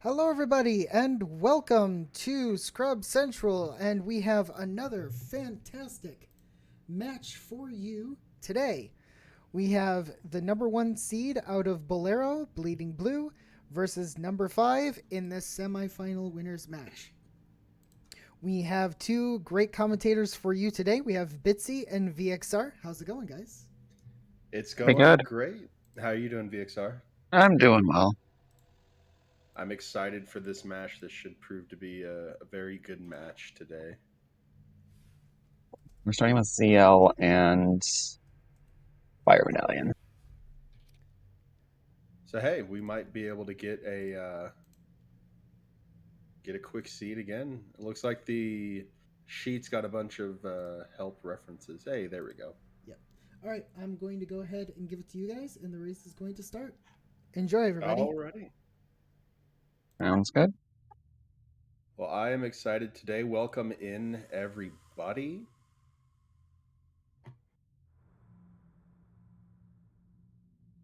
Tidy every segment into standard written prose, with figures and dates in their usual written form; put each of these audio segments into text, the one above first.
Hello, everybody, and welcome to Scrub Central. And we have another fantastic match for you today. We have the number one seed out of Bolero, Bleeding Blue, versus number 5 in this semifinal winners match. We have two great commentators for you today. We have Bitsy and VXR. How's it going, guys? It's Pretty going good. great. How are you doing, VXR? I'm doing well. I'm excited for this match. This should prove to be a very good match today. We're starting with CL and Fire Medallion. So hey, we might be able to get a quick seed again. It looks like the sheet's got a bunch of help references. Hey, there we go. Yep. All right, I'm going to go ahead and give it to you guys, and the race is going to start. Enjoy, everybody. Alrighty. Sounds good. Well, I am excited today. Welcome in, everybody.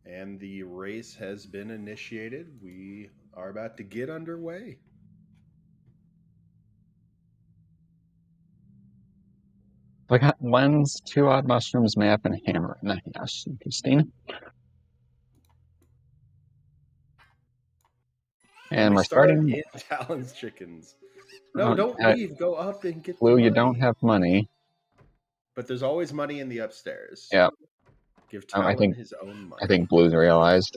And the race has been initiated. We are about to get underway. So I got lens, 2 odd mushrooms, map, and hammer. Yes, interesting. And we're start starting. in Talon's Chickens. No, don't leave. Go up and get Blue, the money. you don't have money. But there's always money in the upstairs. Yep. Give Talon his own money. I think Blue's realized.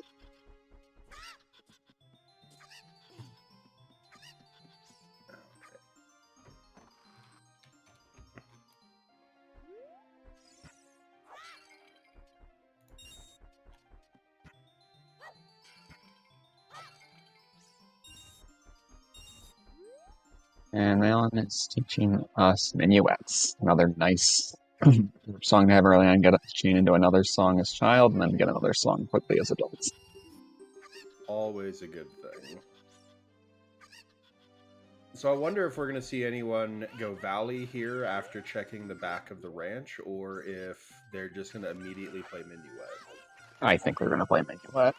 And Alan is teaching us minuets. Another nice song to have early on. Get Sheen into another song as child, and then get another song quickly as adults. Always a good thing. So I wonder if we're going to see anyone go Valley here after checking the back of the ranch, or if they're just going to immediately play Minuet. I think we're going to play minuet.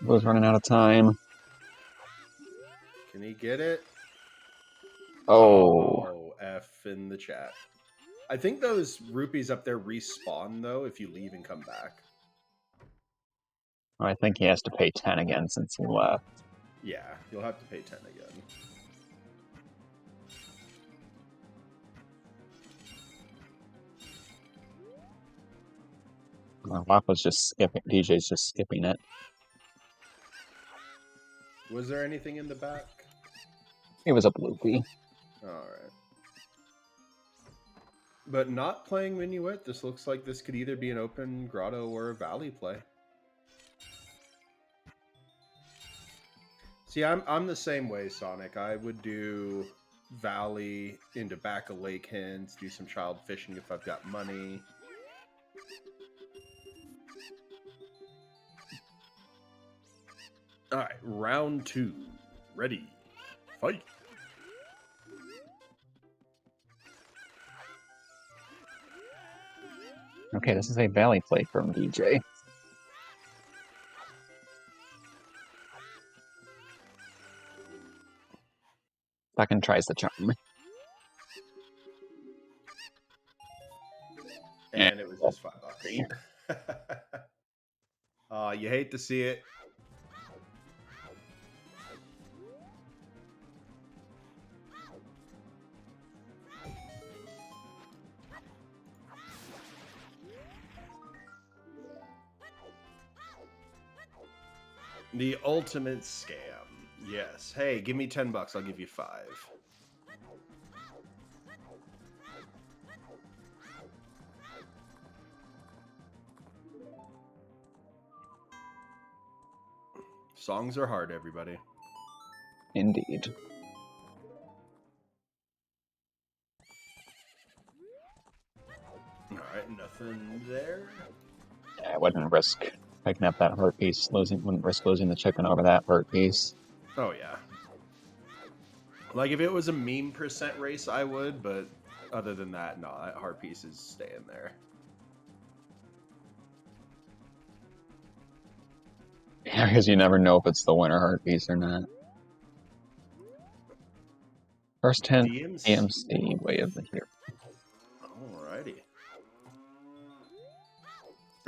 Blue's running out of time. Can he get it? Oh, F in the chat. I think those rupees up there respawn, though, if you leave and come back. I think he has to pay 10 again since he left. Yeah, you'll have to pay 10 again. Wapa's just skipping. DJ's just skipping it. Was there anything in the back? It was a bloopy. Alright. But not playing Minuet, this looks like this could either be an open grotto or a valley play. See, I'm the same way, Sonic. I would do valley into back of lake hens, do some child fishing if I've got money. Alright, round 2. Ready. Fight. Okay, this is a valley play from DJ. Second tries the charm. And it was just $5. You hate to see it. The ultimate scam. Yes. Hey, give me $10. I'll give you 5. Songs are hard, everybody. Indeed. Alright, nothing there. Yeah, I wouldn't risk Picking up that heart piece, wouldn't risk losing the chicken over that heart piece. Oh, yeah. Like, if it was a meme percent race, I would, but other than that, no, that heart piece is staying there. Yeah, because you never know if it's the winner heart piece or not. First 10 DMC way of the hero. Alrighty.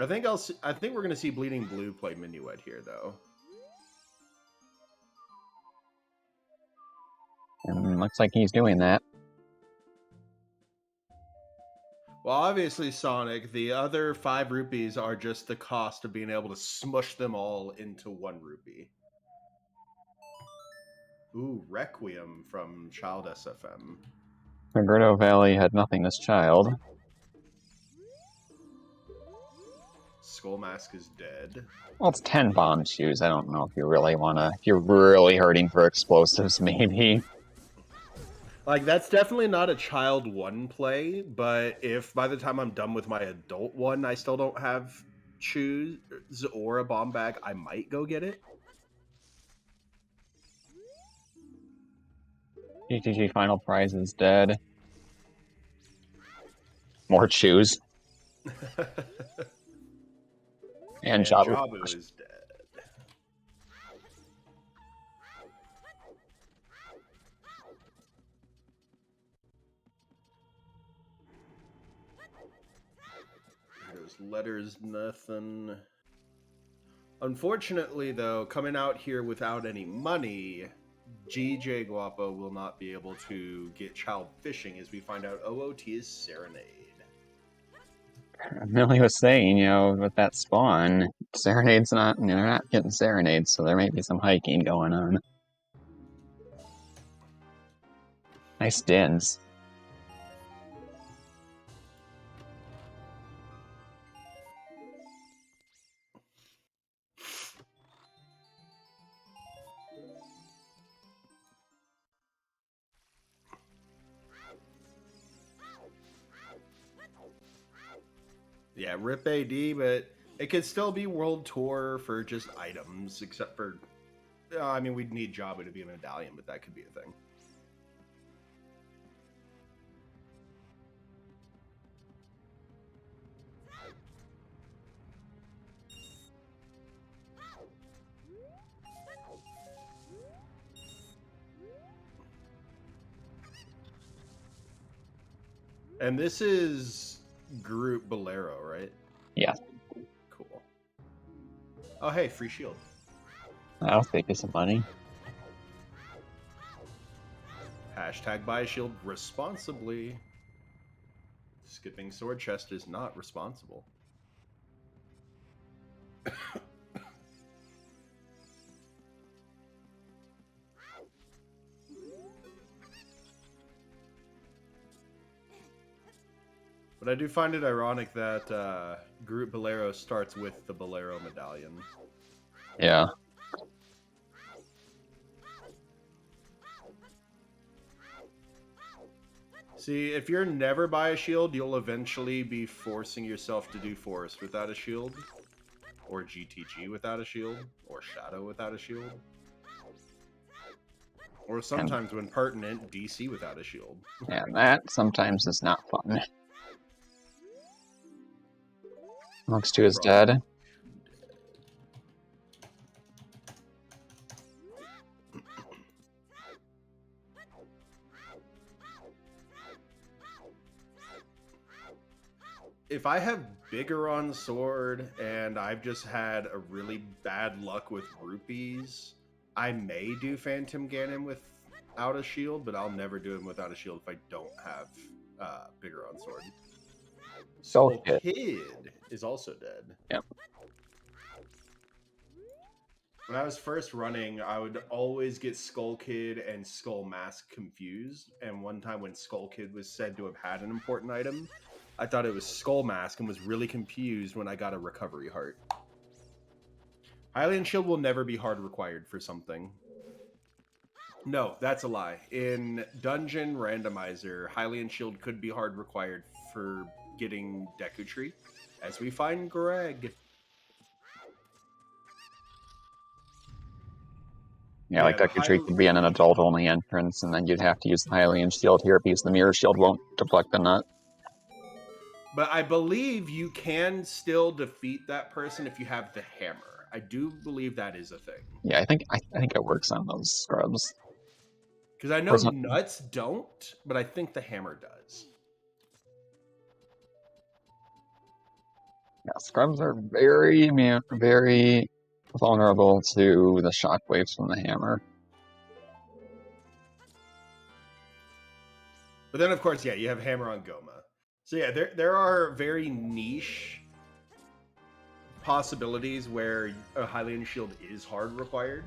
I think we're gonna see Bleeding Blue play Minuet here, though. And looks like he's doing that. Well, obviously, Sonic, the other 5 rupees are just the cost of being able to smush them all into 1 rupee. Ooh, Requiem from Child SFM. Roberto Valley had nothing this child. Skull Mask is dead. Well, it's 10 bomb shoes. I don't know if you really wanna... If you're really hurting for explosives, maybe. Like, that's definitely not a child 1 play, but if by the time I'm done with my adult 1, I still don't have shoes or a bomb bag, I might go get it. GTG final prize is dead. More shoes. And Jabu is dead. There's letters, nothing. Unfortunately, though, coming out here without any money, DJGUAP0 will not be able to get child fishing as we find out OOT is Serenade. Millie was saying, you know, with that spawn, Serenade's not, you know, they're not getting Serenades, so there may be some hiking going on. Nice dins. Yeah, rip AD, but it could still be World Tour for just items, except for... I mean, we'd need Jabu to be a medallion, but that could be a thing. And this is group Bolero, right? Yeah. Cool. Oh, hey, free shield. I'll take you some money. Hashtag buy a shield responsibly. Skipping sword chest is not responsible. But I do find it ironic that Group Bolero starts with the Bolero medallion. Yeah. See, if you're never by a shield, you'll eventually be forcing yourself to do Forest without a shield, or GTG without a shield, or Shadow without a shield. Or sometimes, when pertinent, DC without a shield. Yeah, that sometimes is not fun. Looks 2 is dead. If I have bigger on sword and I've just had a really bad luck with rupees, I may do Phantom Ganon without a shield, but I'll never do him without a shield if I don't have bigger on sword. Skull Kid is also dead. Yep. When I was first running, I would always get Skull Kid and Skull Mask confused. And one time when Skull Kid was said to have had an important item, I thought it was Skull Mask and was really confused when I got a Recovery Heart. Hylian Shield will never be hard required for something. No, that's a lie. In Dungeon Randomizer, Hylian Shield could be hard required for getting Deku Tree, as we find Greg. Yeah, like the Deku Tree could be in an adult-only entrance, and then you'd have to use the Hylian Shield here because the Mirror Shield won't deflect the nut. But I believe you can still defeat that person if you have the hammer. I do believe that is a thing. Yeah, I think it works on those scrubs. Because I know nuts don't, but I think the hammer does. Yeah, scrubs are very vulnerable to the shockwaves from the hammer. But then, of course, yeah, you have hammer on Goma. So yeah, there are very niche possibilities where a Hylian Shield is hard required.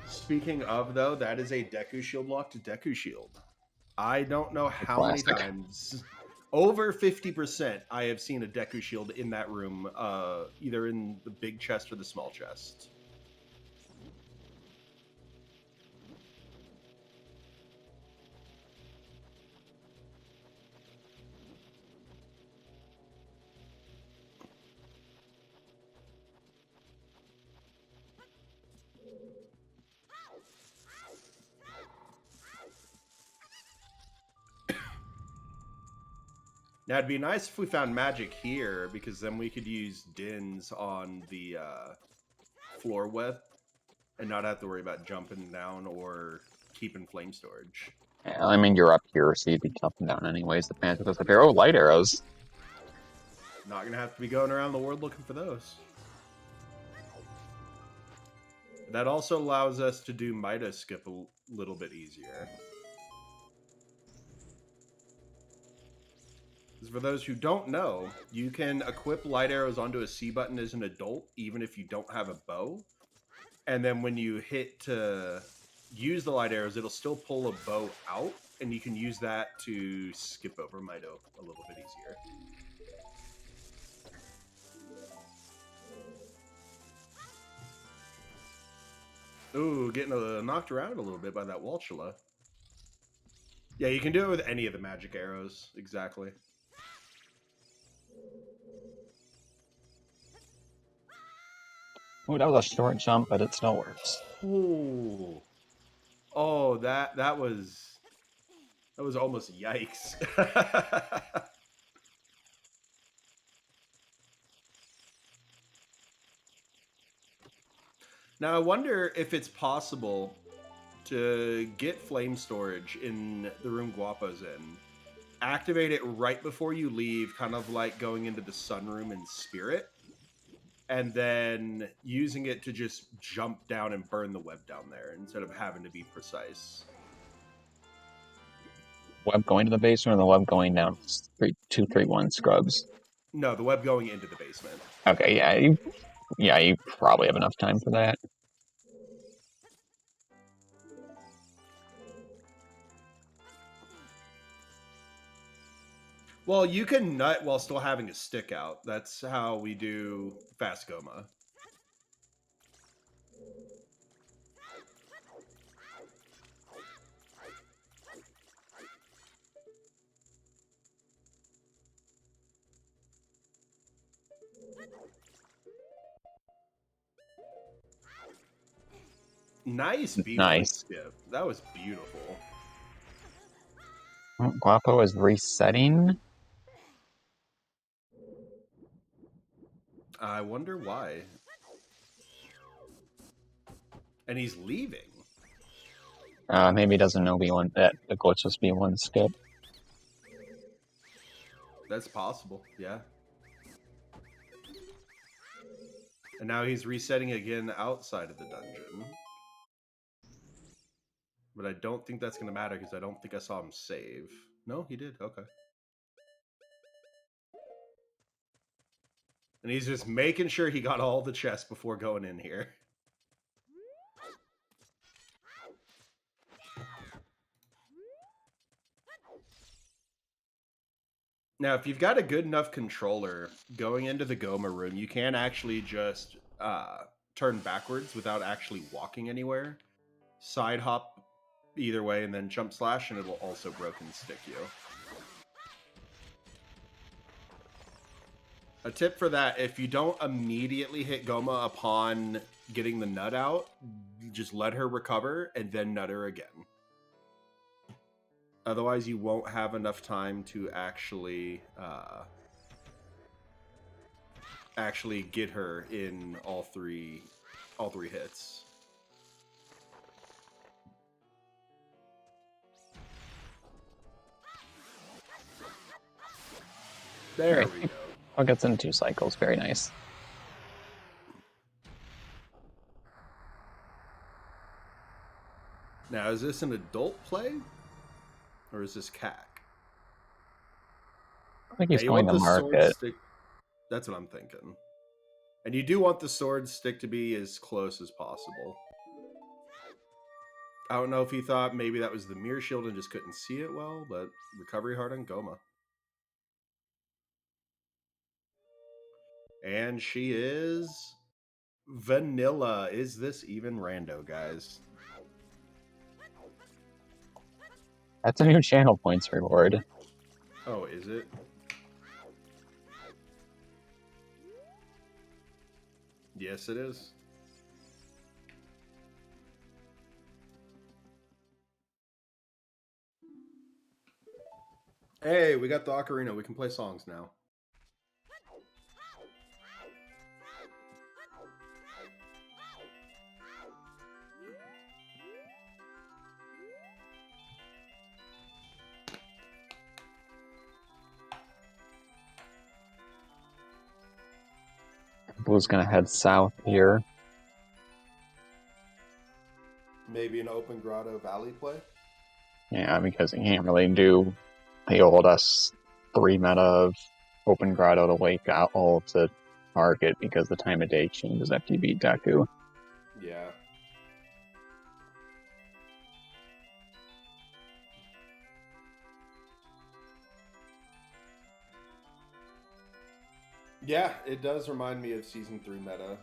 Speaking of, though, that is a Deku Shield lock to Deku Shield. I don't know how many times, over 50%, I have seen a Deku Shield in that room, either in the big chest or the small chest. Now, it'd be nice if we found magic here, because then we could use Dins on the floor web and not have to worry about jumping down or keeping flame storage. Yeah, I mean, you're up here, so you'd be jumping down anyways. The magic goes up here. Oh, light arrows. Not going to have to be going around the world looking for those. That also allows us to do Midas skip a little bit easier. For those who don't know, you can equip light arrows onto a C button as an adult, even if you don't have a bow. And then when you hit to use the light arrows, it'll still pull a bow out, and you can use that to skip over Mido a little bit easier. Ooh, getting knocked around a little bit by that Walchula. Yeah, you can do it with any of the magic arrows, exactly. Oh, that was a short jump, but it still works. Ooh. Oh, that was almost yikes. Now I wonder if it's possible to get flame storage in the room Guapo's in. Activate it right before you leave, kind of like going into the sunroom in Spirit, and then using it to just jump down and burn the web down there instead of having to be precise. Web going to the basement or the web going down 231 scrubs? No, the web going into the basement. Okay, yeah, you probably have enough time for that. Well, you can nut while still having a stick out. That's how we do Fast Goma. Nice B-Flight skip. That was beautiful. Oh, Guapo is resetting. I wonder why. And he's leaving. Maybe he doesn't know B1 that the glitch was B1 skip. That's possible, yeah. And now he's resetting again outside of the dungeon. But I don't think that's going to matter because I don't think I saw him save. No, he did. Okay. And he's just making sure he got all the chests before going in here. Now, if you've got a good enough controller going into the Goma room, you can actually just turn backwards without actually walking anywhere. Side hop either way and then jump slash, and it'll also broken stick you. A tip for that, if you don't immediately hit Goma upon getting the nut out, just let her recover and then nut her again. Otherwise, you won't have enough time to actually get her in all three hits. There we go. Oh, it gets in 2 cycles. Very nice. Now, is this an adult play? Or is this CAC? I think he's going to market. That's what I'm thinking. And you do want the sword stick to be as close as possible. I don't know if he thought maybe that was the mirror shield and just couldn't see it well, but recovery hard on Goma. And she is vanilla. Is this even rando, guys? That's a new channel points reward. Oh, is it? Yes, it is. Hey, we got the ocarina. We can play songs now. Blue's gonna head south here. Maybe an open grotto valley play? Yeah, because he can't really do the old S3 meta of open grotto to wake owl to target because the time of day changes after you beat Deku. Yeah. Yeah, it does remind me of Season 3 meta.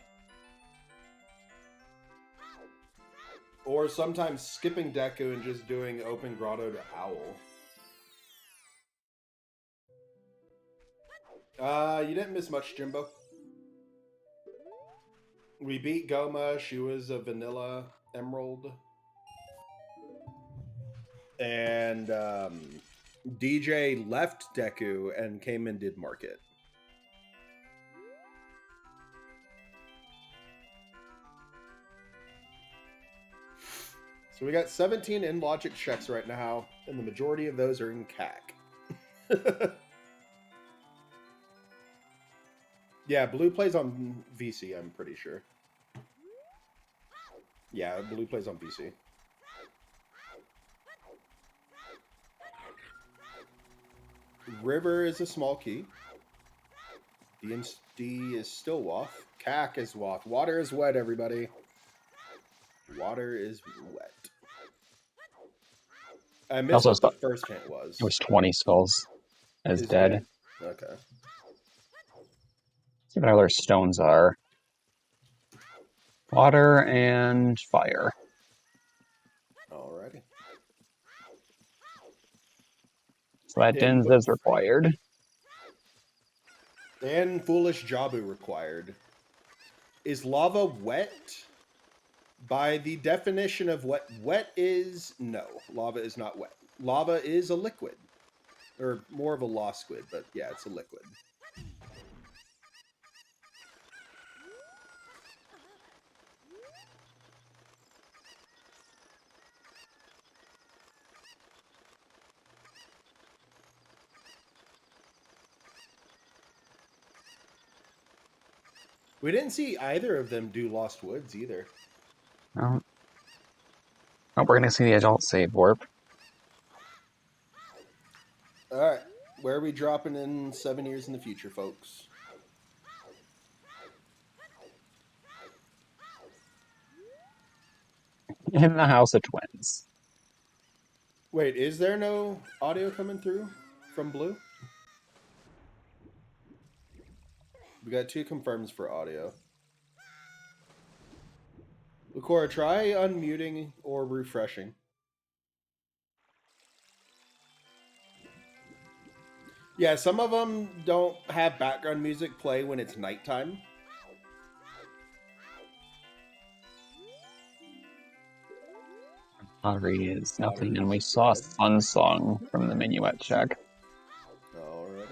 Or sometimes skipping Deku and just doing open grotto to Owl. You didn't miss much, Jimbo. We beat Goma. She was a vanilla emerald. And DJ left Deku and came and did market. So we got 17 in logic checks right now, and the majority of those are in CAC. Yeah, Blue plays on VC, I'm pretty sure. Yeah, Blue plays on VC. River is a small key. D is still Waff. CAC is Waff. Water is wet, everybody. Water is wet. I missed what the first hint was. It was 20 skulls as dead. Okay. Let's see what other stones are. Water and fire. Alrighty. So that Dins is required. And Foolish Jabu required. Is lava wet? By the definition of what wet is, no. Lava is not wet. Lava is a liquid. Or more of a lost squid, but yeah, it's a liquid. We didn't see either of them do Lost Woods either. Oh, we're going to see the adult save warp. Alright. Where are we dropping in 7 years in the future, folks? In the House of Twins. Wait, is there no audio coming through from Blue? We got 2 confirms for audio. Lucora, try unmuting or refreshing. Yeah, some of them don't have background music play when it's nighttime. Pottery is nothing, Pottery and we is saw a dead. Sun Song from the Minuet check. Alrighty.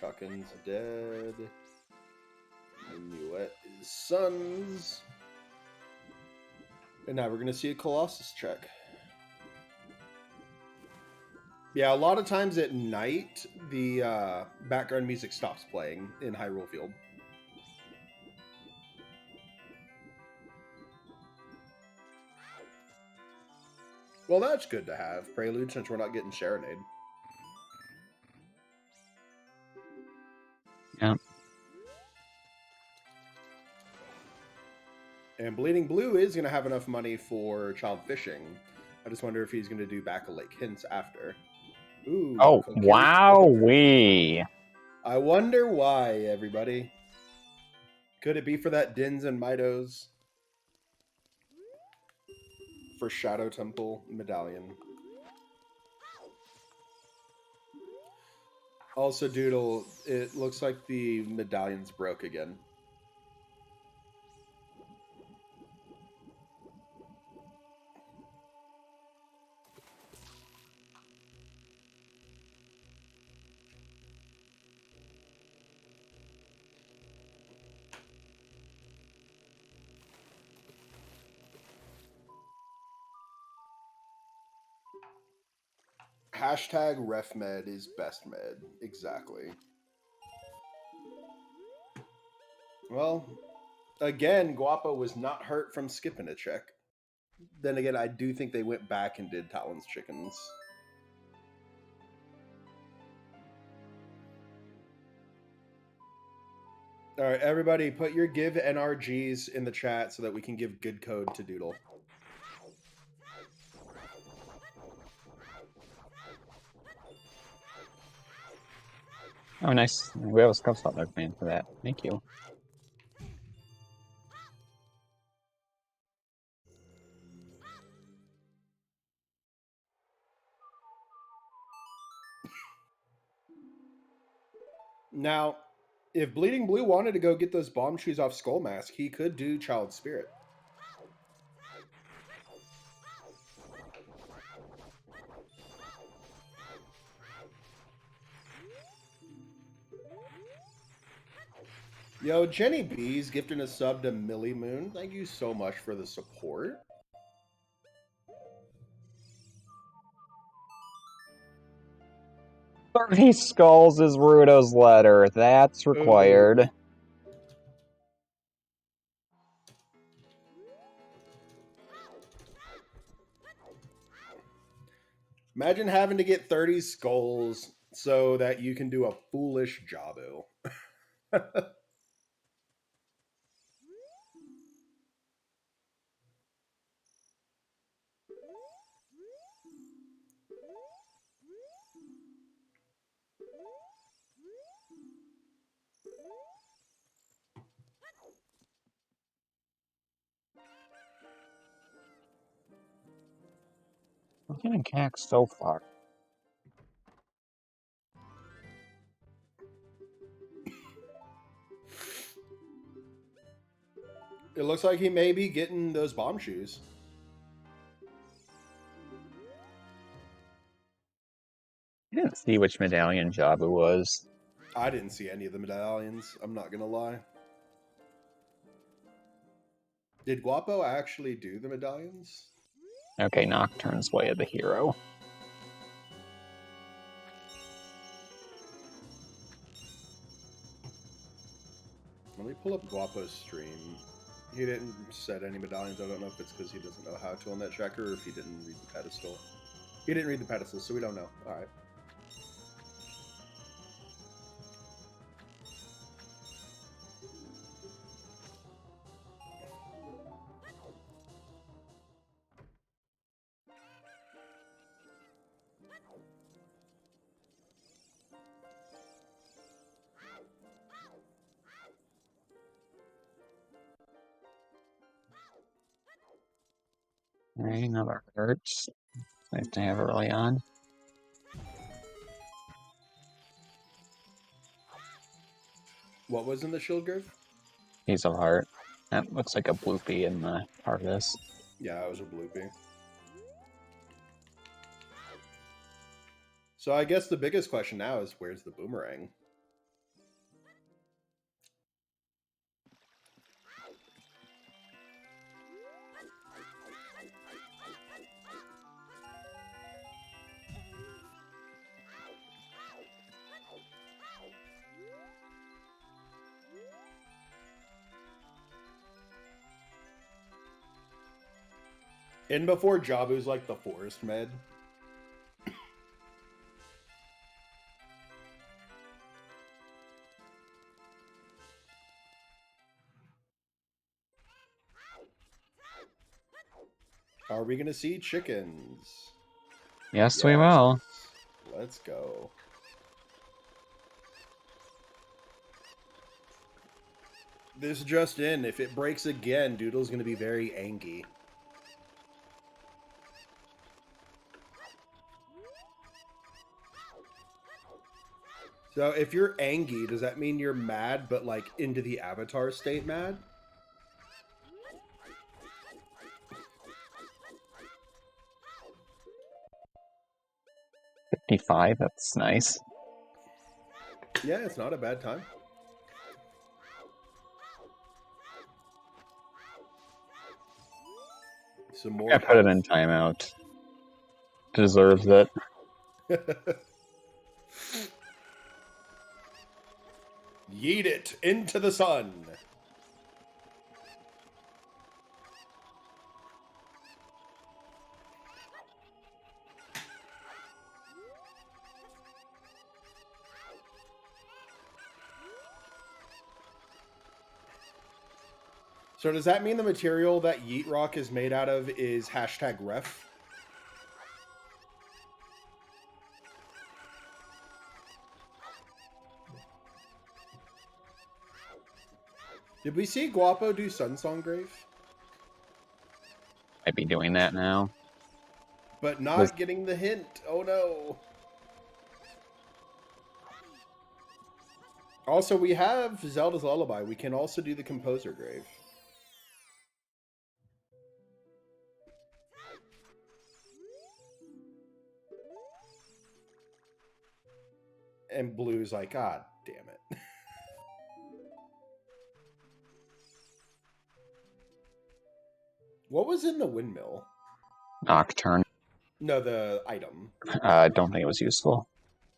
Chuckin's dead. Minuet is Suns. And now we're going to see a Colossus check. Yeah, a lot of times at night, the background music stops playing in Hyrule Field. Well, that's good to have, Prelude, since we're not getting Serenade. Yeah. And Bleeding Blue is going to have enough money for Child Fishing. I just wonder if he's going to do Back a Lake Hints after. Ooh. Oh, Kokiri. wowee! I wonder why, everybody. Could it be for that Dins and Mitos? For Shadow Temple Medallion. Also, Doodle, it looks like the medallion's broke again. Hashtag RefMed is best med. Exactly. Well, again, Guapo was not hurt from skipping a check. Then again, I do think they went back and did Talon's Chickens. All right, everybody, put your give NRGs in the chat so that we can give good code to Doodle. Oh, nice. We have a Scrub Slot fan for that. Thank you. Now, if Bleeding Blue wanted to go get those bomb shoes off Skull Mask, he could do Child Spirit. Yo, Jenny B's gifting a sub to Millie Moon. Thank you so much for the support. "30 skulls is Rudo's letter. That's required." Ooh. Imagine having to get 30 skulls so that you can do a foolish Jabu. I'm getting cacked so far. It looks like he may be getting those bomb shoes. I didn't see which medallion Jabu was. I didn't see any of the medallions, I'm not gonna lie. Did Guapo actually do the medallions? Okay, Nocturne's Way of the Hero. Let me pull up Guapo's stream. He didn't set any medallions. I don't know if it's because he doesn't know how to on that tracker or if he didn't read the pedestal. He didn't read the pedestal, so we don't know. Alright. Alright, another hurts. Nice to have early on. What was in the shield grove? Piece of heart. That looks like a bloopy in the harvest. Yeah, it was a bloopy. So I guess the biggest question now is, where's the boomerang? In before Jabu's like the forest med. Are we gonna see chickens? Yes, we will. Let's go. This just in. If it breaks again, Doodle's gonna be very angry. So if you're angry, does that mean you're mad, but like into the avatar state mad? $55, that's nice. Yeah, it's not a bad time. Some more. I put it in timeout. Deserves it. Yeet it into the sun. So does that mean the material that Yeet Rock is made out of is #ref? Did we see Guapo do Sunsong Grave? I'd be doing that now. But not getting the hint. Oh no. Also, we have Zelda's Lullaby. We can also do the Composer Grave. And Blue's like, God damn it. What was in the windmill? Nocturne. No, the item. I don't think it was useful.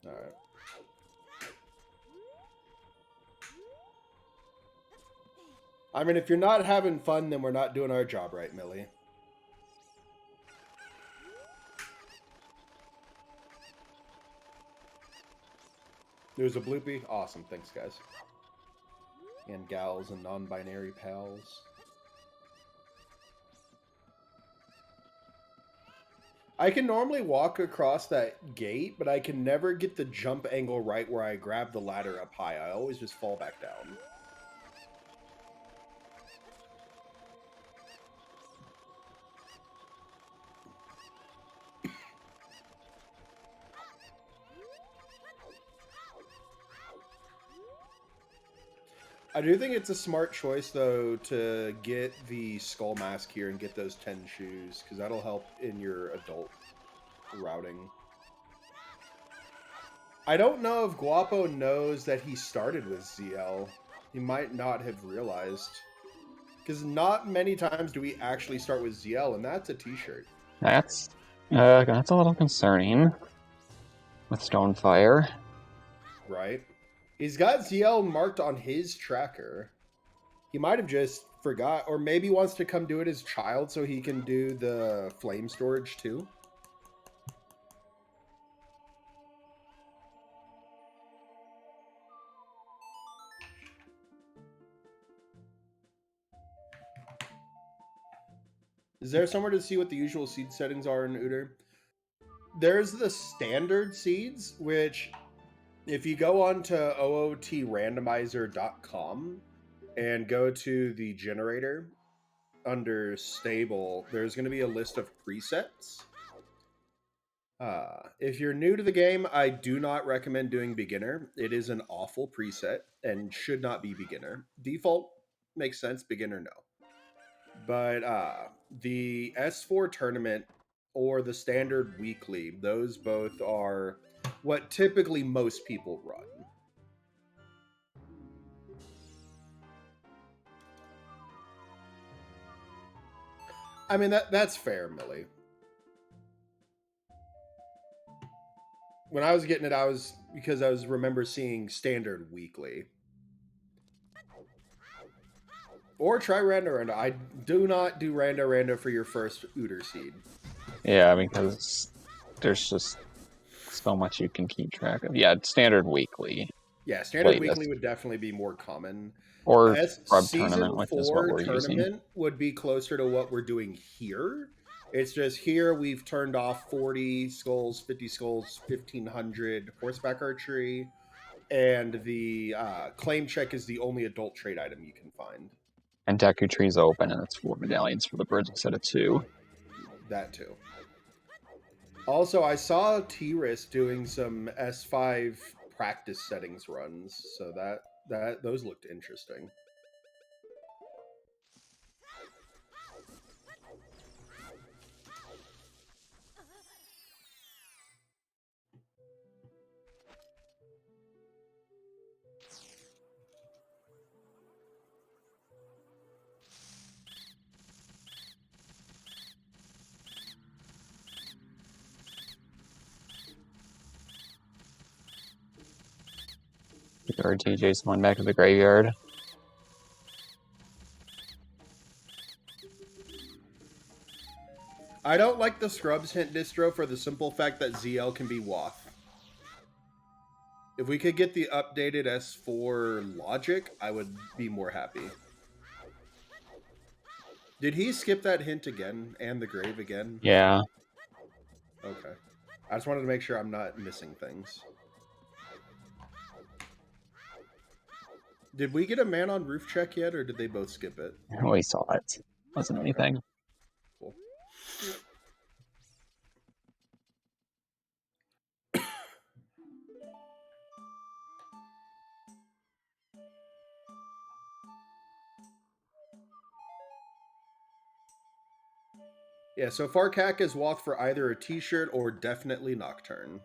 Alright. I mean, if you're not having fun, then we're not doing our job right, Millie. There's a bloopy. Awesome. Thanks, guys. And gals and non-binary pals. I can normally walk across that gate, but I can never get the jump angle right where I grab the ladder up high. I always just fall back down. I do think it's a smart choice, though, to get the skull mask here and get those 10 shoes, because that'll help in your adult routing. I don't know if Guapo knows that he started with ZL. He might not have realized. Because not many times do we actually start with ZL, and that's a t-shirt. That's a little concerning. With Stonefire. Right? He's got ZL marked on his tracker. He might have just forgot, or maybe wants to come do it as child so he can do the flame storage too. Is there somewhere to see what the usual seed settings are in Uter? There's the standard seeds, which if you go on to ootrandomizer.com and go to the generator under stable, there's going to be a list of presets. If you're new to the game, I do not recommend doing beginner. It is an awful preset and should not be beginner. Default makes sense, beginner no. But the S4 tournament or the standard weekly, those both are what typically most people run. I mean, that's fair, Millie. When I was getting it, because I remember seeing standard weekly. Or try Rando Rando. I do not do Rando Rando for your first Ooter seed. Yeah, because there's just so much you can keep track of. Yeah, standard weekly. Yeah, standard Playlist. weekly would definitely be more common. Or Scrub Season Tournament, which is what 4 we're using. tournament would be closer to what we're doing here. It's just here we've turned off 40 skulls, 50 skulls, 1500 horseback archery, and the claim check is the only adult trade item you can find. And Deku Tree's open, and it's 4 medallions for the birds instead of 2. That too. Also, I saw T-Risk doing some S5 practice settings runs, so that those looked interesting. Our TJ's one back to the graveyard. I don't like the Scrubs hint distro for the simple fact that ZL can be WAF. If we could get the updated S4 logic, I would be more happy. Did he skip that hint again and the grave again? Yeah. Okay. I just wanted to make sure I'm not missing things. Did we get a man on roof check yet, or did they both skip it? We saw it. Wasn't anything. Cool. Yeah, so far Kak is walked for either a t-shirt or definitely Nocturne.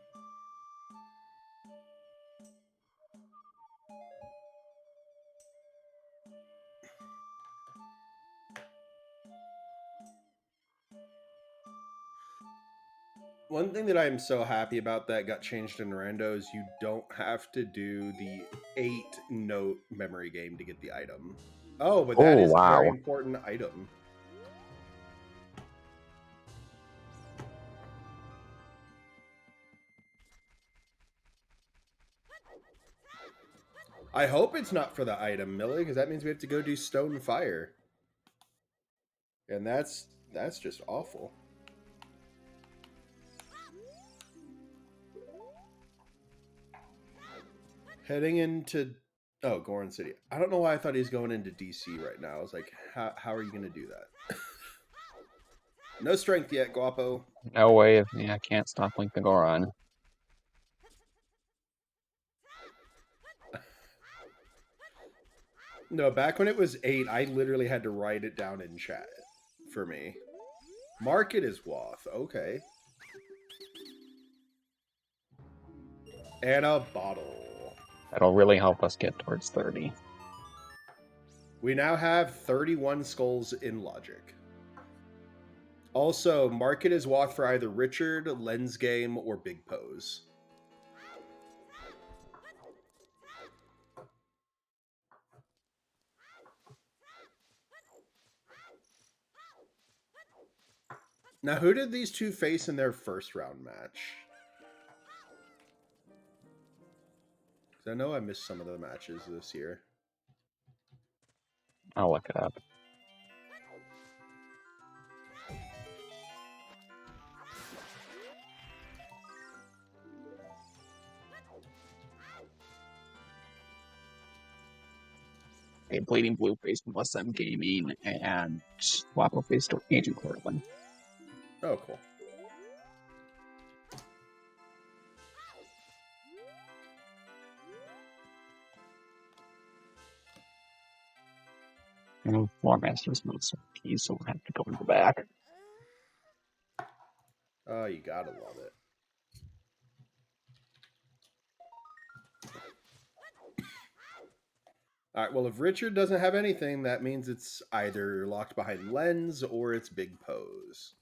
One thing that I'm so happy about that got changed in Rando is you don't have to do the 8-note memory game to get the item. Oh, but that is a very important item. I hope it's not for the item, Millie, because that means we have to go do Stone Fire. And that's just awful. Heading into Goron City. I don't know why I thought he was going into DC right now. I was like, how are you going to do that? No strength yet, Guapo. No way. I can't stop Link the Goron. No, back when it was 8, I literally had to write it down in chat for me. Market is Wath. Okay. And a bottle. That'll really help us get towards 30. We now have 31 skulls in Logic. Also, Market is Wath for either Richard, Lens Game, or Big Pose. Now, who did these two face in their first round match? Because I know I missed some of the matches this year. I'll look it up. Okay, Bleeding Blue faced Plus M Gaming, and Wapo faced Agent Cortland. Oh, cool. And Floor Master's most keys, so we'll have to go in the back. Oh, you gotta love it. All right, well, if Richard doesn't have anything, that means it's either locked behind Lens or it's Big Pose.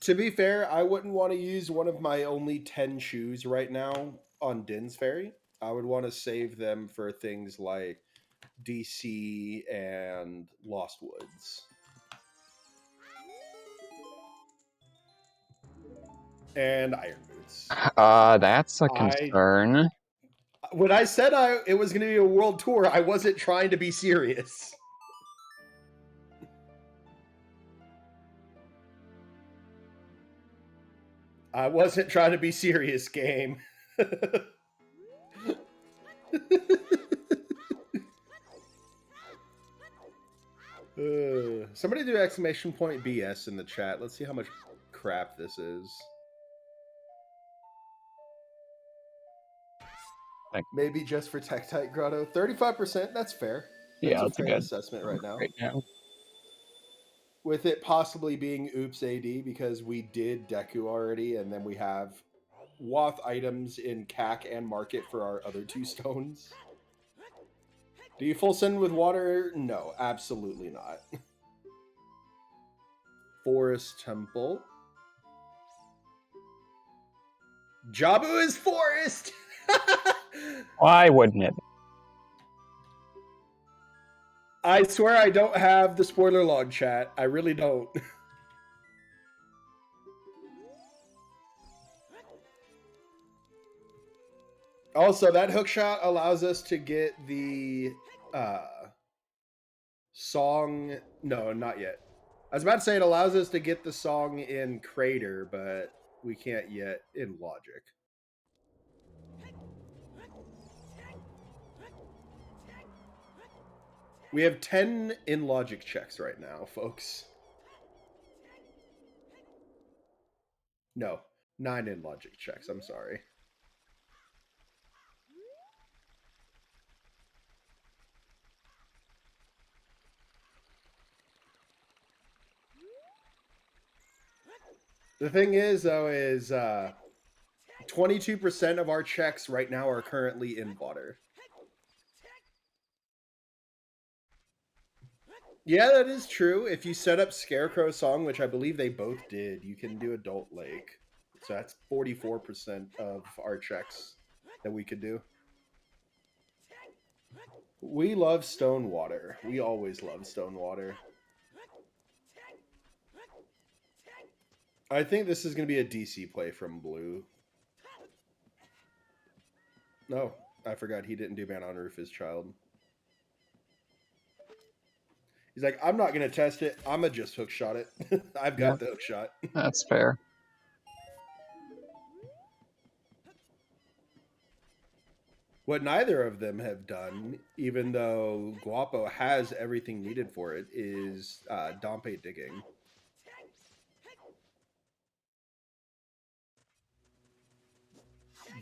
To be fair, I wouldn't want to use one of my only 10 shoes right now on Din's Ferry. I would want to save them for things like DC and Lost Woods. And Iron Boots. That's a concern. When I said it was going to be a world tour, I wasn't trying to be serious. I wasn't trying to be serious, game. Somebody do exclamation point BS in the chat. Let's see how much crap this is. Maybe just for Tektite Grotto. 35%, that's fair. Yeah, that's a fair assessment right now. With it possibly being Oops AD because we did Deku already, and then we have Wath items in CAC and Market for our other 2 stones. Do you full send with water? No, absolutely not. Forest Temple. Jabu is forest! Why wouldn't it? I swear I don't have the spoiler log chat. I really don't. Also, that hookshot allows us to get the song... No, not yet. I was about to say it allows us to get the song in Crater, but we can't yet in Logic. We have 10 in Logic checks right now, folks. No, 9 in Logic checks. I'm sorry. The thing is, though, is 22% of our checks right now are currently in water. Yeah, that is true. If you set up Scarecrow Song, which I believe they both did, you can do Adult Lake. So that's 44% of our checks that we could do. We love Stone Water. We always love Stone Water. I think this is going to be a DC play from Blue. No, I forgot he didn't do Man on Roof as Child. He's like, I'm not going to test it. I'm going to just hookshot it. I've got the hookshot. That's fair. What neither of them have done, even though Guapo has everything needed for it, is Dompe Digging.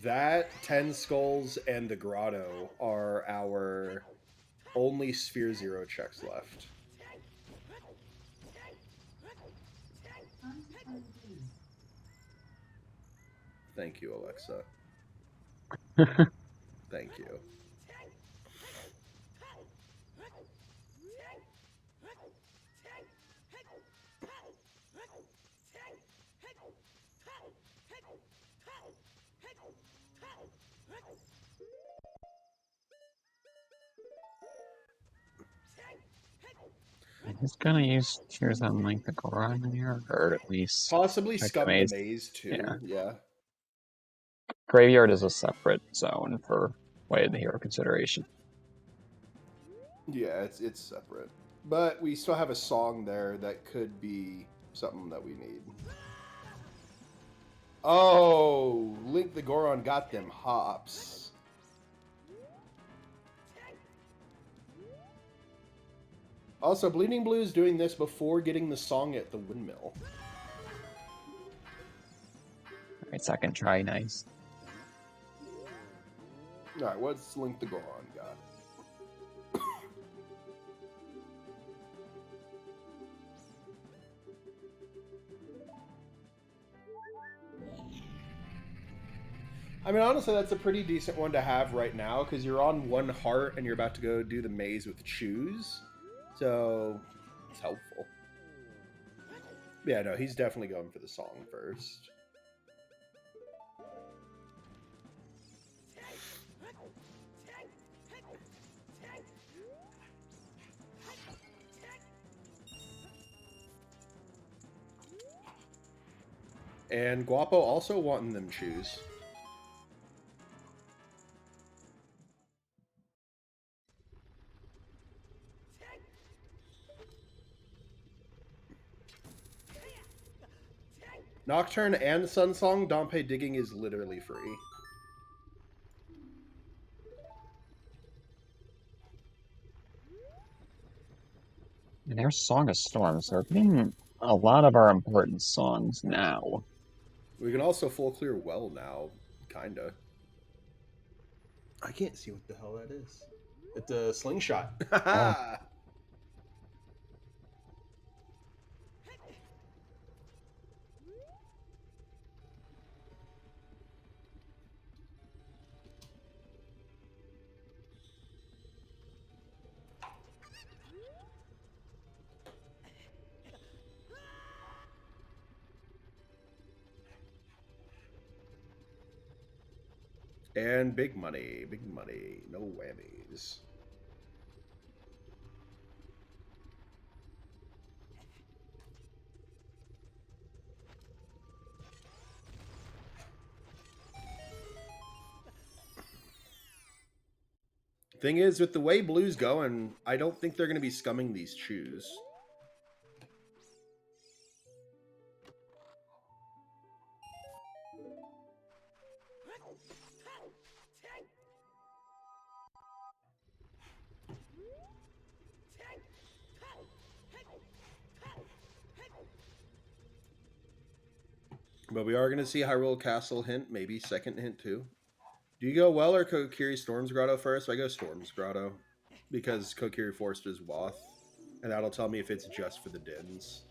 That, 10 Skulls, and the Grotto are our only Sphere Zero checks left. Thank you, Alexa. Thank you. He's gonna use Tears on Link the Goron here, or at least possibly Scum the Maze too. Yeah. Graveyard is a separate zone for way of the hero consideration. Yeah, it's separate, but we still have a song there that could be something that we need. Oh, Link the Goron got them hops. Also, Bleeding Blue is doing this before getting the song at the windmill. Alright, second try, nice. All right, what's Link the Goron got? I mean, honestly, that's a pretty decent one to have right now because you're on 1 heart and you're about to go do the maze with Choose. So, it's helpful. Yeah, no, he's definitely going for the song first. And Guapo also wanting them Choose. Nocturne and Sunsong, Dompe Digging is literally free. And there's Song of Storms. They're getting a lot of our important songs now. We can also full clear well now, kinda. I can't see what the hell that is. It's a slingshot. Oh. And big money, no whammies. Thing is, with the way Blue's going, I don't think they're going to be scumming these Choose. But we are going to see Hyrule Castle hint, maybe second hint too. Do you go Well or Kokiri Storm's Grotto first? I go Storm's Grotto because Kokiri Forest is Wath, and that'll tell me if it's just for the Dins.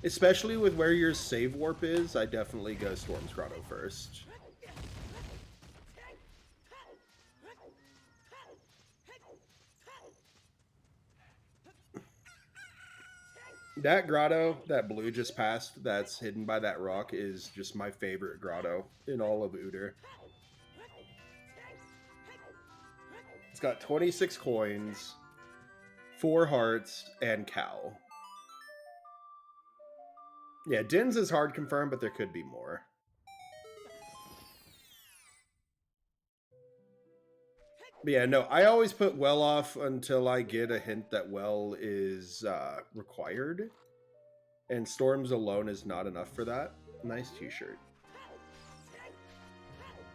Especially with where your save warp is, I definitely go Storm's Grotto first. That grotto that Blue just passed, that's hidden by that rock, is just my favorite grotto in all of Uter. It's got 26 coins, 4 hearts, and cow. Yeah, Din's is hard confirmed, but there could be more. But yeah, no, I always put Well off until I get a hint that Well is required. And Storms alone is not enough for that. Nice t-shirt.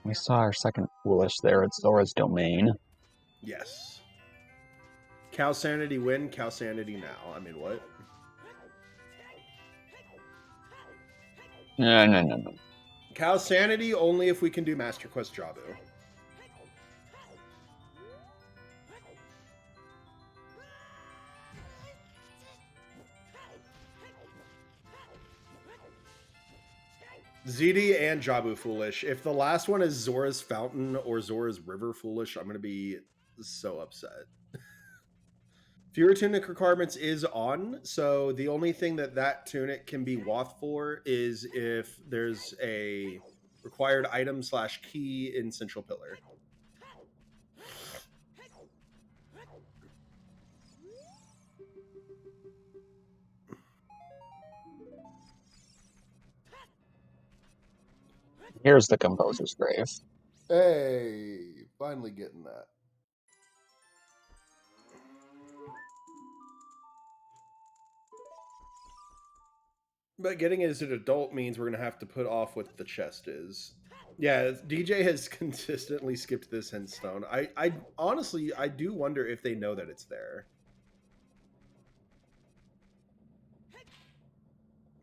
We saw our second Foolish there at Zora's Domain. Yes. Cow Sanity win, Cow Sanity now. I mean, what? No. Cow Sanity only if we can do Master Quest Jabu. ZD and Jabu Foolish. If the last one is Zora's Fountain or Zora's River Foolish, I'm going to be so upset. Fewer tunic requirements is on, so the only thing that tunic can be Wath for is if there's a required item / key in Central Pillar. Here's the Composer's Grave. Hey, finally getting that. But getting it as an adult means we're going to have to put off what the chest is. Yeah, DJ has consistently skipped this hint stone. I honestly, I do wonder if they know that it's there.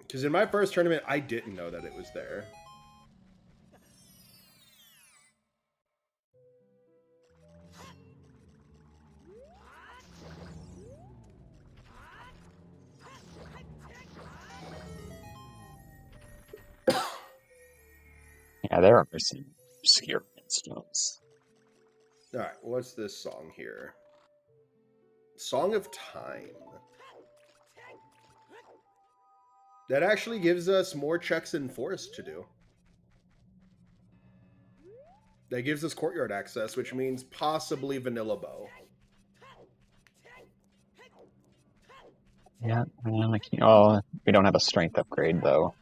Because in my first tournament, I didn't know that it was there. Yeah, there are some obscure instruments. All right, what's this song here? Song of Time. That actually gives us more checks in Forest to do. That gives us courtyard access, which means possibly Vanilla Bow. Yeah, I can't, oh, we don't have a strength upgrade though.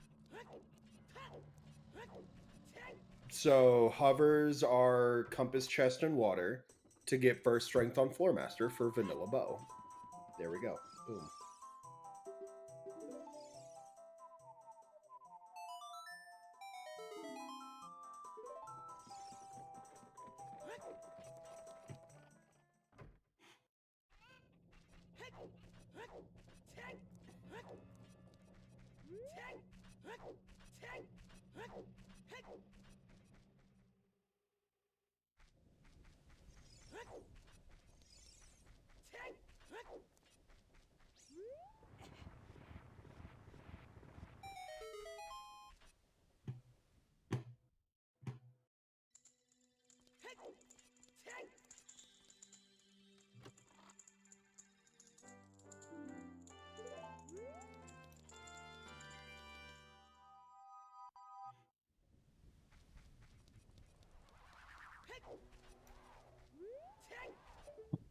So hovers are Compass, Chest, and Water to get first strength on Floor Master for Vanilla Bow. There we go. Boom.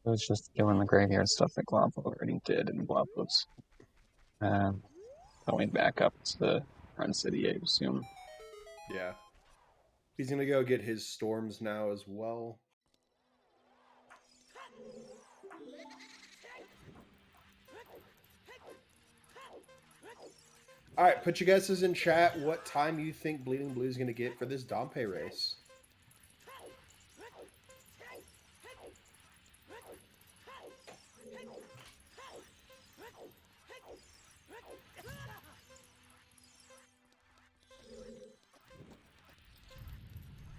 It was just doing the graveyard stuff that GUAP0 already did, and GUAP0 was going back up to the front city, I assume. Yeah. He's going to go get his storms now as well. All right, put your guesses in chat what time you think Bleeding Blue is going to get for this Dompe race.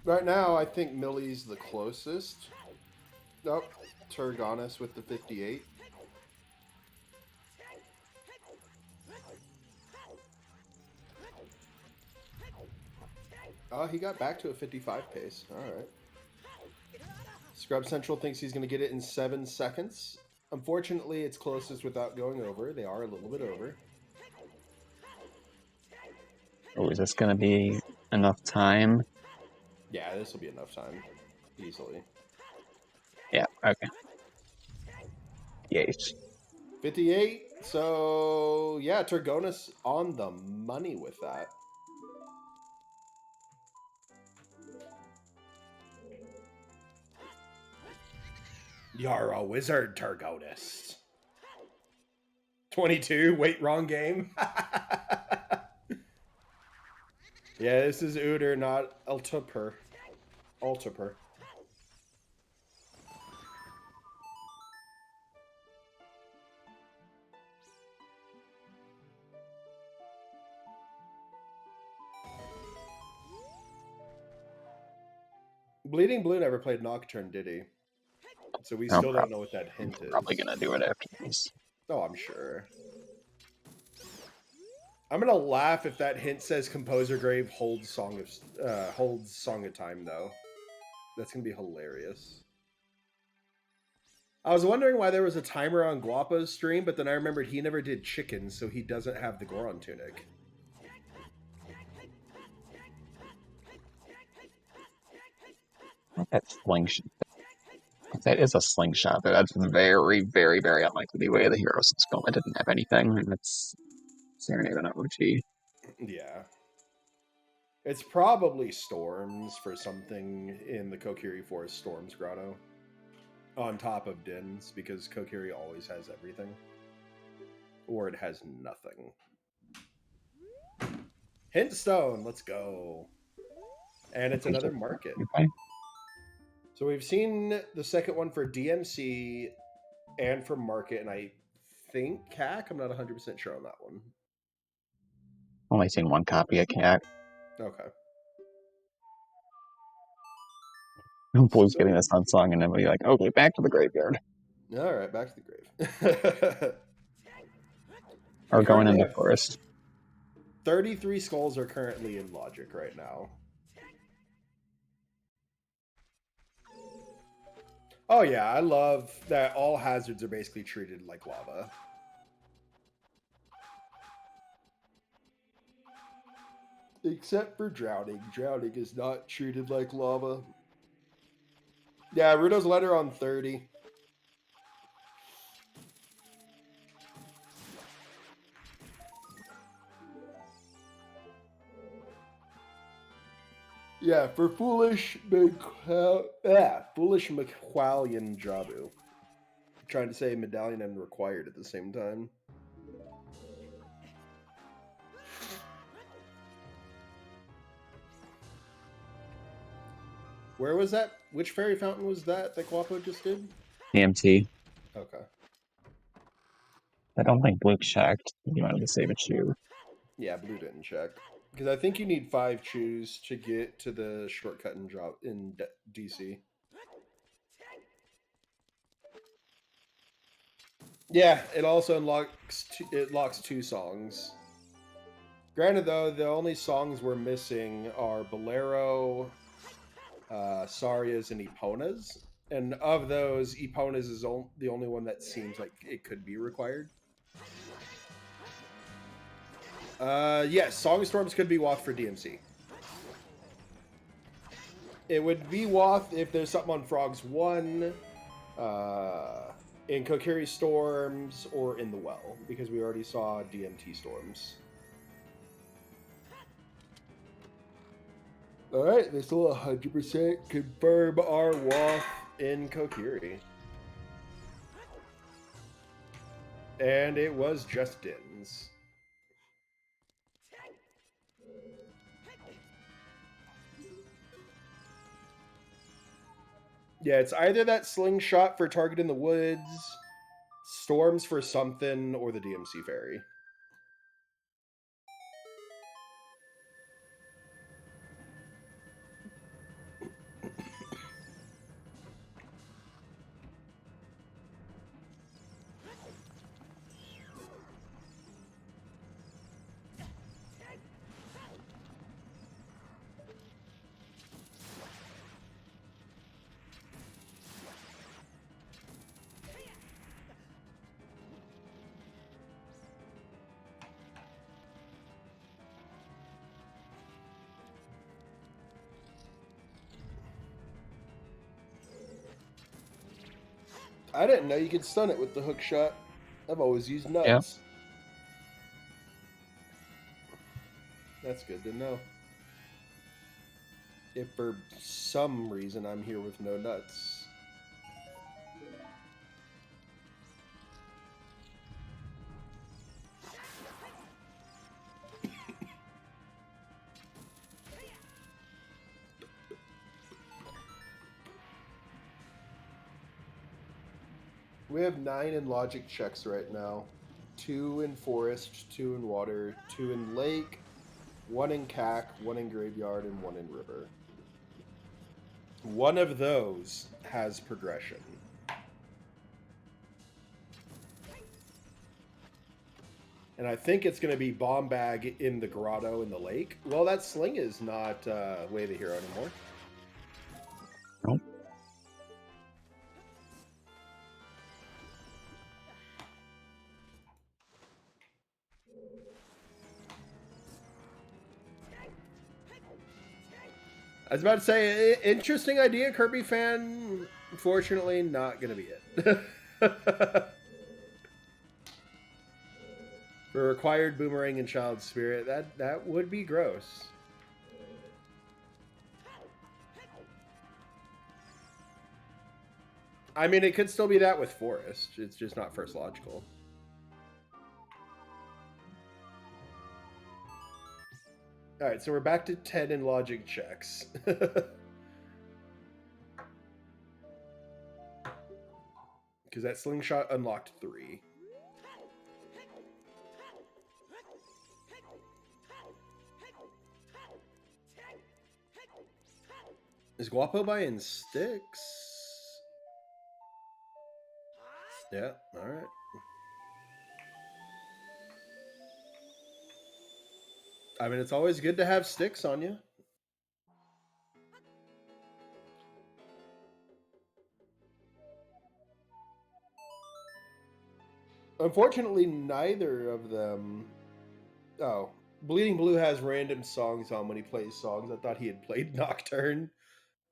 Right now, I think Millie's the closest. Nope, Turgonis with the 58. Oh, he got back to a 55 pace. All right. Scrub Central thinks he's going to get it in 7 seconds. Unfortunately, it's closest without going over. They are a little bit over. Oh, is this going to be enough time? Yeah, this will be enough time. Easily. Yeah, okay. 58. 58. So, yeah, Turgonis on the money with that. You're a wizard, Turgonis. 22. Wait, wrong game. Yeah, this is Uder, not Altiper. Altiper. Bleeding Blue never played Nocturne, did he? So we still don't know what that hint is. Probably going to do it after this. Oh, I'm sure. I'm gonna laugh if that hint says Composer Grave holds Song of Time though. That's gonna be hilarious. I was wondering why there was a timer on GUAP0's stream, but then I remembered he never did chicken, so he doesn't have the Goron tunic. That slingshot. If that is a slingshot, but that's very, very, very unlikely the way the Heroes Coma didn't have anything. That's Serenade on OG. Yeah. It's probably Storms for something in the Kokiri Forest Storms Grotto. On top of Dins, because Kokiri always has everything. Or it has nothing. Hint Stone, let's go. And it's another market. Okay. So we've seen the second one for DMC and for market, and I think CAC. I'm not 100% sure on that one. Only seen one copy of Cat. Okay. Blue's So, getting this on song, and then we'll be like, okay, back to the graveyard. all right, back to the grave. Or We going in currently the have forest. 33 skulls are currently in Logic right now. Oh yeah, I love that all hazards are basically treated like lava. Except for drowning. Drowning is not treated like lava. Yeah, Rudo's letter on 30. Yeah, for foolish foolish McQuallion Jabu. Trying to say medallion and required at the same time. Where was that? Which fairy fountain was that Guapo just did? DMT. Okay. I don't think Blue checked. You wanted to save a chew. Yeah, Blue didn't check. Because I think you need 5 chews to get to the shortcut in DC. Yeah, it also locks 2 songs. Granted, though, the only songs we're missing are Bolero, Sarias, and Eponas. And of those, Eponas is the only one that seems like it could be required. Yes, Song Storms could be Wath for DMC. It would be Wath if there's something on Frogs 1, in Kokiri Storms, or in the Well, because we already saw DMT Storms. Alright, this will 100% confirm our Wath in Kokiri. And it was just Dins. Yeah, it's either that slingshot for target in the woods, storms for something, or the DMC fairy. I didn't know you could stun it with the hook shot. I've always used nuts. Yeah. That's good to know. If for some reason I'm here with no nuts. We have 9 in logic checks right now. 2 in forest, 2 in water, 2 in lake, 1 in cack, 1 in graveyard, and 1 in river. One of those has progression. And I think it's going to be bomb bag in the grotto in the lake. Well, that sling is not Way the Hero anymore. Nope. I was about to say, interesting idea, Kirby fan. Unfortunately, not going to be it. For required boomerang and child spirit, that would be gross. I mean, it could still be that with forest. It's just not first logical. All right, so we're back to 10 in logic checks. Because that slingshot unlocked 3. Is Guapo buying sticks? Yeah, alright. I mean, it's always good to have sticks on you. Unfortunately, neither of them... Oh, Bleeding Blue has random songs on when he plays songs. I thought he had played Nocturne.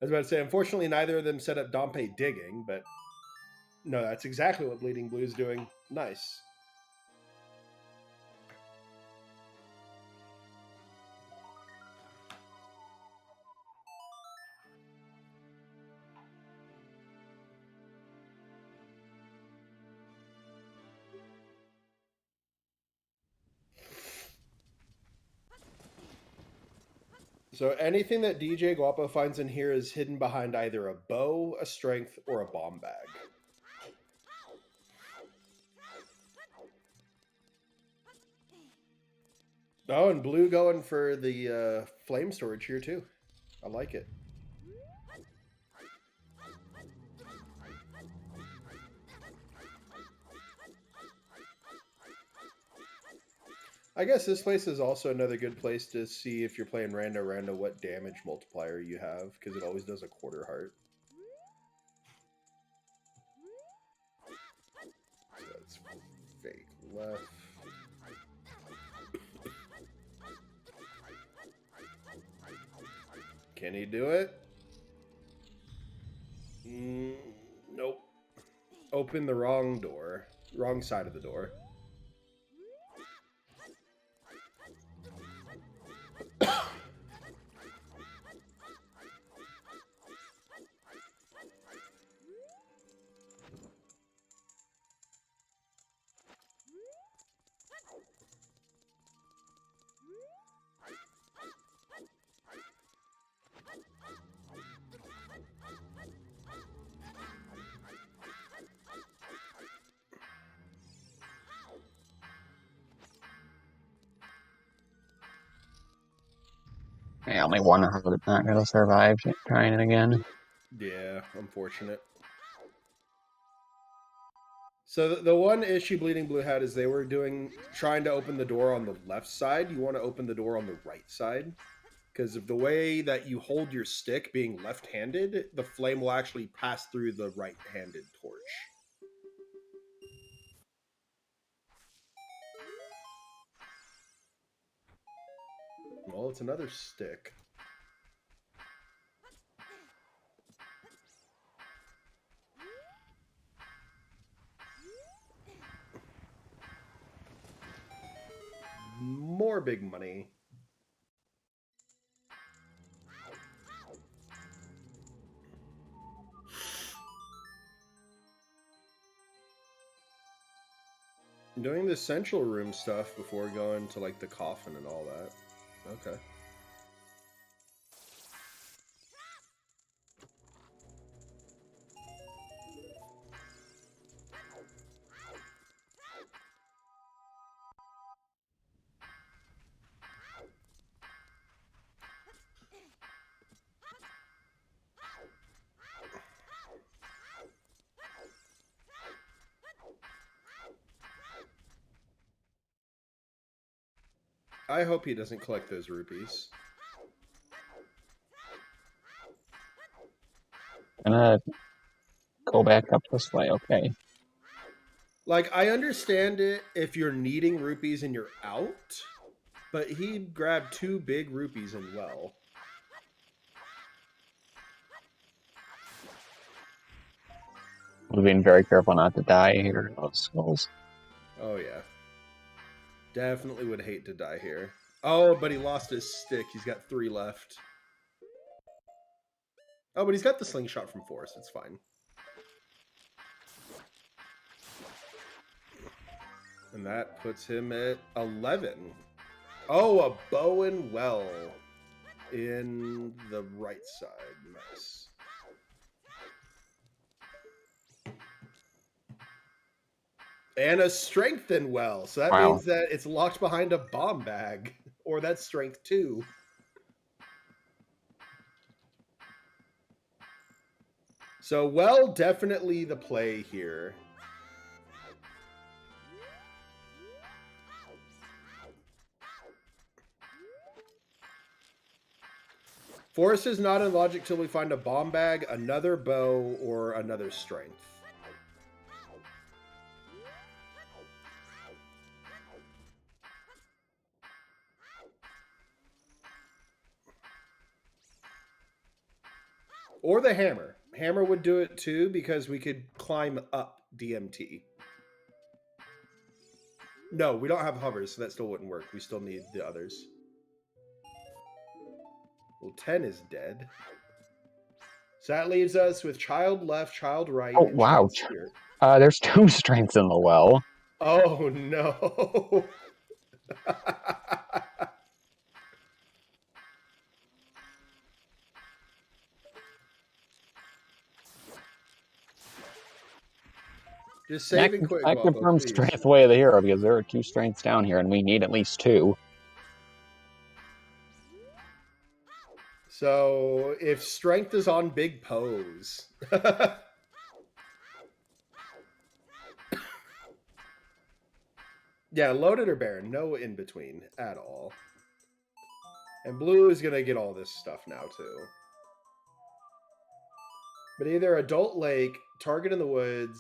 I was about to say, unfortunately, neither of them set up Dompe Digging, but no, that's exactly what Bleeding Blue is doing. Nice. So anything that DJ Guapo finds in here is hidden behind either a bow, a strength, or a bomb bag. Oh, and Blue going for the flame storage here too. I like it. I guess this place is also another good place to see if you're playing rando what damage multiplier you have, because it always does a quarter heart. So that's fake left. Can he do it? Nope. Open the wrong door. Wrong side of the door. Yeah, only one heart not gonna survive trying it again. Yeah, unfortunate. So the one issue Bleeding Blue had is they were trying to open the door on the left side. You want to open the door on the right side, because of the way that you hold your stick being left-handed, the flame will actually pass through the right-handed torch. Well, it's another stick. More big money. I'm doing the central room stuff before going to like the coffin and all that. Okay. I hope he doesn't collect those rupees. Gonna go back up this way, okay. Like, I understand it if you're needing rupees and you're out, but he grabbed 2 big rupees and well. We're being very careful not to die here in those skulls. Oh, yeah. Definitely would hate to die here. Oh, but he lost his stick. He's got 3 left. Oh, but he's got the slingshot from Force. It's fine. And that puts him at 11. Oh, a bow and well in the right side. Nice. And a strengthen well. So that means that it's locked behind a bomb bag. Or that's strength 2. So, well, definitely the play here. Force is not in logic till we find a bomb bag, another bow, or another strength. Or the hammer. Hammer would do it too because we could climb up DMT. No, we don't have hovers, so that still wouldn't work. We still need the others. Well, 10 is dead. So that leaves us with child left, child right, Oh, and wow. child spirit. There's 2 strengths in the well. Oh, no. Just saving quick, That Guapo, confirms please. strength way of the hero because there are 2 strengths down here and we need at least 2. So if strength is on big pose. Yeah, loaded or barren. No in between at all. And blue is going to get all this stuff now too. But either adult lake, target in the woods,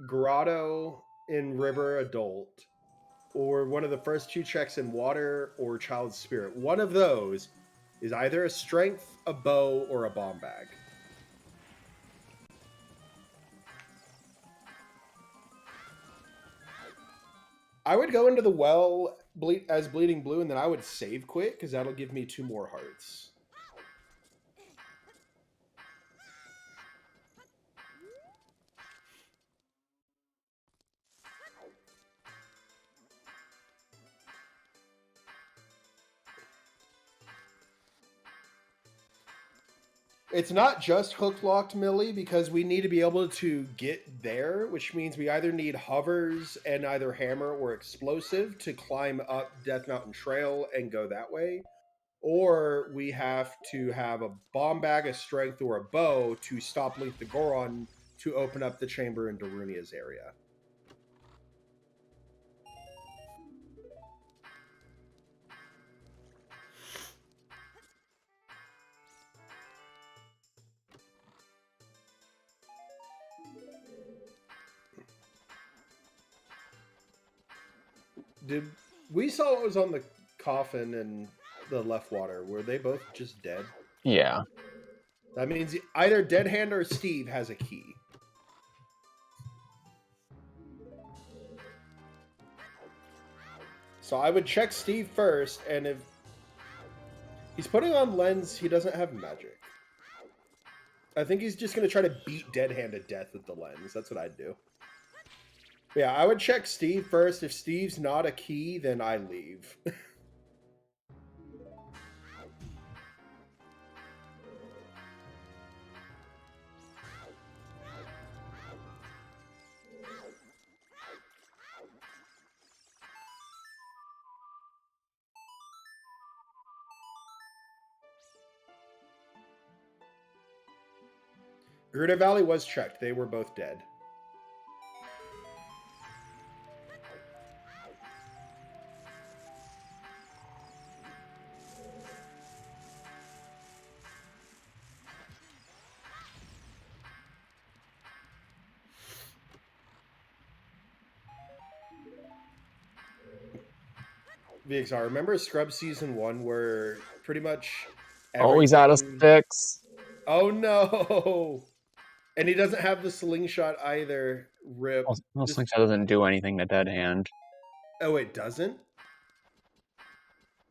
grotto in river adult, or one of the first 2 checks in water or child's spirit. One of those is either a strength, a bow, or a bomb bag. I would go into the well as bleeding blue, and then I would save quick because that'll give me 2 more hearts. It's not just hook locked, Millie, because we need to be able to get there, which means we either need hovers and either hammer or explosive to climb up Death Mountain Trail and go that way, or we have to have a bomb bag, a strength, or a bow to stop Link the Goron to open up the chamber in Darunia's area. Did we saw what was on the coffin and the left water? Were they both just dead? Yeah. That means either Dead Hand or Steve has a key. So I would check Steve first, and if he's putting on lens, he doesn't have magic. I think he's just going to try to beat Dead Hand to death with the lens. That's what I'd do. Yeah, I would check Steve first. If Steve's not a key, then I leave. Gruta Valley was checked. They were both dead. VXR, remember Scrub Season 1 where pretty much everything... Oh, he's out of sticks. Oh, no! And he doesn't have the slingshot either. Rip. Well, slingshot doesn't do anything to Dead Hand. Oh, it doesn't?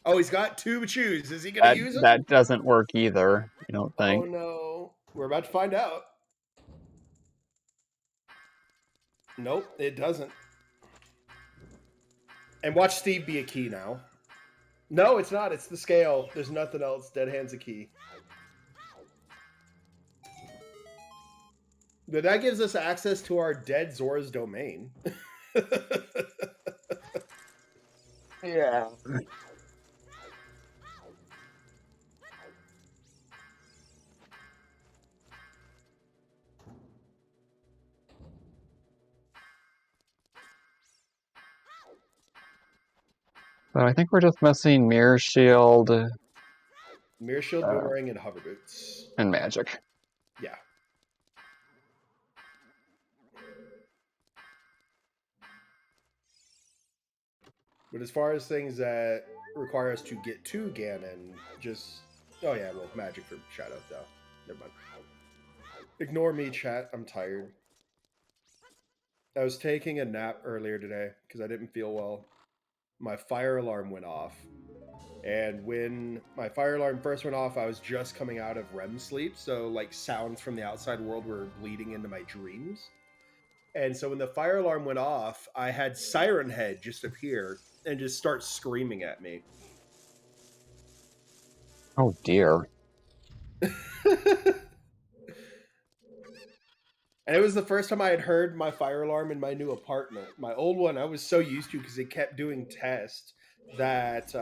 Oh, he's got 2 chews. Is he going to use them? That doesn't work either, I don't think. Oh, no. We're about to find out. Nope, it doesn't. And watch Steve be a key now. No, it's not. It's the scale. There's nothing else. Dead Hand's a key. But that gives us access to our dead Zora's domain. Yeah. So I think we're just missing Mirror Shield Mirror Shield, Boomerang, and Hover Boots. and Magic. Yeah. But as far as things that require us to get to Ganon, just... Oh yeah, well, Magic for Shadow, though. Never mind. Ignore me, chat. I'm tired. I was taking a nap earlier today because I didn't feel well. My fire alarm went off. And when my fire alarm first went off, I was just coming out of REM sleep. So, like, sounds from the outside world were bleeding into my dreams. And so when the fire alarm went off, I had Siren Head just appear and just start screaming at me. Oh dear. And it was the first time I had heard my fire alarm in my new apartment. My old one, I was so used to because it kept doing tests that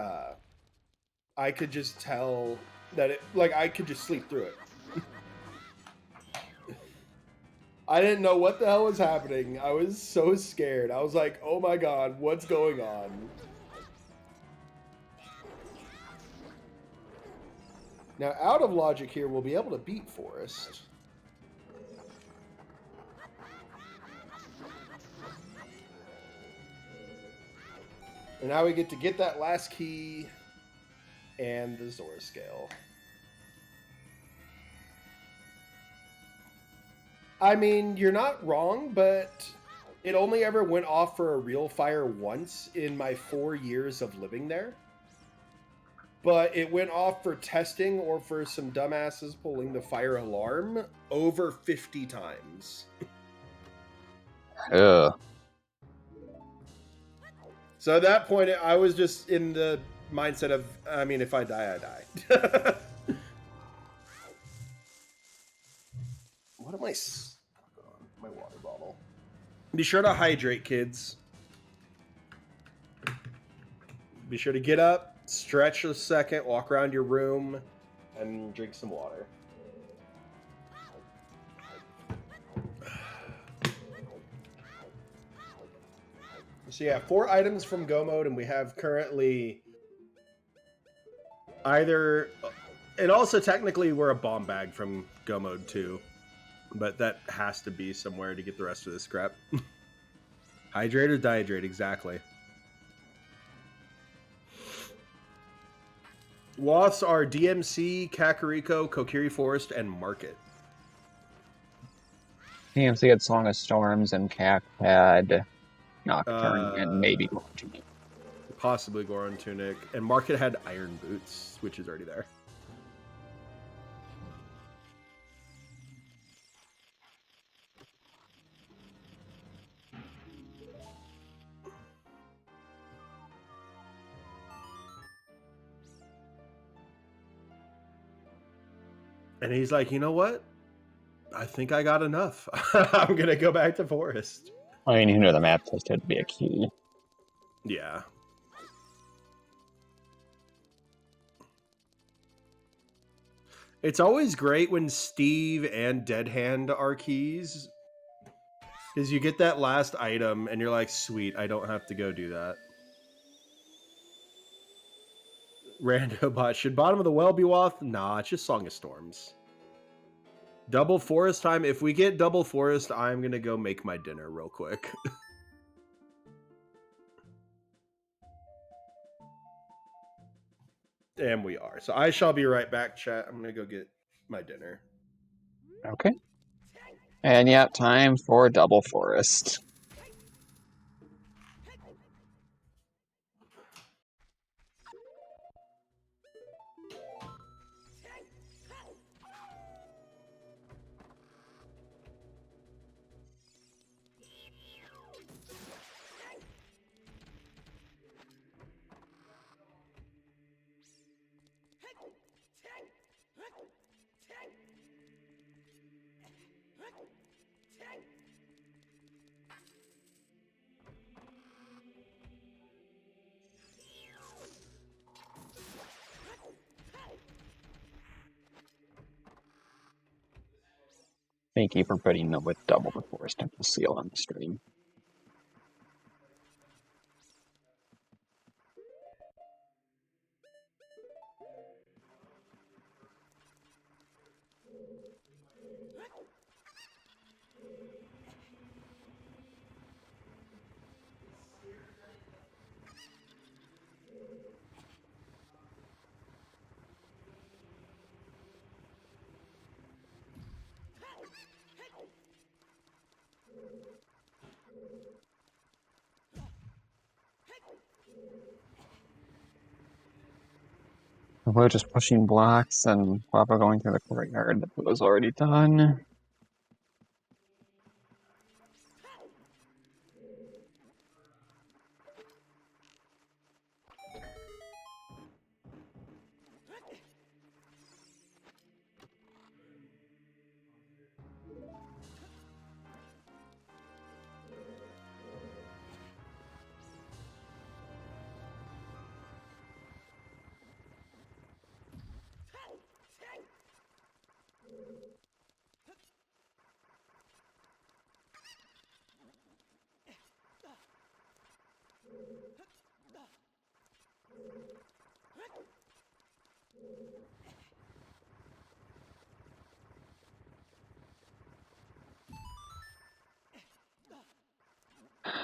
I could just tell that it, like, I could just sleep through it. I didn't know what the hell was happening. I was so scared. I was like, oh my god, what's going on? Now, out of logic here, we'll be able to beat Forest. And now we get that last key and the Zora scale. I mean, you're not wrong, but it only ever went off for a real fire once in my 4 years of living there. But it went off for testing or for some dumbasses pulling the fire alarm over 50 times. Ugh. So at that point, I was just in the mindset of, I mean, if I die, I die. What am I... My water bottle. Be sure to hydrate, kids. Be sure to get up, stretch a second, walk around your room, and drink some water. So yeah, 4 items from Go Mode, and we have currently either... And also, technically, we're a bomb bag from Go Mode too. But that has to be somewhere to get the rest of this scrap. Hydrate or dehydrate, exactly. Wasps are DMC, Kakariko, Kokiri Forest, and Market. TMC had Song of Storms and Cac had Nocturne and maybe Goron Tunic. Possibly Goron Tunic. And Market had Iron Boots, which is already there. And he's like, you know what? I think I got enough. I'm going to go back to Forest. I mean, you know the map test had to be a key. Yeah. It's always great when Steve and Dead Hand are keys. Because you get that last item and you're like, sweet, I don't have to go do that. Randobot, should Bottom of the Well be Wath? Nah, it's just Song of Storms. Double Forest time. If we get Double Forest, I'm going to go make my dinner real quick. And we are. So I shall be right back, chat. I'm going to go get my dinner. Okay. And yeah, time for Double Forest. Thank you for putting up with Double the Forest Temple Seal on the stream. We're just pushing blocks and Papa going through the courtyard. That was already done.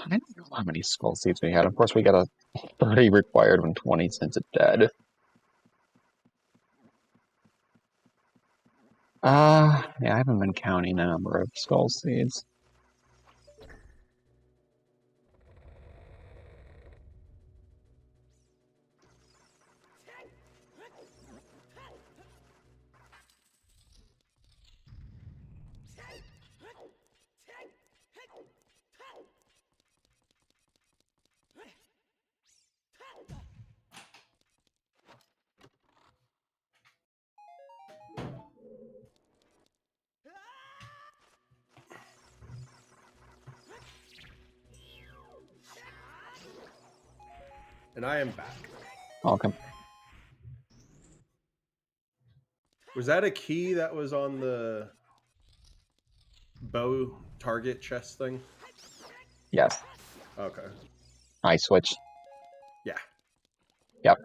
I don't know how many skull seeds we had. Of course, we got a 30 required when 20 cents a dead. Yeah, I haven't been counting the number of skull seeds. And I am back. Okay. Was that a key that was on the bow target chest thing? Yes. Okay. I switch. Yeah. Yep.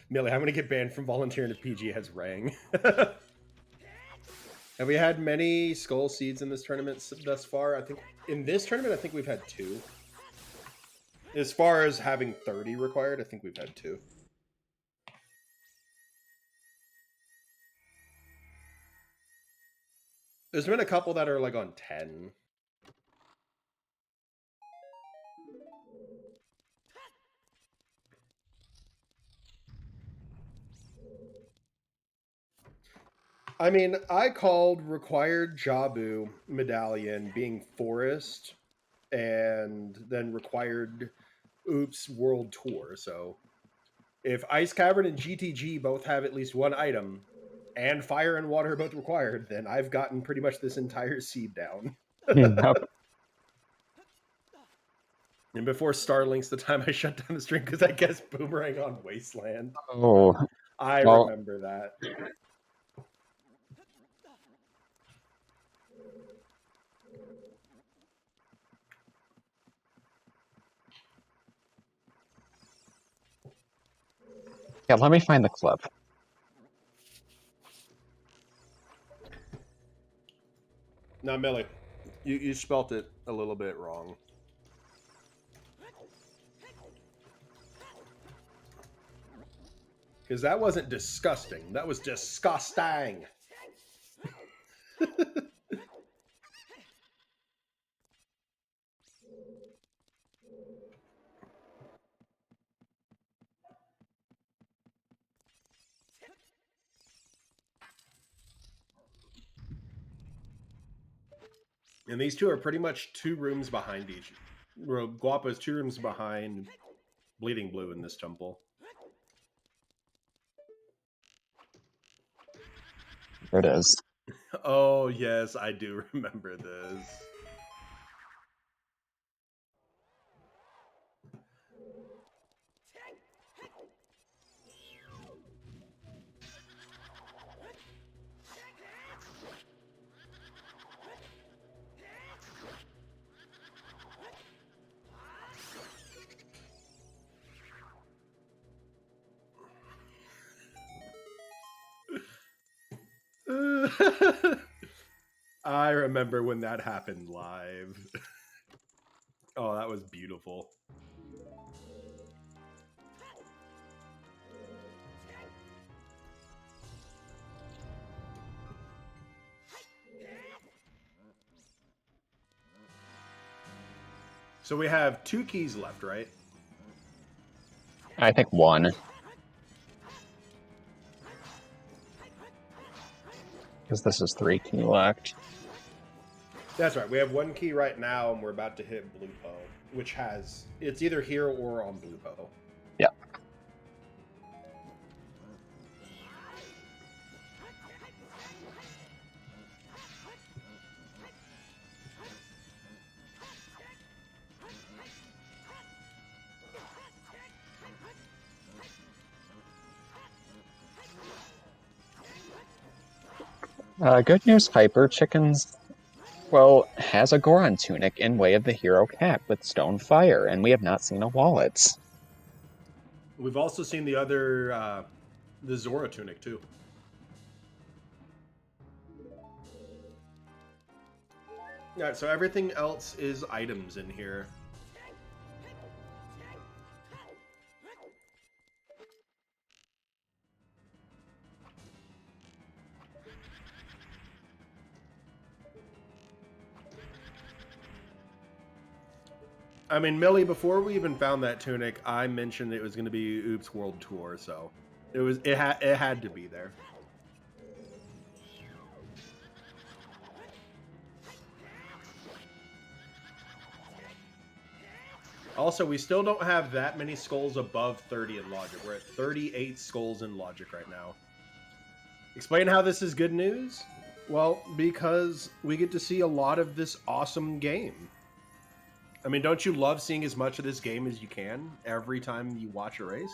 Millie, I'm going to get banned from volunteering to PG has rang. Have we had many skull seeds in this tournament thus far? I think in this tournament, I think we've had 2. As far as having 30 required, I think we've had 2. There's been a couple that are like on 10. I mean, I called required Jabu medallion being forest and then required Oops World Tour. So if Ice Cavern and GTG both have at least one item and fire and water are both required, then I've gotten pretty much this entire seed down. Yep. And before Starlink's the time I shut down the stream because I guess Boomerang on Wasteland. Oh. I Well, remember that. yeah, let me find the clip. Now, Millie, you spelt it a little bit wrong. Because that wasn't disgusting. That was disgusting. And these two are pretty much 2 rooms behind each. Guapo is 2 rooms behind Bleeding Blue in this temple. There it is. Oh, yes, I do remember this. I remember when that happened live. Oh, that was beautiful. So we have 2 keys left, right? I think 1. Because this is 3 key left. That's right. We have 1 key right now, and we're about to hit Blue Po, which has... It's either here or on Blue Po. Yeah. Good news, Piper. Chickens, well, has a Goron tunic in Way of the Hero cap with Stone Fire, and we have not seen a wallet. We've also seen the other, the Zora tunic, too. Alright, so everything else is items in here. I mean, Millie, before we even found that tunic, I mentioned it was going to be Oops World Tour, so it had to be there. Also, we still don't have that many skulls above 30 in Logic. We're at 38 skulls in Logic right now. Explain how this is good news? Well, because we get to see a lot of this awesome game. I mean, don't you love seeing as much of this game as you can every time you watch a race?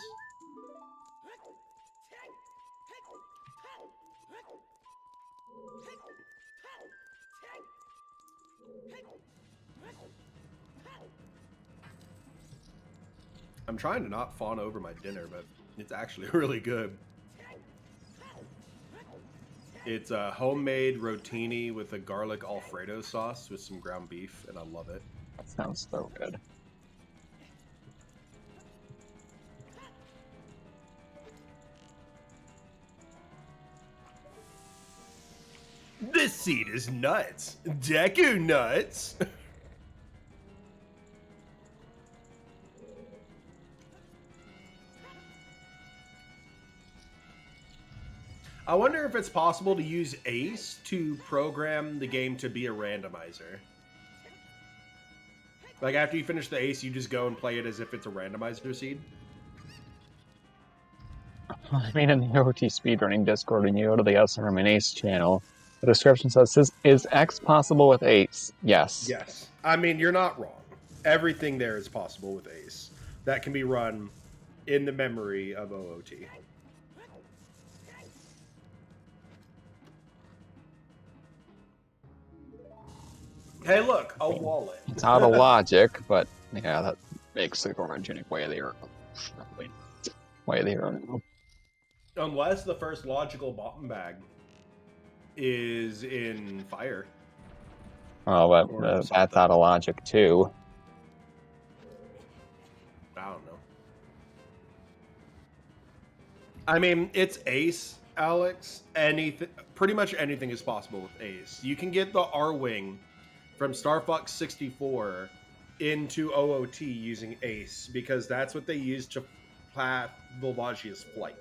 I'm trying to not fawn over my dinner, but it's actually really good. It's a homemade rotini with a garlic Alfredo sauce with some ground beef, and I love it. That sounds so good. This seed is nuts. Deku nuts. I wonder if it's possible to use Ace to program the game to be a randomizer. Like, after you finish the Ace, you just go and play it as if it's a randomizer seed? I mean, in the OT speedrunning Discord, when you go to the SRM and Ace channel, the description says, is X possible with Ace? Yes. Yes. I mean, you're not wrong. Everything there is possible with Ace. That can be run in the memory of OOT. Hey, look, a wallet. It's out of Logic, but yeah, that makes the Goron tunic Way of the Hero. Way of the Hero now. Unless the first logical bottom bag is in Fire. Oh, but that's out of Logic too. I don't know. I mean, it's Ace, Alex. Pretty much anything is possible with Ace. You can get the R-Wing from Star Fox 64 into OOT using Ace, because that's what they used to path Volvagia's flight.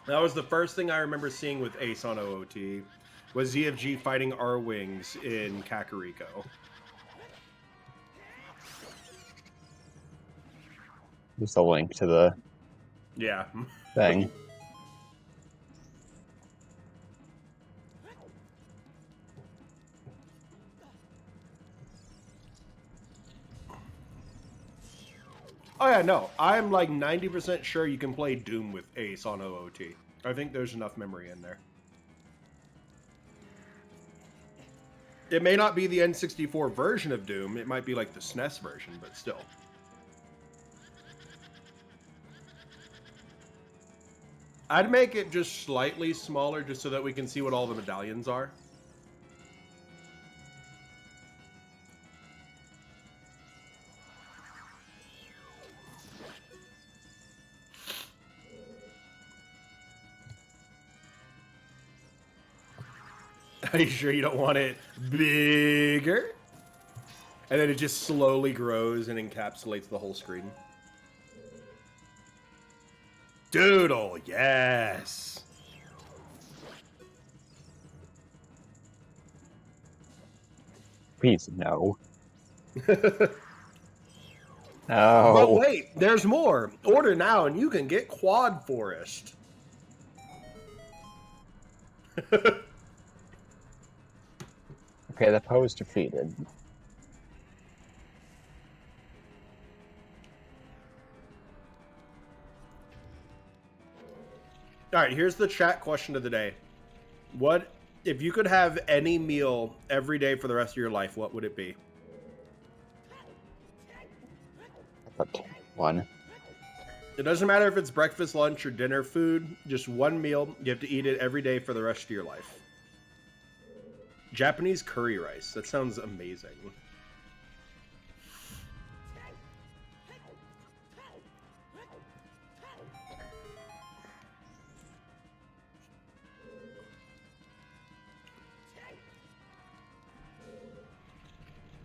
That was the first thing I remember seeing with Ace on OOT, was ZFG fighting R-Wings in Kakariko. Just a link to the thing. Oh yeah, no. I'm like 90% sure you can play Doom with Ace on OOT. I think there's enough memory in there. It may not be the N64 version of Doom. It might be like the SNES version, but still. I'd make it just slightly smaller just so that we can see what all the medallions are. Are you sure you don't want it bigger? And then it just slowly grows and encapsulates the whole screen. Doodle, yes. Please, no. But No. wait, there's more. Order now and you can get Quad Forest. Okay, the Poe's defeated. All right, here's the chat question of the day. What if you could have any meal every day for the rest of your life, what would it be? One. It doesn't matter if it's breakfast, lunch, or dinner food. Just one meal. You have to eat it every day for the rest of your life. Japanese curry rice. That sounds amazing.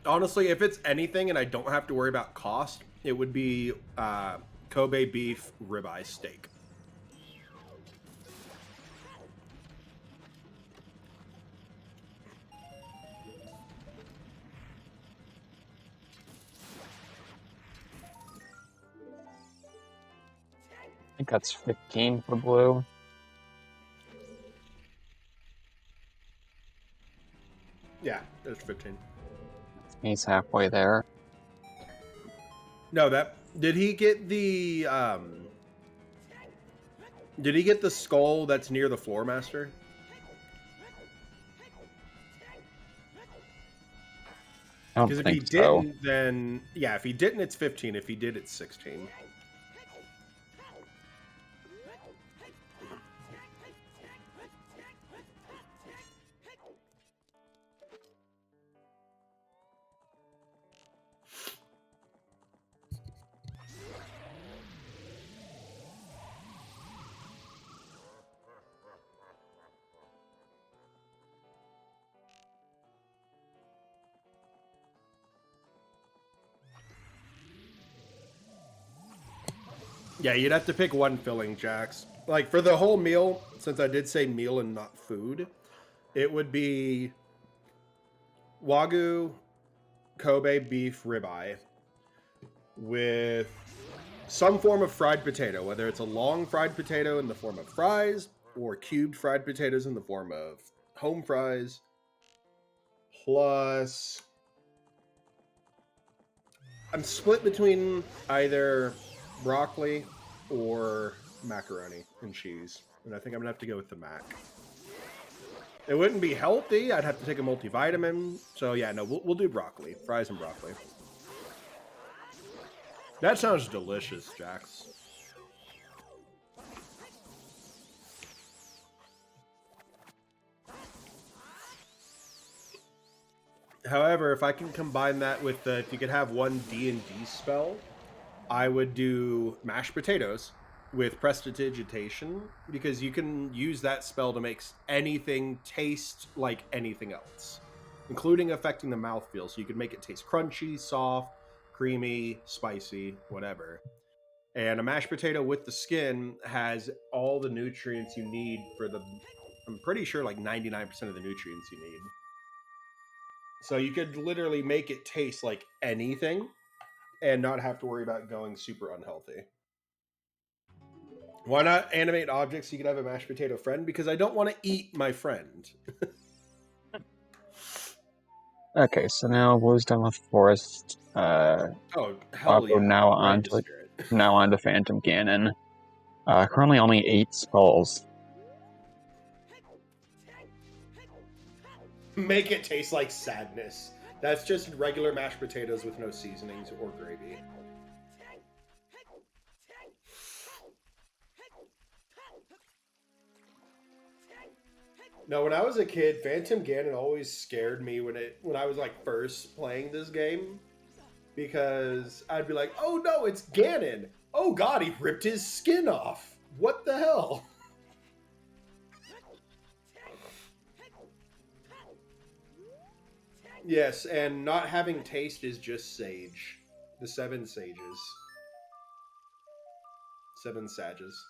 Honestly, if it's anything and I don't have to worry about cost, it would be Kobe beef ribeye steak. I think that's 15 for blue. Yeah, there's 15. He's halfway there. No, that did he get the did he get the skull that's near the floor master? I don't Because if he think so. didn't, then yeah, if he didn't, it's 15. If he did, it's 16. Yeah, you'd have to pick one filling, Jax. Like, for the whole meal, since I did say meal and not food, it would be Wagyu Kobe beef ribeye with some form of fried potato, whether it's a long fried potato in the form of fries or cubed fried potatoes in the form of home fries, plus I'm split between either broccoli or macaroni and cheese. And I think I'm going to have to go with the mac. It wouldn't be healthy. I'd have to take a multivitamin. So yeah, no, we'll do broccoli. Fries and broccoli. That sounds delicious, Jax. However, if I can combine that with the, if you could have one D&D spell, I would do mashed potatoes with prestidigitation, because you can use that spell to make anything taste like anything else, including affecting the mouthfeel. So you could make it taste crunchy, soft, creamy, spicy, whatever. And a mashed potato with the skin has all the nutrients you need for the, I'm pretty sure like 99% of the nutrients you need. So you could literally make it taste like anything and not have to worry about going super unhealthy. Why not animate objects so you can have a mashed potato friend? Because I don't want to eat my friend. Okay, so now blue's done with forest. Oh, hell yeah. Now Right on into to spirit. now on to Phantom Ganon. Currently only 8 skulls. Make it taste like sadness. That's just regular mashed potatoes with no seasonings or gravy. No, when I was a kid, Phantom Ganon always scared me when I was like first playing this game because I'd be like, "Oh no, it's Ganon! Oh god, he ripped his skin off! What the hell?" Yes, and not having taste is just sage. The 7 sages. 7 sages.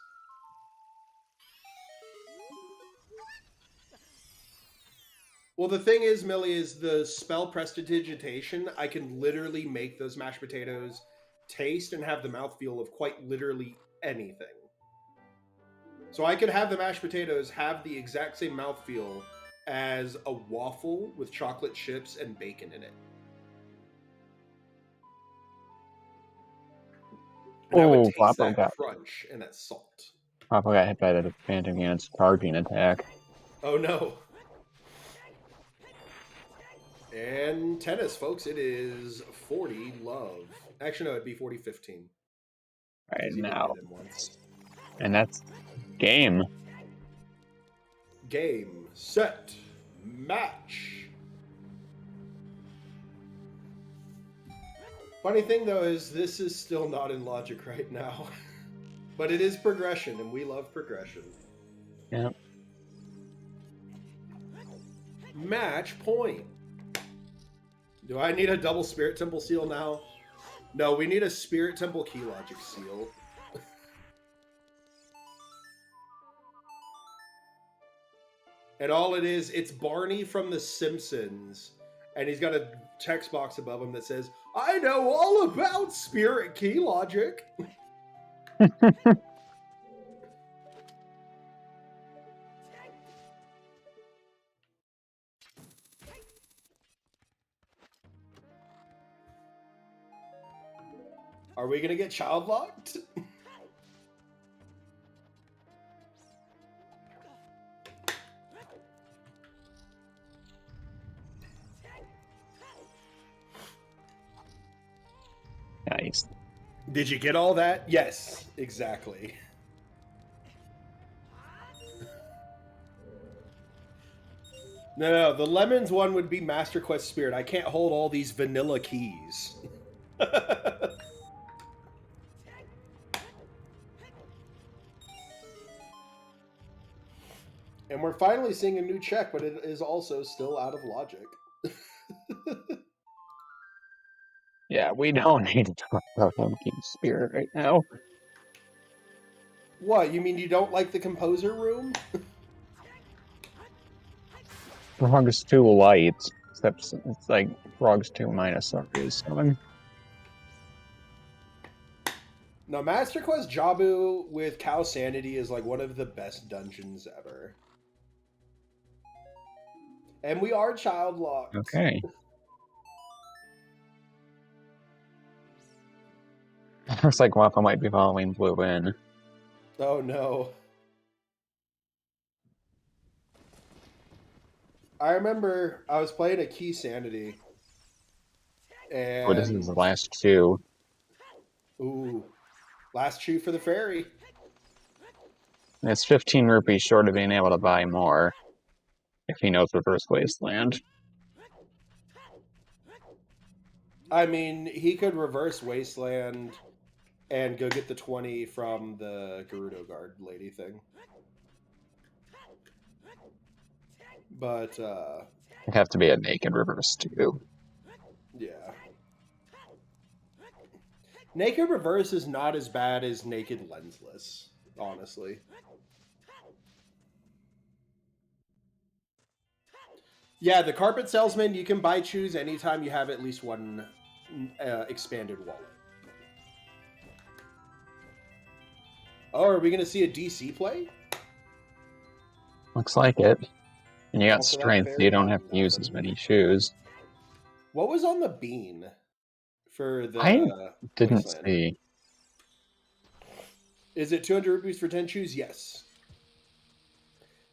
Well, the thing is, Millie, is the spell prestidigitation. I can literally make those mashed potatoes taste and have the mouthfeel of quite literally anything. So I could have the mashed potatoes have the exact same mouthfeel as a waffle with chocolate chips and bacon in it. And I would Oh, taste Guapo that got crunch and that salt. hit by the Phantom Ganon's charging attack. Oh no. And tennis, folks, it is 40 love. Actually, no, it'd be 40-15. Right He did now. hit him once. And that's game. Game, set, match. Funny thing though is this is still not in logic right now. But it is progression, and we love progression. Yep. Match point. Do I need a double Spirit Temple seal now? No, we need a Spirit Temple Key Logic seal. And all it is, it's Barney from The Simpsons. And he's got a text box above him that says, "I know all about Spirit Key Logic." Are we going to get child locked? Nice. Did you get all that? Yes, exactly. No, the lemons one would be Master Quest Spirit. I can't hold all these vanilla keys. And we're finally seeing a new check, but it is also still out of logic. Yeah, we don't need to talk about Pumpkin Spirit right now. What, you mean you don't like the composer room? Frog's too light. Except it's like Frog's 2 minus is 7. No, Master Quest Jabu with Cow Sanity is like one of the best dungeons ever. And we are child locked. Okay. Looks like Guapo might be following Blue in. Oh no. I remember I was playing a Key Sanity. And Oh, this is the last 2. ooh. Last chew for the fairy. And it's 15 rupees short of being able to buy more. If he knows Reverse Wasteland. I mean, he could reverse Wasteland and go get the 20 from the Gerudo Guard lady thing. But, It'd have to be a naked reverse, too. yeah. Naked Reverse is not as bad as Naked Lensless, honestly. Yeah, the Carpet Salesman, you can buy choose anytime you have at least one expanded wallet. Oh, are we going to see a DC play? Looks like it. And you got Also, that strength, so fairy you don't got have to use as nothing. many shoes. What was on the bean for the I didn't Wasteland? see. Is it 200 rupees for 10 shoes? Yes.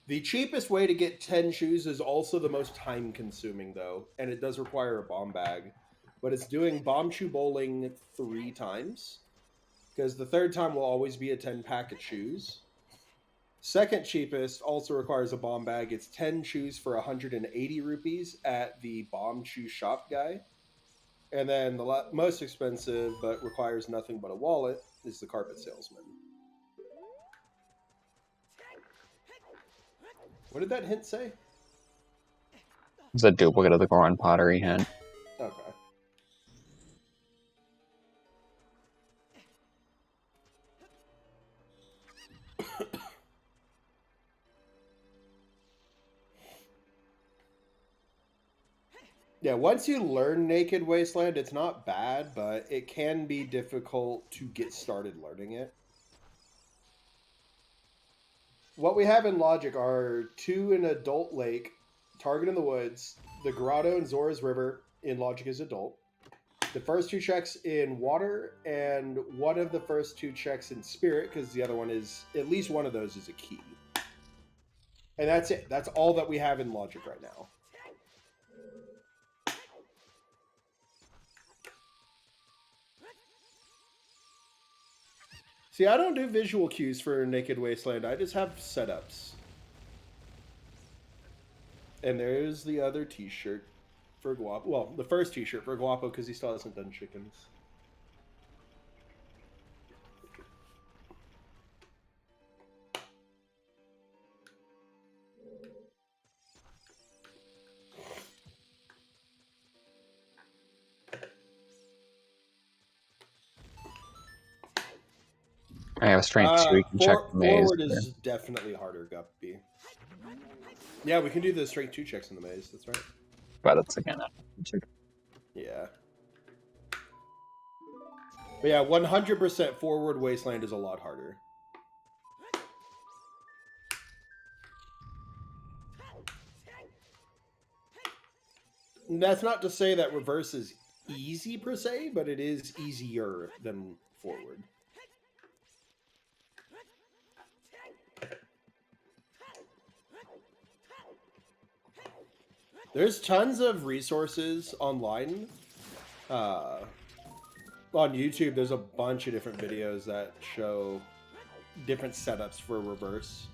The cheapest way to get 10 shoes is also the most time consuming, though, and it does require a bomb bag. But it's doing bomb chew bowling 3 times, because the third time will always be a 10 pack of shoes. Second cheapest also requires a bomb bag. It's 10 chews for 180 rupees at the Bomb Chew Shop guy. And then the most expensive, but requires nothing but a wallet, is the Carpet Salesman. What did that hint say? It's a duplicate of the Goron Pottery hint. Okay. Yeah, once you learn Naked Wasteland, it's not bad, but it can be difficult to get started learning it. What we have in Logic are 2 in Adult Lake, Target in the Woods, the Grotto and Zora's River in Logic is Adult, the first 2 checks in Water, and one of the first 2 checks in Spirit, because the other one is, at least one of those is a key. And that's it. That's all that we have in Logic right now. See, I don't do visual cues for Naked Wasteland. I just have setups. And there's the other t-shirt for Guapo. Well, the first t-shirt for Guapo because he still hasn't done chickens. I have a strength 2. You can check the maze. Forward is definitely harder, Guppy. Yeah, we can do the strength 2 checks in the maze. That's right. But it's again. Yeah. But yeah, 100% Forward Wasteland is a lot harder. And that's not to say that reverse is easy per se, but it is easier than Forward. There's tons of resources online. On YouTube, there's a bunch of different videos that show different setups for reverse.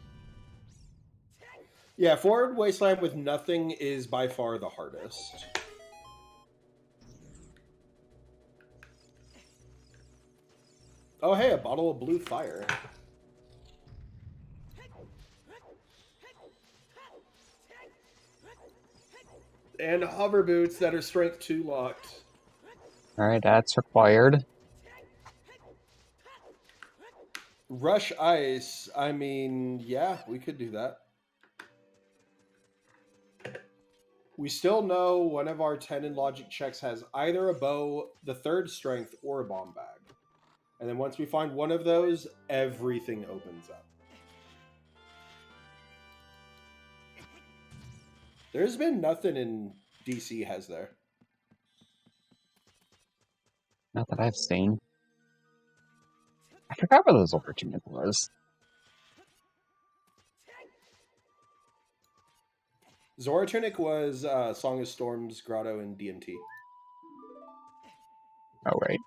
Yeah, Forward Wasteland with nothing is by far the hardest. Oh, hey, a bottle of blue fire. And hover boots that are strength 2 locked. Alright, that's required. Rush ice. I mean, yeah, we could do that. We still know one of our 10 in Logic checks has either a bow, the 3rd strength, or a bomb bag. And then once we find one of those, everything opens up. There's been nothing in DC, has there? Not that I've seen. I forgot what those opportunity was. Zoratunic was Song of Storms, Grotto, and DMT. Oh, right.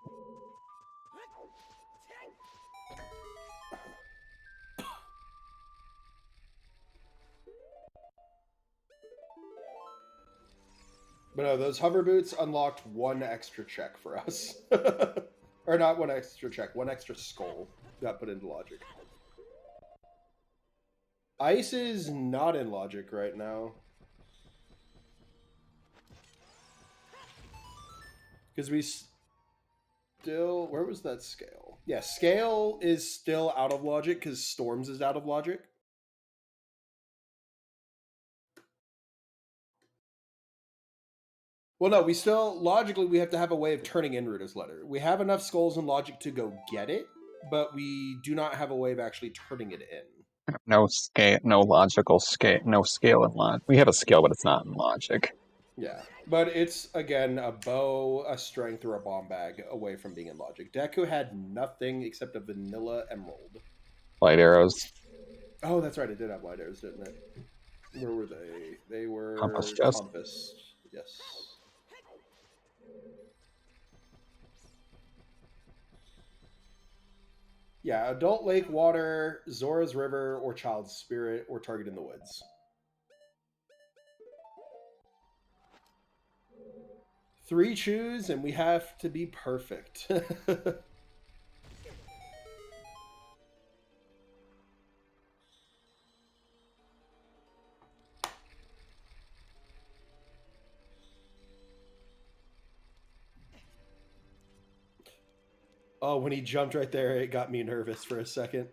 But no, those hover boots unlocked 1 extra check for us. Or not 1 extra check, 1 extra skull got put into Logic. Ice is not in Logic right now. Because we still... Where was that scale? Yeah, scale is still out of Logic because Storms is out of Logic. Well, no, we still... Logically, we have to have a way of turning in Ruta's letter. We have enough skulls in Logic to go get it, but we do not have a way of actually turning it in. No scale, no logical scale, no scale in Logic. We have a skill, but it's not in Logic. Yeah, but it's, again, a bow, a strength, or a bomb bag away from being in Logic. Deku had nothing except a vanilla emerald. Light arrows. Oh, that's right, it did have light arrows, didn't it? Where were they? They were... Compass chest. Compass, yes. Yeah, adult lake water, Zora's River, or Child's Spirit, or Target in the Woods. Three choose, and we have to be perfect. Oh, when he jumped right there, it got me nervous for a second.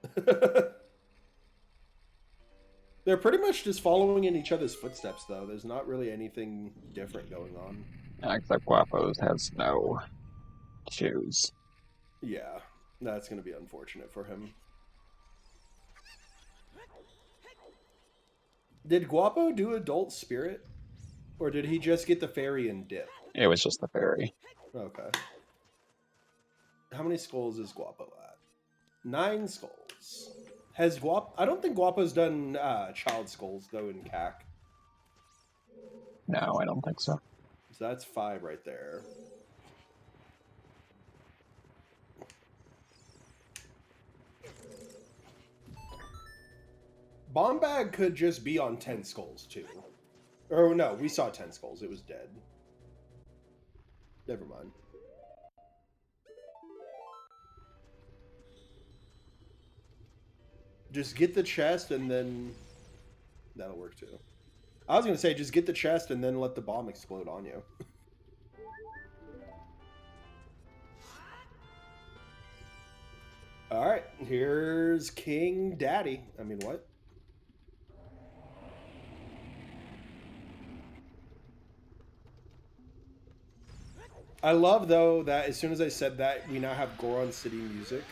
They're pretty much just following in each other's footsteps, though. There's not really anything different going on. Except Guapos has no shoes. Yeah, that's going to be unfortunate for him. Did Guapo do Adult Spirit? Or did he just get the fairy and dip? It was just the fairy. Okay. How many skulls is Guapo at? 9 skulls. Has Guapo... I don't think Guapo's done child skulls, though, in CAC. No, I don't think so. So that's 5 right there. Bomb Bag could just be on 10 skulls, too. Or no, we saw 10 skulls. It was dead. Never mind. Just get the chest and then... That'll work, too. I was going to say, just get the chest and then let the bomb explode on you. Alright, here's King Daddy. I mean, what? I love, though, that as soon as I said that, we now have Goron City music.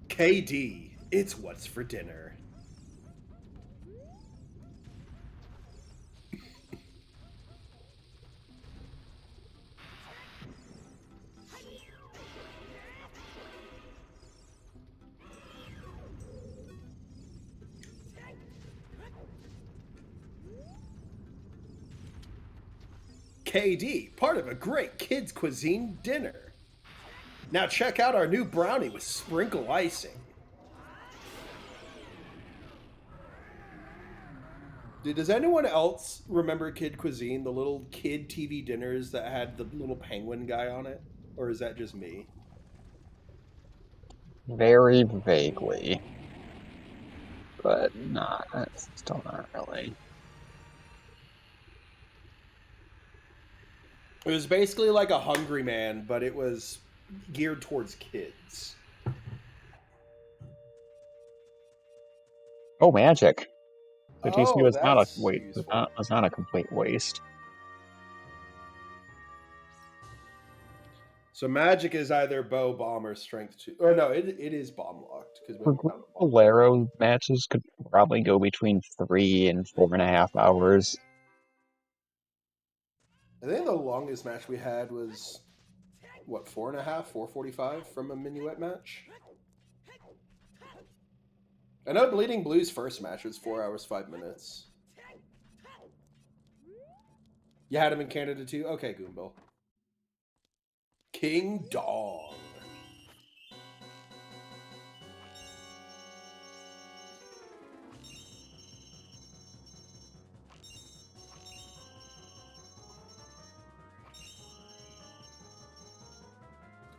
KD, it's what's for dinner. KD, part of a great kids' cuisine dinner. Now check out our new brownie with sprinkle icing. Dude, does anyone else remember Kid Cuisine, the little kid TV dinners that had the little penguin guy on it? Or is that just me? Very vaguely. But not, it's still not really. It was basically like a Hungry Man, but it was geared towards kids. Oh, magic! The TC Oh, was not a that's wait. useful. Was not a complete waste. So magic is either bow, bomb, or strength 2. Or no, it is bomb locked because we For haven't found a bomb. Bolero matches could probably go between 3 and 4.5 hours. I think the longest match we had was what, 4.5, 4:45 from a minuet match. I know Bleeding Blue's first match was 4 hours 5 minutes. You had him in Canada too? Okay, Goombill. King Dong.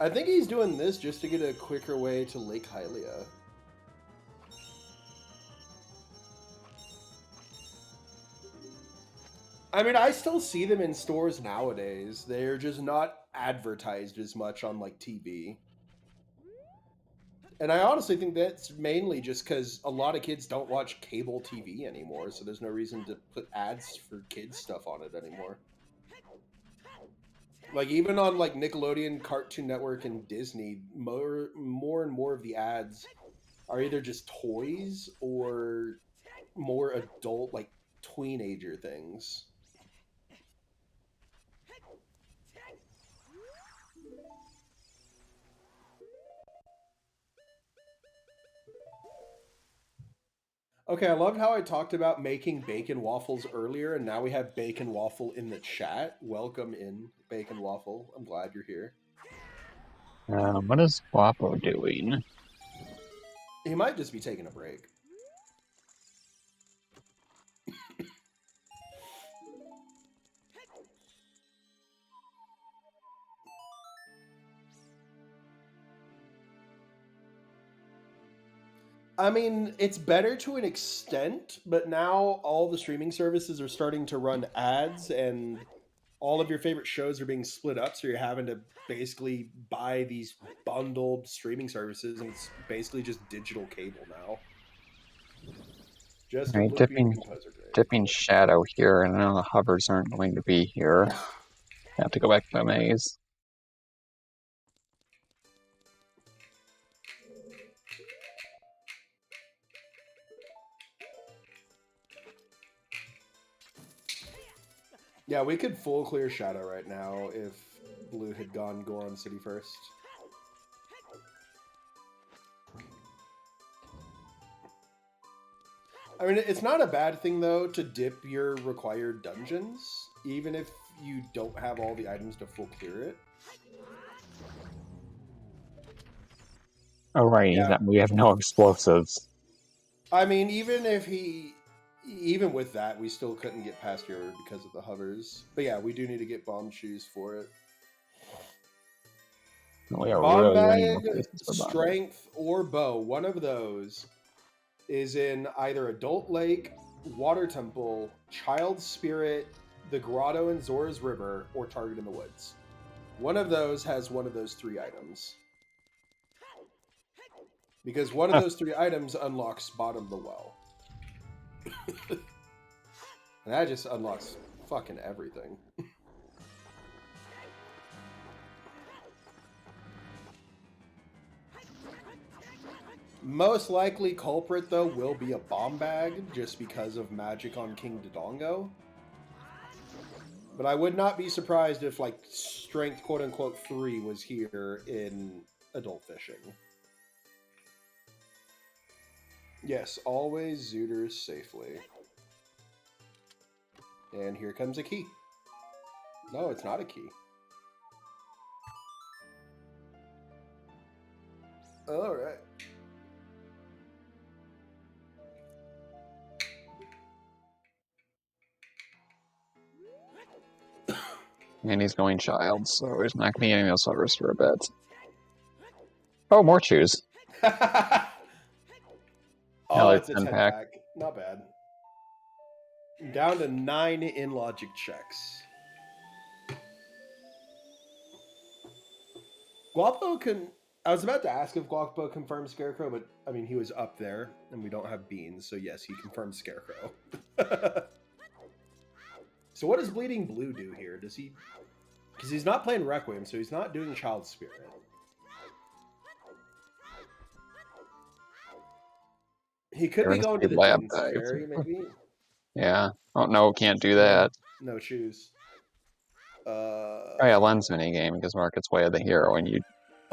I think he's doing this just to get a quicker way to Lake Hylia. I mean, I still see them in stores nowadays. They're just not advertised as much on like TV. And I honestly think that's mainly just because a lot of kids don't watch cable TV anymore, so there's no reason to put ads for kids stuff on it anymore. Like even on like Nickelodeon, Cartoon Network, and Disney, more and more of the ads are either just toys or more adult, like teenager things. Okay, I loved how I talked about making bacon waffles earlier, and now we have bacon waffle in the chat. Welcome in, bacon waffle. I'm glad you're here. What is Guapo doing? He might just be taking a break. I mean, it's better to an extent, but now all the streaming services are starting to run ads, and all of your favorite shows are being split up, so you're having to basically buy these bundled streaming services, and it's basically just digital cable now. Just a Alright, loopy and a composer grade. dipping Shadow here, and I know the hovers aren't going to be here. I have to go back to the maze. Yeah, we could full clear Shadow right now if Blue had gone Goron City first. I mean, it's not a bad thing, though, to dip your required dungeons, even if you don't have all the items to full clear it. Oh, right, Yeah. we have no explosives. I mean, even with that, we still couldn't get past here because of the hovers. But yeah, we do need to get bomb shoes for it. We are Bomb really running bag, places for bomb. strength, or bow. One of those is in either Adult Lake, Water Temple, Child Spirit, the Grotto in Zora's River, or Target in the Woods. One of those has one of those 3 items. Because one of those 3 items unlocks Bottom of the Well. And that just unlocks fucking everything. Most likely culprit, though, will be a bomb bag, just because of magic on King Dodongo. But I would not be surprised if, like, strength quote-unquote 3 was here in Adult Fishing. Yes, always Zooters safely. And here comes a key. No, it's not a key. Alright. And he's going child, so he's not going to be getting those hovers for a bit. Oh, more shoes. Oh, Another that's a 10 pack. Not bad. Down to 9 in logic checks. Guapo can... I was about to ask if Guapo confirmed Scarecrow, but, I mean, he was up there, and we don't have beans, so yes, he confirmed Scarecrow. So what does Bleeding Blue do here? Does he... Because he's not playing Requiem, so he's not doing Child Spirit. He could be going to the lab Din's Ferry, maybe? Yeah. Oh, no, can't do that. No shoes. Oh yeah, lens mini game because Market's way of the hero, and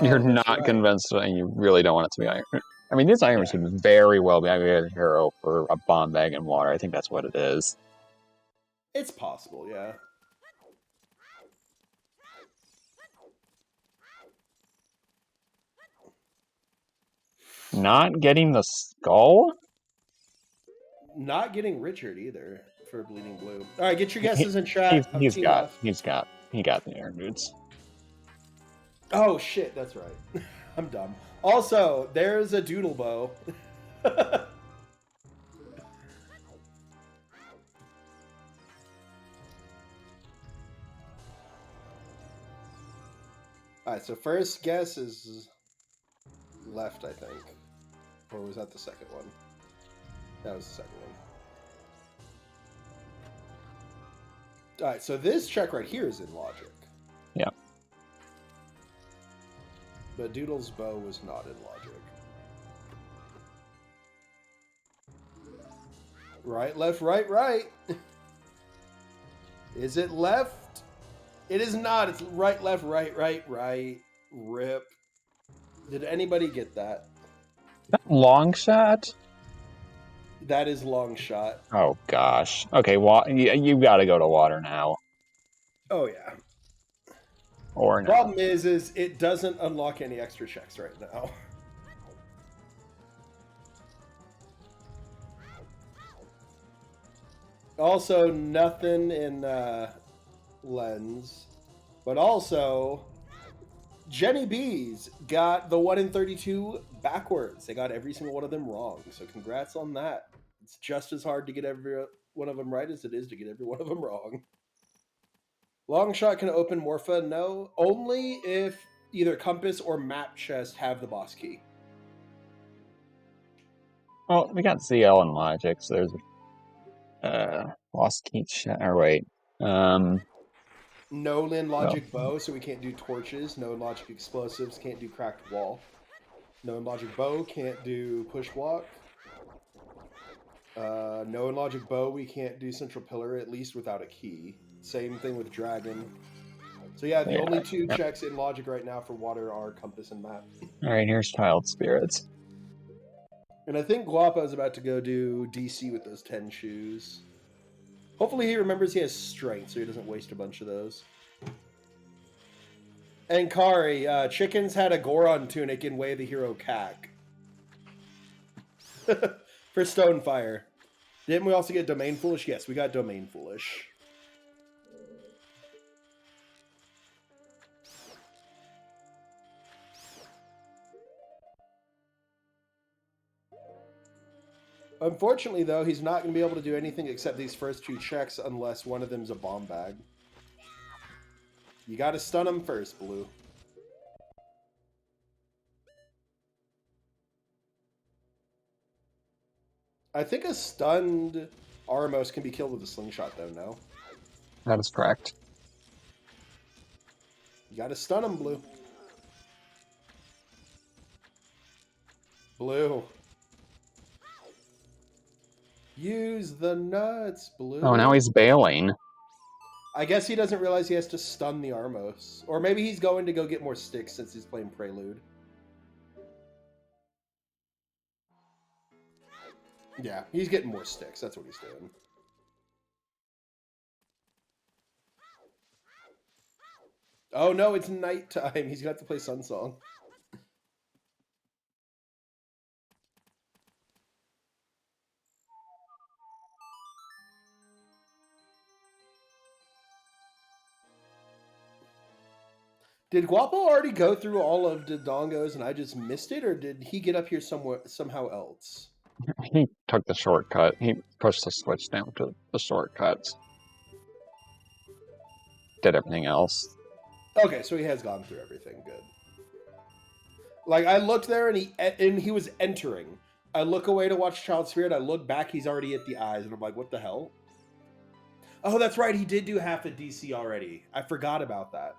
you're not right. convinced, and you really don't want it to be Iron. I mean, this Iron should very well be the hero for a bomb bag and water. I think that's what it is. It's possible, yeah. Not getting the skull? Not getting Richard either for Bleeding Blue. All right, get your guesses in chat. He got the Iron Boots. Oh shit, that's right. I'm dumb. Also, there's a Doodle Bow. Alright, so first guess is left, I think. Or was that the second one? That was the second one. Alright, so this check right here is in logic. Yeah. But Doodle's bow was not in logic. Right, left, right, right. Is it left? It is not. It's right, left, right, right, right. Rip. Did anybody get that? That long shot? That is long shot. Oh gosh. Okay, you gotta go to water now. Oh yeah. Or no. Problem is it doesn't unlock any extra checks right now. Also, nothing in lens, but also Jenny B's got the 1 in 32 backwards. They got every single one of them wrong. So congrats on that. It's just as hard to get every one of them right as it is to get every one of them wrong. Long shot can open Morpha? No, only if either Compass or Map Chest have the boss key. Well, we got CL and Logic, so there's Lost Key or wait. No Lin Logic Bow, so we can't do torches. No Logic Explosives, can't do Cracked Wall. No Logic Bow, can't do Push Walk. No Logic Bow, we can't do Central Pillar, at least without a key. Same thing with Dragon. So yeah, the only two checks in Logic right now for water are Compass and Map. Alright, here's Child Spirits. And I think Guapo is about to go do DC with those 10 shoes. Hopefully he remembers he has strength, so he doesn't waste a bunch of those. And Kari, Chickens had a Goron tunic in Way of the Hero Cack. For Stonefire. Didn't we also get Domain Foolish? Yes, we got Domain Foolish. Unfortunately, though, he's not going to be able to do anything except these first two checks unless one of them's a bomb bag. You got to stun him first, Blue. I think a stunned Armos can be killed with a slingshot, though, no? That is correct. You got to stun him, Blue. Blue. Use the nuts, Blue. Oh, now he's bailing. I guess he doesn't realize he has to stun the Armos. Or maybe he's going to go get more sticks since he's playing Prelude. Yeah, he's getting more sticks. That's what he's doing. Oh no, it's nighttime. He's got to play Sun Song. Did Guapo already go through all of the Dongos and I just missed it, or did he get up here somehow else? He took the shortcut. He pushed the switch down to the shortcuts. Did everything else. Okay, so he has gone through everything. Good. Like, I looked there and he was entering. I look away to watch Child Spirit. I look back, he's already at the eyes, and I'm like, what the hell? Oh, that's right. He did do half a DC already. I forgot about that.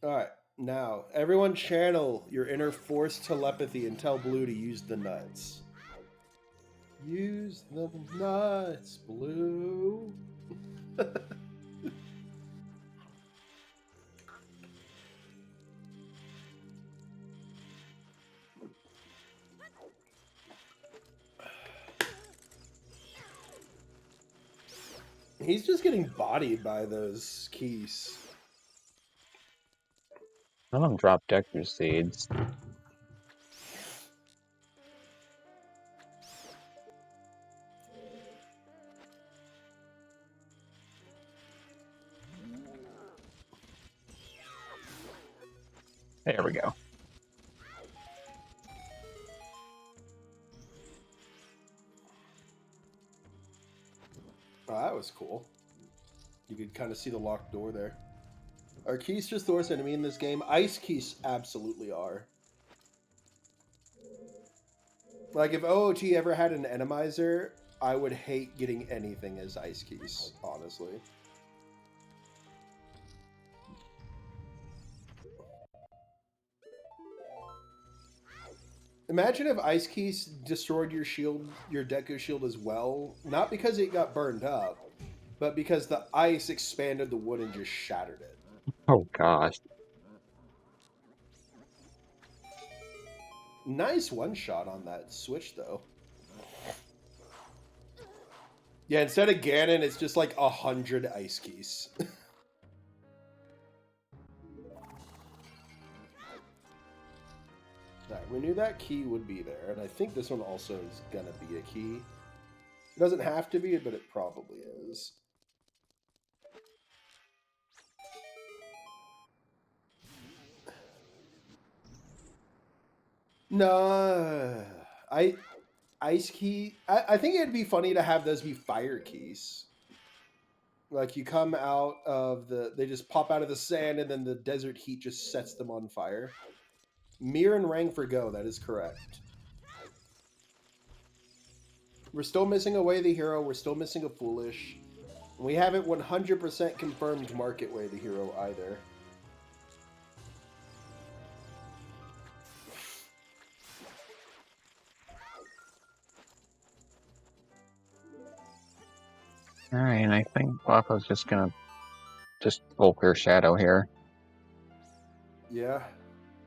Alright, now, everyone channel your inner force telepathy and tell Blue to use the nuts. Use the nuts, Blue. He's just getting bodied by those keys. None of them drop Deku Seeds. There we go. Oh, that was cool. You could kind of see the locked door there. Are keys just the worst enemy in this game? Ice keys absolutely are. Like, if OOT ever had an enemizer, I would hate getting anything as ice keys, honestly. Imagine if Ice Keys destroyed your shield, your Deku shield as well. Not because it got burned up, but because the ice expanded the wood and just shattered it. Oh gosh. Nice one shot on that switch though. Yeah, instead of Ganon, it's just like 100 Ice Keys. Alright, we knew that key would be there, and I think this one also is gonna be a key. It doesn't have to be, but it probably is. No, Ice Key. I think it'd be funny to have those be fire keys. Like you come out of they just pop out of the sand, and then the desert heat just sets them on fire. Mir and Rang for go. That is correct. We're still missing a Way the Hero. We're still missing a Foolish. We haven't 100% confirmed Market Way the Hero either. Alright, and I think Guapo's just gonna full clear Shadow here. Yeah.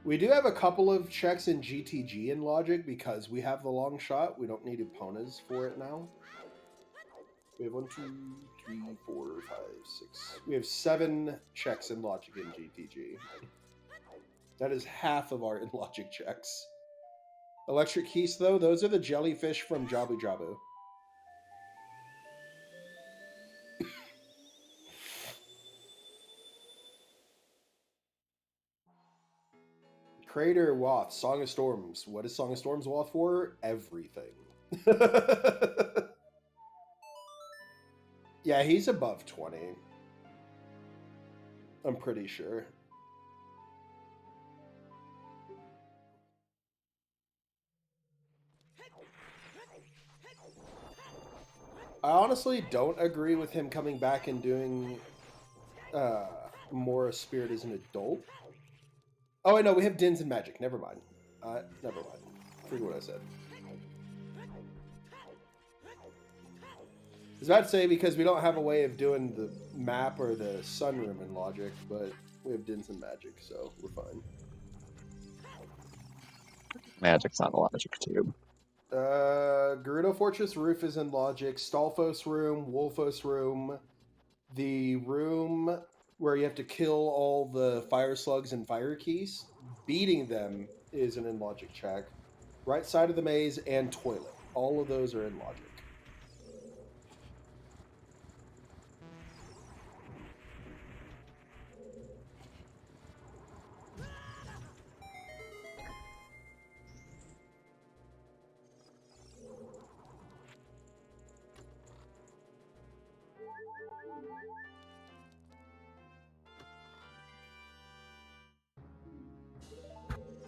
We do have a couple of checks in GTG in Logic because we have the long shot. We don't need Eponas for it now. We have 1, 2, 3, 4, 5, 6. We have 7 checks in Logic in GTG. That is half of our in Logic checks. Electric Keys, though, those are the jellyfish from Jabu Jabu. Crater Wath, Song of Storms. What is Song of Storms Wath for? Everything. Yeah, he's above 20. I'm pretty sure. I honestly don't agree with him coming back and doing more Spirit as an adult. Oh, I know, we have Dins and Magic. Never mind. Never mind. Forget what I said. I was about to say, because we don't have a way of doing the map or the sunroom in Logic, but we have Dins and Magic, so we're fine. Magic's not a Logic tube. Gerudo Fortress roof is in Logic. Stalfos room, Wolfos room, the room where you have to kill all the fire slugs and fire keys. Beating them is an in Logic check. Right side of the maze and toilet. All of those are in Logic.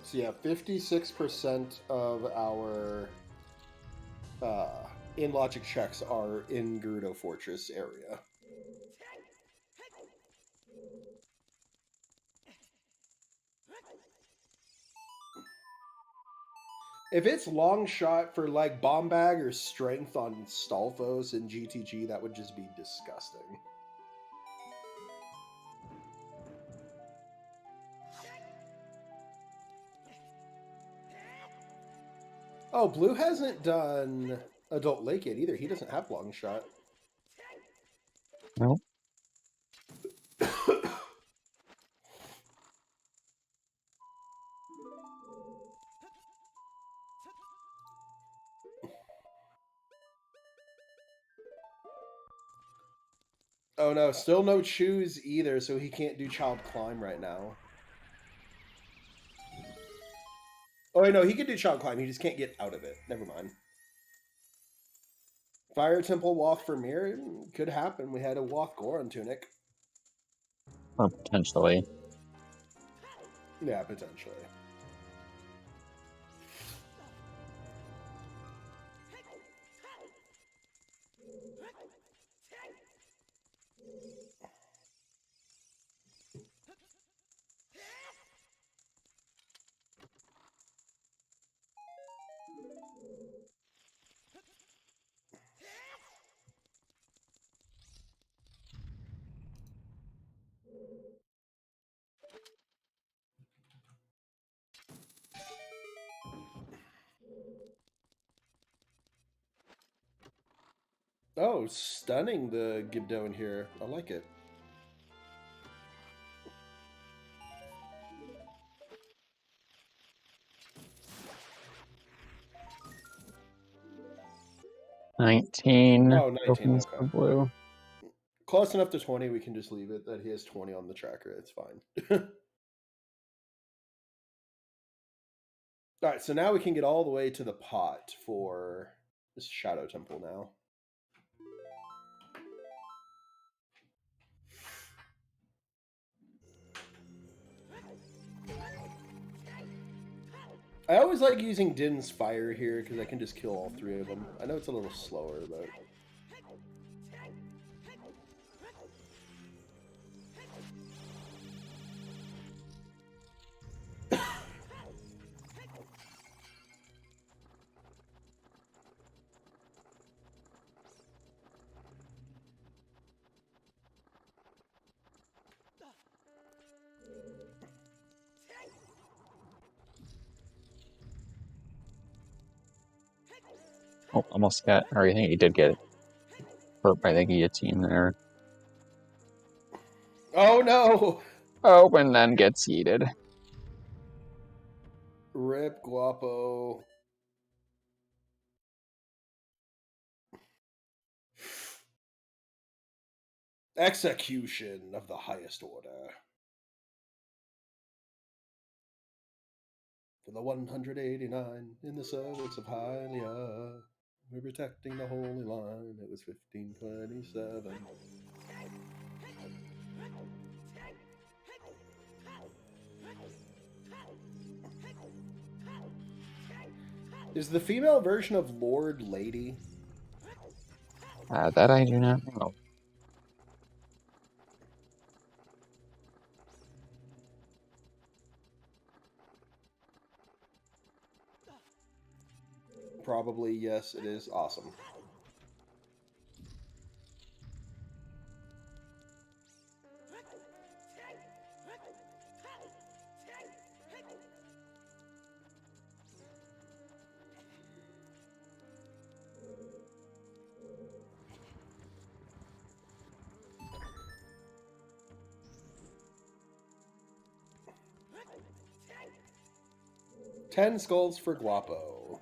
So yeah, 56% of our in Logic checks are in Gerudo Fortress area. If it's long shot for like bomb bag or strength on Stalfos and GTG, that would just be disgusting. Oh, Blue hasn't done Adult Lake yet either. He doesn't have long shot. No. Oh no, still no choose either, so he can't do Child Climb right now. Oh wait, no, he can do Child Climb, he just can't get out of it. Never mind. Fire Temple Wath for Mir? Could happen. We had a Wath Goron Tunic. Or potentially. Yeah, potentially. Oh, stunning the Gibdo in here. I like it. $19 Oh, 19, tokens okay. for blue. Close enough to 20, we can just leave it that he has 20 on the tracker. It's fine. Alright, so now we can get all the way to the pot for this Shadow Temple now. I always like using Din's Fire here because I can just kill all three of them. I know it's a little slower, but... Oh, almost got, or I think he did get hurt by the guillotine there. Oh no! Oh, and then gets yeeted. Rip Guapo. Execution of the highest order. For the 189 in the service of Hylia, we're protecting the holy line. It was 1527. Is the female version of Lord Lady? That I do not know. Probably, yes, it is. Awesome. Ten skulls for Guapo.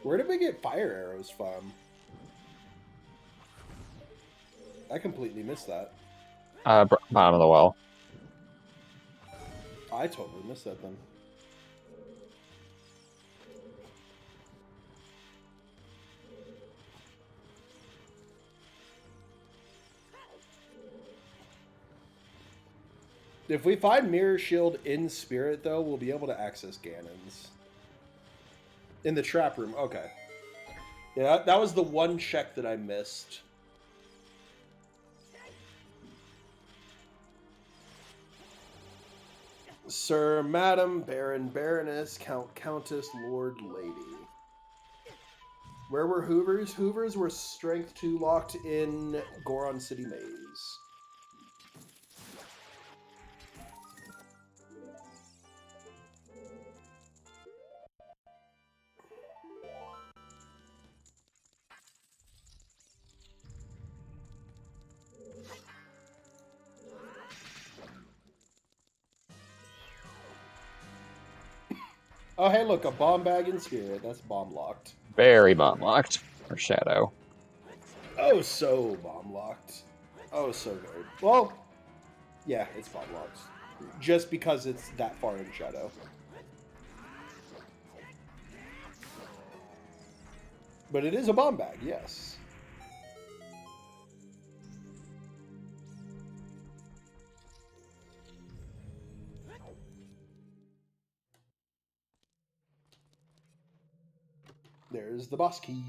Where did we get fire arrows from? I completely missed that. Bottom of the well. I totally missed that then. If we find Mirror Shield in Spirit, though, we'll be able to access Ganon's. In the trap room, okay. Yeah, that was the one check that I missed. Sir, Madam, Baron, Baroness, Count, Countess, Lord, Lady. Where were Hoovers? Hoovers were Strength 2 locked in Goron City Maze. Oh, hey, look, a bomb bag in Spirit. That's bomb locked. Very bomb locked for Shadow. Oh, so bomb locked. Oh, so good. Well, yeah, it's bomb locked. Just because it's that far in Shadow. But it is a bomb bag, yes. There's the boss key.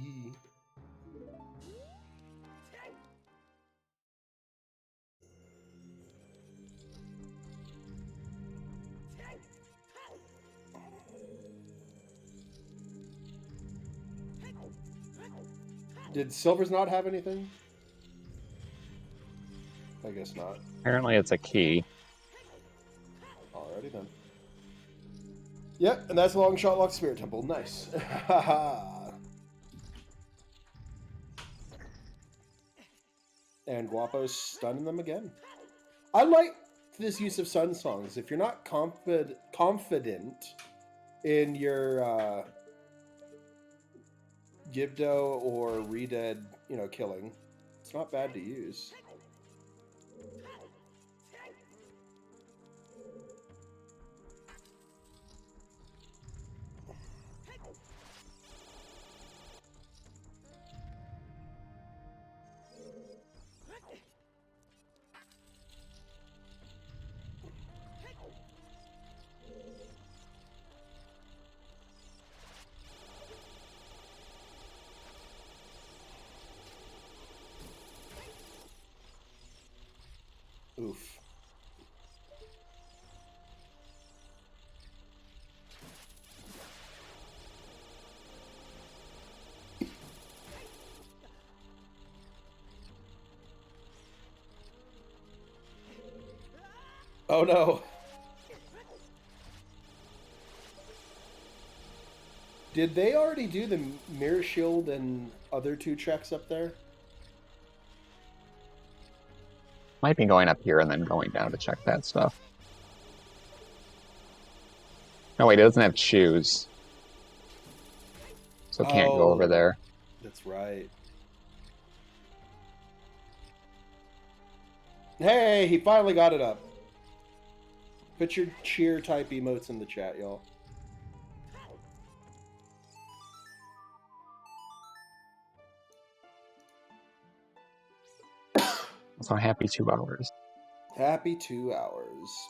Did Silver's not have anything? I guess not. Apparently it's a key. Alrighty then. Yep, and that's Long Shot Lock Spirit Temple. Nice. And Guapo's stunning them again. I like this use of Sun Songs. If you're not confident in your Gibdo or Redead, killing, it's not bad to use. Oof. Oh no. Did they already do the Mirror Shield and other 2 checks up there? Might be going up here and then going down to check that stuff. No, wait, it doesn't have shoes. So it can't go over there. That's right. Hey, he finally got it up. Put your cheer type emotes in the chat, y'all. So happy 2 hours. Happy 2 hours.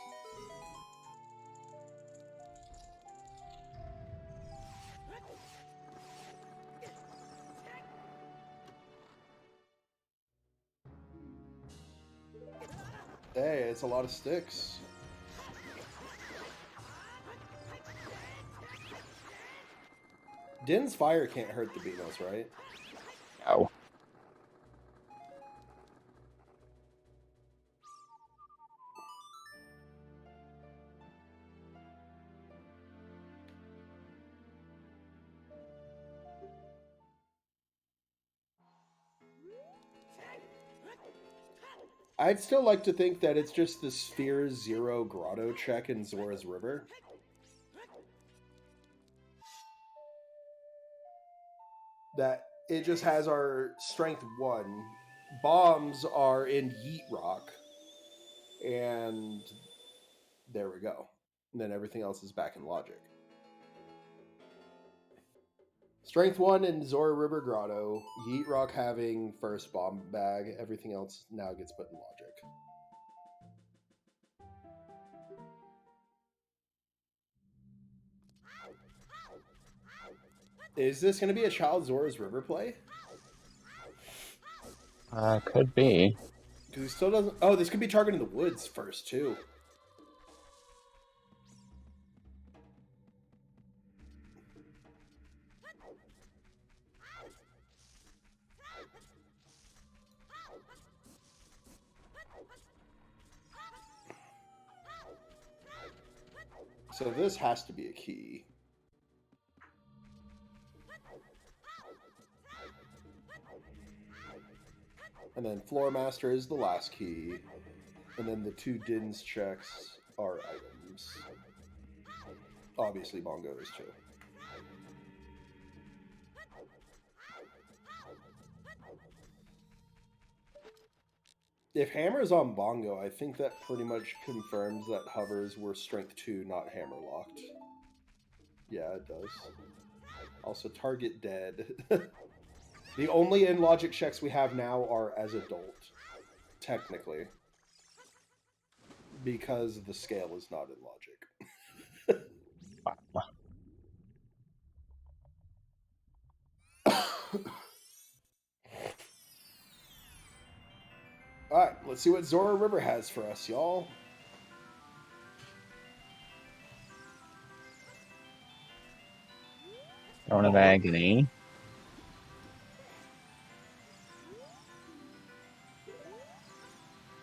Hey, it's a lot of sticks. Din's fire can't hurt the Beatles, right? No. I'd still like to think that it's just the Sphere 0 Grotto check in Zora's River. That it just has our Strength 1. Bombs are in Yeet Rock. And there we go. And then everything else is back in Logic. Strength 1 in Zora River Grotto. Yeet Rock having first bomb bag. Everything else now gets put in Logic. Is this going to be a Child Zora's River play? Could be. Because he still doesn't... Oh, this could be targeting the woods first, too. So this has to be a key. And then Floor Master is the last key. And then the 2 Din's checks are items. Obviously, Bongo is too. If Hammer's on Bongo, I think that pretty much confirms that Hovers were Strength 2, not Hammer locked. Yeah, it does. Also, target dead. The only in-logic checks we have now are as adult, technically. Because the scale is not in logic. Alright, let's see what Zora River has for us, y'all. Throne of Agony.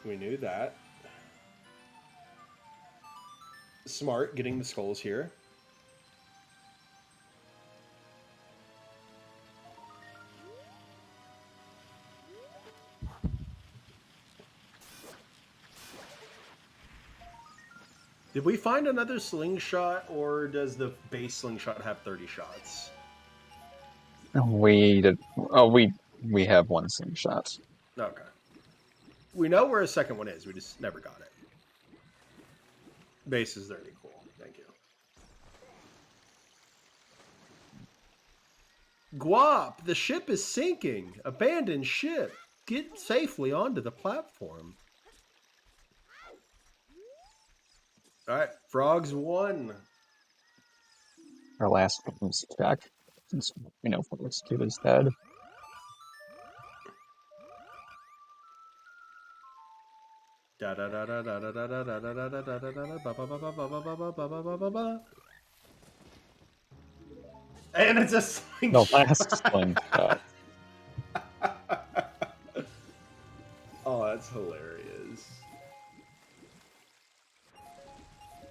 We knew that. Smart, getting the skulls here. Did we find another slingshot, or does the base slingshot have 30 shots? We did. Oh, we have one slingshot. Okay. We know where a second one is. We just never got it. Base is 30. Cool. Thank you. Guap, the ship is sinking. Abandoned ship. Get safely onto the platform. All right, Frogs won. Our last one's check, since we know Forest 2 is dead. And it's a slingshot. The last slingshot. Oh, that's hilarious.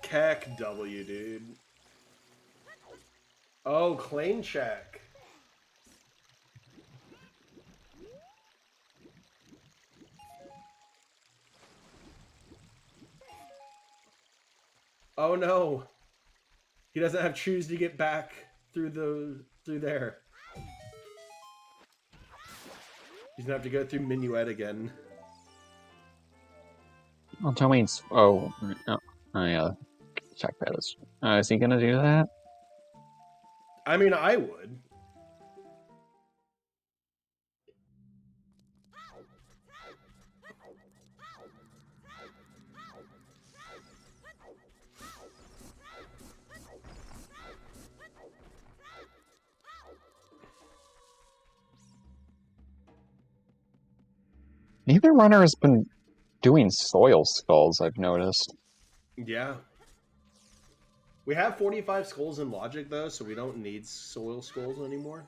Cack W, dude. Oh, claim check. Oh no. He doesn't have choose to get back through there. He's gonna have to go through Minuet again. Oh, tell me it's. Oh, yeah. Check that. Is he gonna do that? I mean, I would. Neither runner has been doing soil skulls, I've noticed. Yeah. We have 45 skulls in Logic, though, so we don't need soil skulls anymore.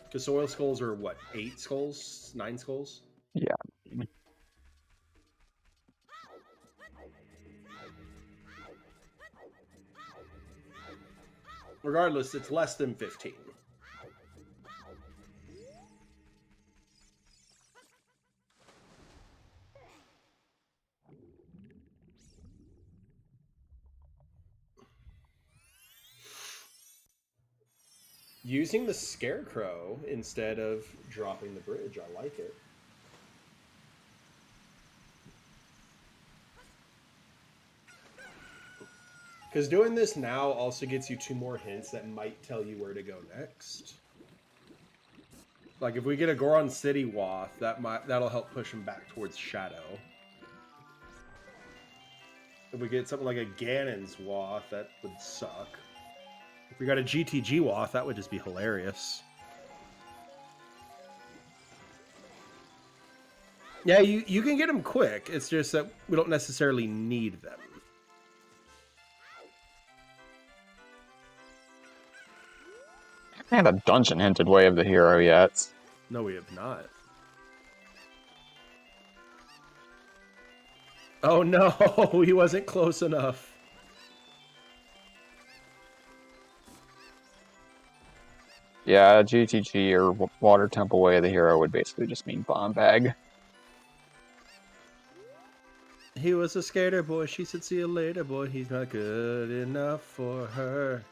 Because soil skulls are, what, 8 skulls? 9 skulls? Yeah. Regardless, it's less than 15. Using the Scarecrow instead of dropping the bridge, I like it. Because doing this now also gets you 2 more hints that might tell you where to go next. Like if we get a Goron City Wath, that'll help push him back towards Shadow. If we get something like a Ganon's Wath, that would suck. If we got a GTG Wath, that would just be hilarious. Yeah, you can get them quick. It's just that we don't necessarily need them. I haven't had a dungeon hinted way of the hero yet. No, we have not. Oh no, he wasn't close enough. Yeah, GTG or Water Temple Way of the Hero would basically just mean bomb bag. He was a skater boy. She said, "See you later, boy. He's not good enough for her."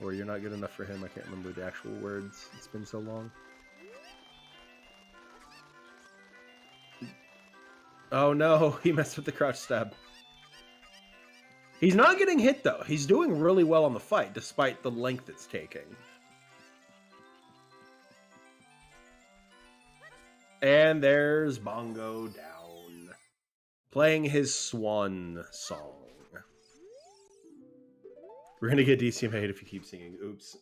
Or you're not good enough for him. I can't remember the actual words. It's been so long. Oh no, he messed with the crouch stab. He's not getting hit though. He's doing really well on the fight, despite the length it's taking. And there's Bongo down, playing his swan song. We're gonna get DCMA'd if you keep singing. Oops.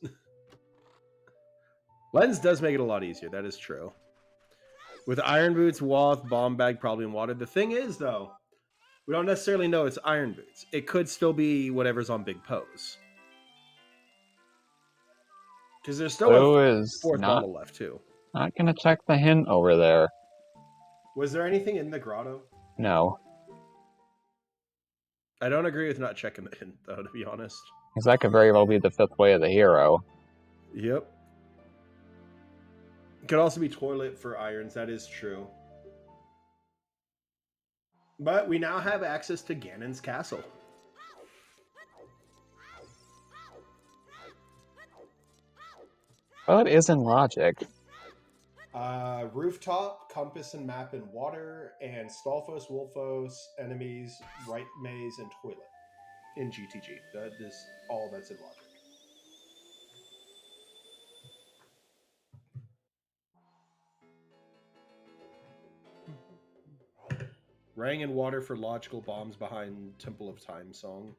Lens does make it a lot easier. That is true. With Iron Boots, Wath, Bomb Bag, probably in water. The thing is, though, we don't necessarily know it's Iron Boots. It could still be whatever's on Big Pose. Because there's still a fourth bottle left, too. Not gonna check the hint over there. Was there anything in the grotto? No. I don't agree with not checking the hint, though, to be honest. Because that could very well be the fifth way of the hero. Yep. It could also be toilet for irons. That is true. But we now have access to Ganon's castle. Well, it is in logic. Rooftop, compass and map and water, and Stalfos, Wolfos, enemies, right maze, and toilet in GTG. That is all that's in logic. Rang and water for logical bombs behind Temple of Time song.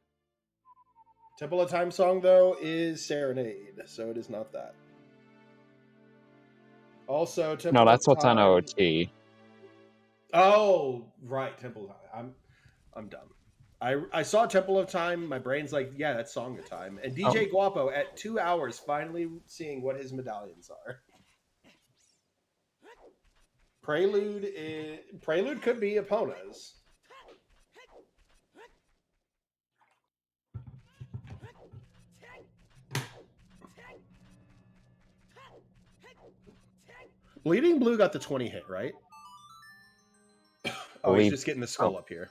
Temple of Time song, though, is Serenade, so it is not that. Also, Temple No, that's of what's on Time... OT. Oh, right, Temple of Time. I'm dumb. I saw Temple of Time. My brain's like, yeah, that's Song of Time. And DJ Guapo at 2 hours finally seeing what his medallions are. Prelude could be Epona's. Bleeding Blue got the 20 hit, right? Oh, he's just getting the skull up here.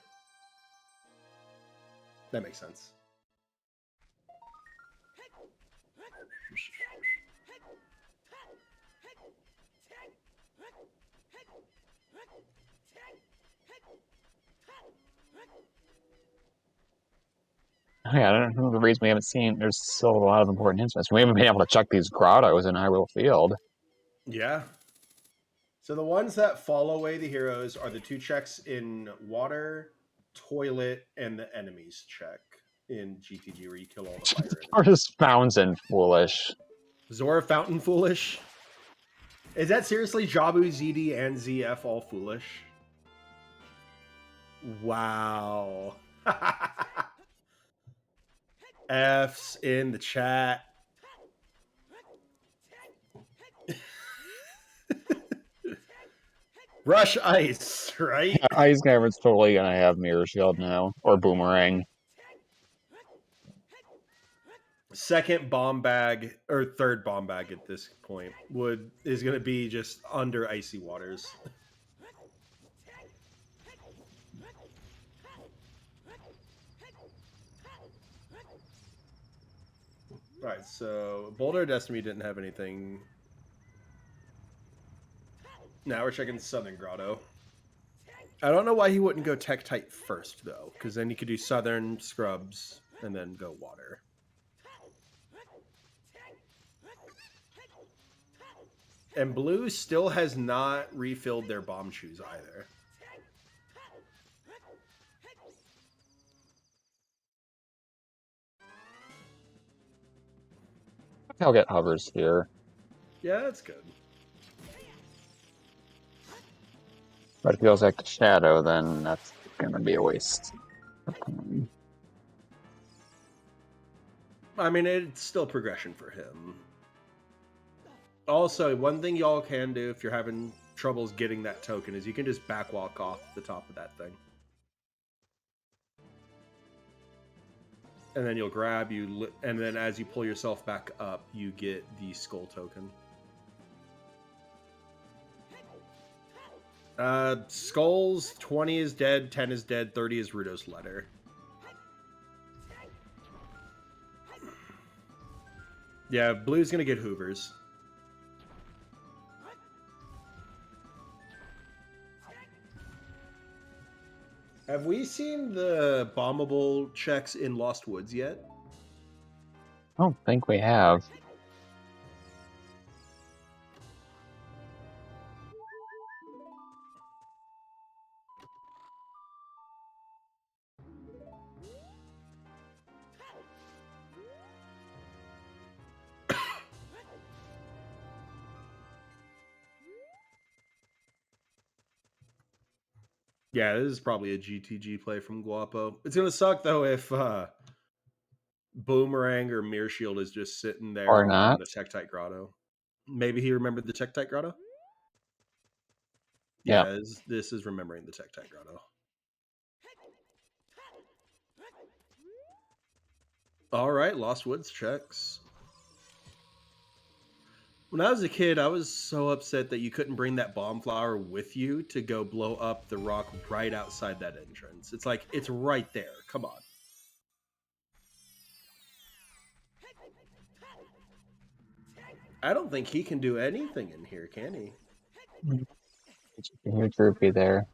That makes sense. Yeah, I don't know the reason we haven't seen. There's still a lot of important hints. We haven't been able to check these grottos in Hyrule Field. Yeah. So the ones that follow away the heroes are the 2 checks in water, toilet, and the enemies check in GTG where you kill all the fire enemies. Or just Fountain Foolish. Zora Fountain Foolish? Is that seriously Jabu, ZD, and ZF all foolish? Wow. F's in the chat. Rush Ice, right? Yeah, Ice Gaver's totally gonna have Mirror Shield now. Or Boomerang. Second bomb bag, or third bomb bag at this point, is going to be just under Icy Waters. Alright, so Boulder Destiny didn't have anything. Now we're checking Southern Grotto. I don't know why he wouldn't go Tektite first, though, because then he could do Southern, Scrubs, and then go Water. And Blue still has not refilled their bomb shoes either. I'll get hovers here. Yeah, that's good. But if he goes like the Shadow, then that's gonna be a waste. I mean, it's still progression for him. Also, one thing y'all can do if you're having troubles getting that token is you can just backwalk off the top of that thing. And then you'll grab and then as you pull yourself back up, you get the skull token. Skulls, 20 is dead, 10 is dead, 30 is Rudo's letter. Yeah, Blue's gonna get Hoovers. Have we seen the bombable checks in Lost Woods yet? I don't think we have. Yeah, this is probably a GTG play from Guapo. It's going to suck, though, if Boomerang or Mirror Shield is just sitting there Or on not. the Tektite Grotto. Maybe he remembered the Tektite Grotto? Yeah. Yeah, this is remembering the Tectite Grotto. All right, Lost Woods checks. When I was a kid, I was so upset that you couldn't bring that bomb flower with you to go blow up the rock right outside that entrance. It's like, it's right there. Come on. I don't think he can do anything in here, can he? A huge rupee there.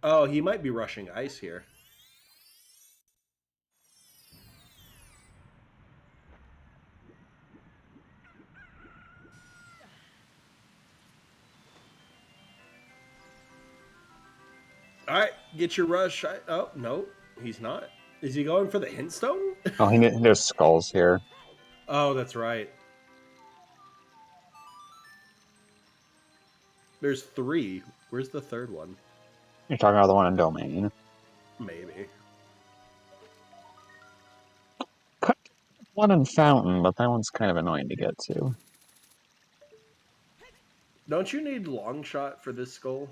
Oh, he might be rushing ice here. All right, get your rush. Oh, no, he's not. Is he going for the hint stone? Oh, there's skulls here. Oh, that's right. There's 3. Where's the third one? You're talking about the one in Domain. Maybe. One in Fountain, but that one's kind of annoying to get to. Don't you need long shot for this skull?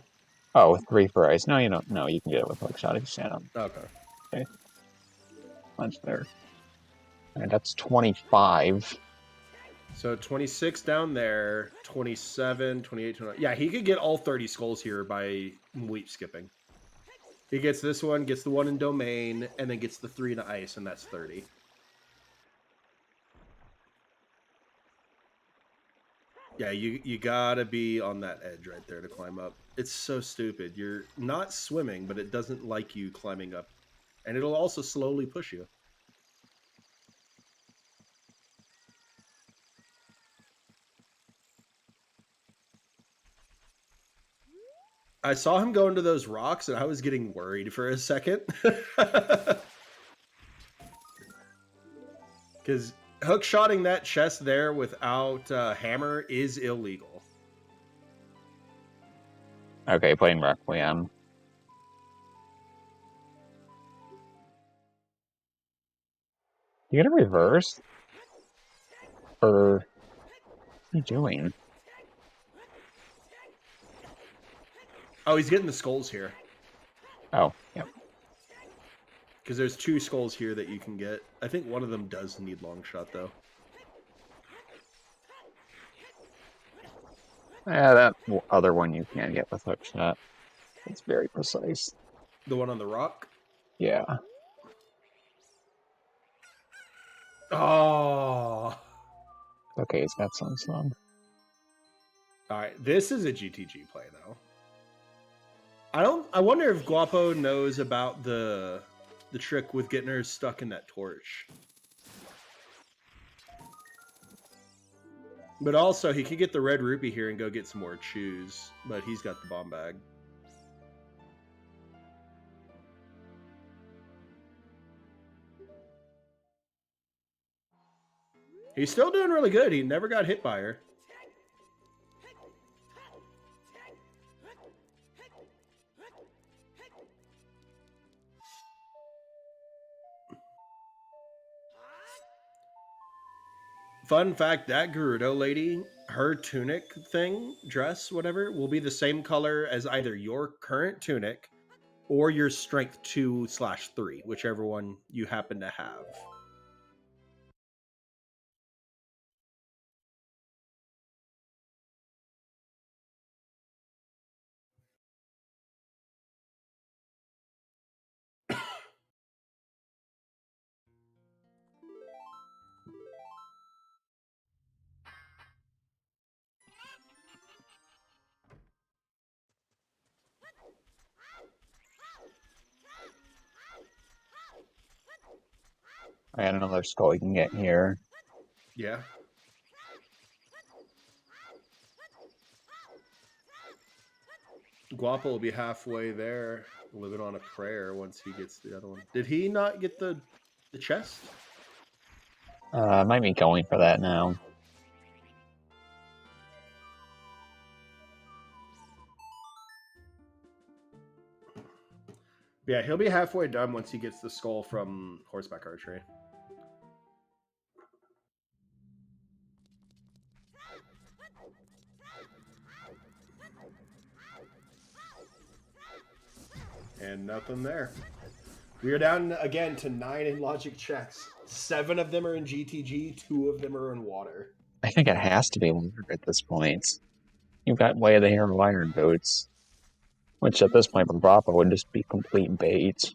Oh, with 3 for ice. No, you don't. No, you can get it with hook shot if you stand up. Okay. Okay. Punch there. And that's 25. So 26 down there, 27, 28, 29. Yeah, he could get all 30 skulls here by leap skipping. He gets this one, gets the one in Domain, and then gets the 3 in ice, and that's 30. Yeah, you gotta be on that edge right there to climb up. It's so stupid. You're not swimming, but it doesn't like you climbing up. And it'll also slowly push you. I saw him go into those rocks, and I was getting worried for a second. Because hook-shotting that chest there without hammer is illegal. Okay, playing Requiem. You get a reverse? Or what are you doing? Oh, he's getting the skulls here. Oh, yep. Because there's 2 skulls here that you can get. I think one of them does need long shot, though. Yeah, that other one you can't get with hook shot. It's very precise. The one on the rock? Yeah. Oh. Okay, he's got some. All right, this is a GTG play, though. I wonder if Guapo knows about the trick with getting her stuck in that torch. But also, he could get the red rupee here and go get some more chews. But he's got the bomb bag. He's still doing really good. He never got hit by her. Fun fact, that Gerudo lady, her tunic thing, dress, whatever, will be the same color as either your current tunic or your strength 2/3, whichever one you happen to have. I got another skull you can get here. Yeah. Guapo will be halfway there, living on a prayer once he gets the other one. Did he not get the chest? Might be going for that now. Yeah, he'll be halfway done once he gets the skull from horseback archery. And nothing there. We are down again to 9 in logic checks. 7 of them are in GTG, 2 of them are in water. I think it has to be water at this point. You've got Way of the Hero Iron Boots, which at this point from Bravo would just be complete bait.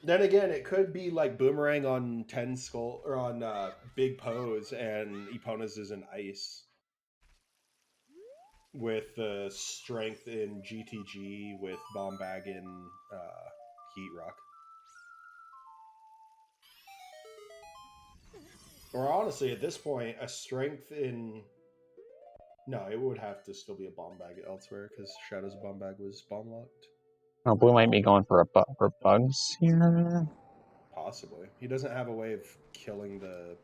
Then again, it could be like Boomerang on 10 Skull or on Big Pose, and Epona's is in Ice. With Strength in GTG, with Bomb Bag in Heat Rock. Or honestly, at this point, a Strength in... No, it would have to still be a Bomb Bag elsewhere, because Shadow's Bomb Bag was bomb locked. Oh, Blue might be going for bugs here. Possibly. He doesn't have a way of killing the...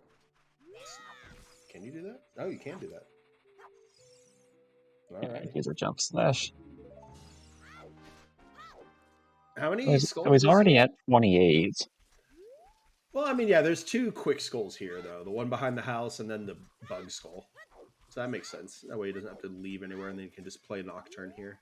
Can you do that? Oh, you can do that. Alright. Use a jump slash. How many skulls? It was already at 28. Well, I mean, yeah, there's 2 quick skulls here, though. The one behind the house and then the bug skull. So that makes sense. That way he doesn't have to leave anywhere, and then he can just play Nocturne here.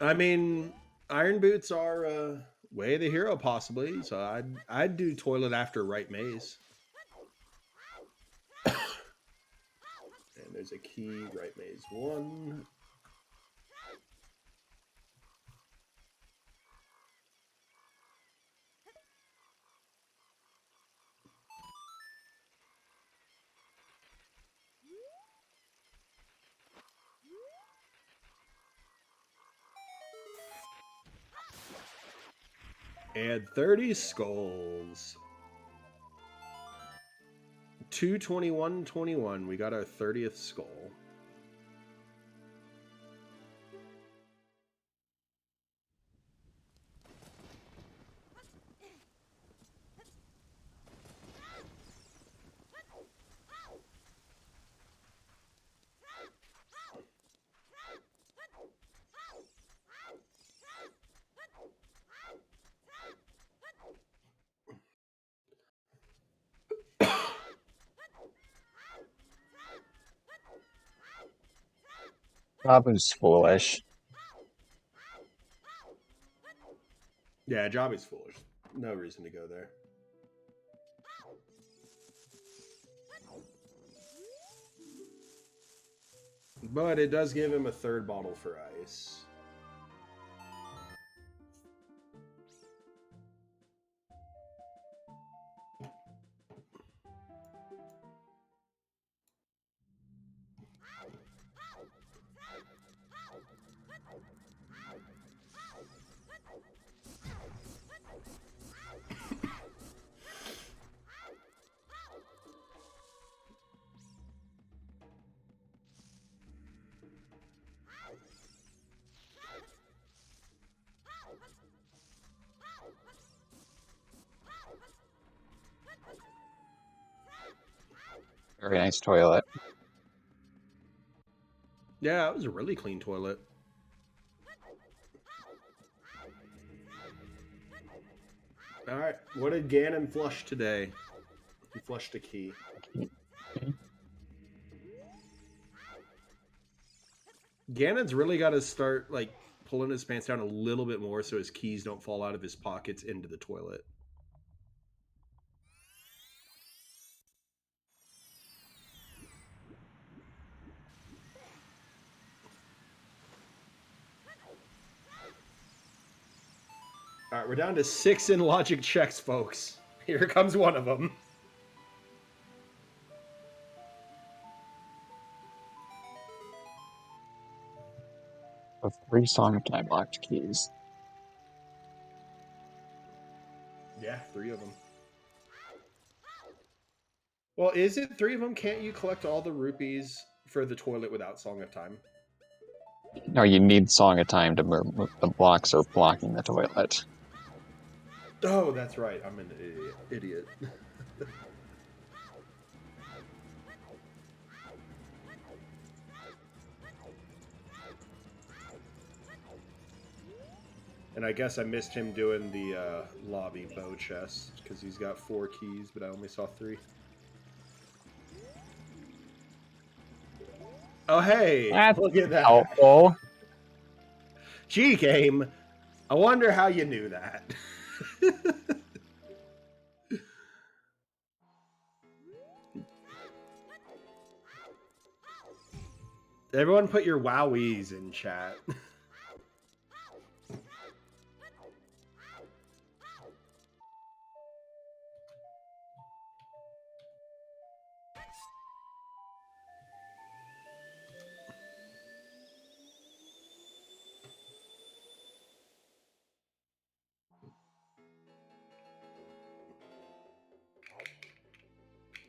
I mean, Iron Boots are Way of the Hero, possibly. So I'd do Toilet after Right Maze. And there's a key, Right Maze 1. And 30 skulls. 221-21. We got our 30th skull. Babu's foolish. Yeah, Jobby's foolish. No reason to go there. But it does give him a 3rd bottle for ice. Very nice toilet. Yeah, it was a really clean toilet. Alright, what did Ganon flush today? He flushed a key. Ganon's really got to start, like, pulling his pants down a little bit more so his keys don't fall out of his pockets into the toilet. All right, we're down to 6 in logic checks, folks. Here comes one of them. With 3 song of time locked keys. Yeah, 3 of them. Well, is it 3 of them? Can't you collect all the rupees for the toilet without Song of Time? No, you need Song of Time to move the blocks or blocking the toilet. Oh, that's right. I'm an idiot. And I guess I missed him doing the lobby bow chest because he's got 4 keys, but I only saw 3. Oh, hey! That's Look at that. helpful. G-Game! I wonder how you knew that. Everyone put your wowies in chat.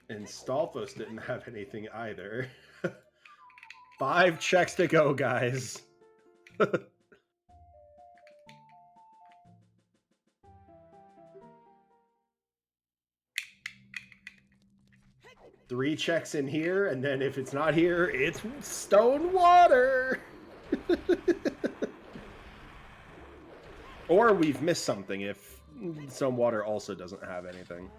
And Stalfos didn't have anything either. 5 checks to go, guys. 3 checks in here, and then if it's not here, it's stone water. Or we've missed something if stone water also doesn't have anything.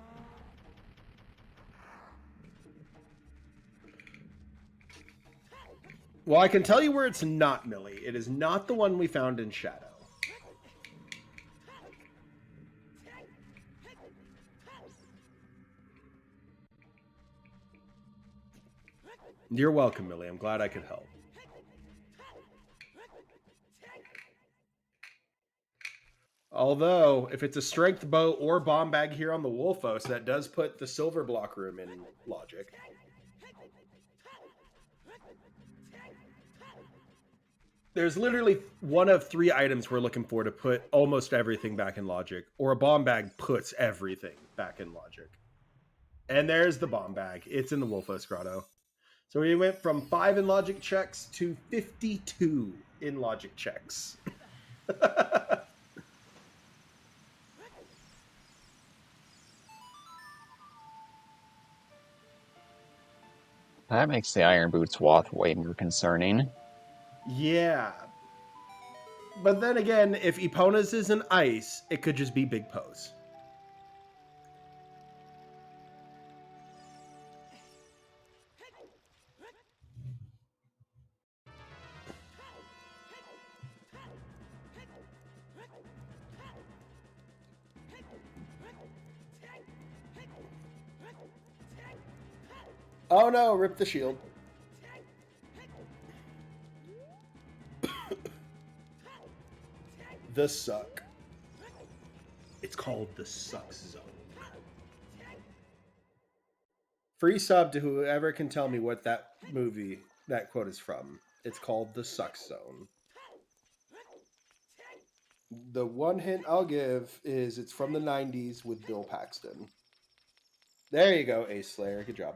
Well, I can tell you where it's not, Millie. It is not the one we found in Shadow. You're welcome, Millie. I'm glad I could help. Although, if it's a strength bow or bomb bag here on the Wolfos, that does put the silver block room in logic. There's literally one of 3 items we're looking for to put almost everything back in logic, or a bomb bag puts everything back in logic. And there's the bomb bag. It's in the Wolfos Grotto. So we went from 5 in logic checks to 52 in logic checks. That makes the Iron Boots Wath way more concerning. Yeah. But then again, if Epona's is an ice, it could just be Big Pose. Oh no, rip the shield. The Suck. It's called the Suck Zone. Free sub to whoever can tell me what that movie, that quote is from. It's called the Suck Zone. The one hint I'll give is it's from the 90s with Bill Paxton. There you go, Ace Slayer. Good job.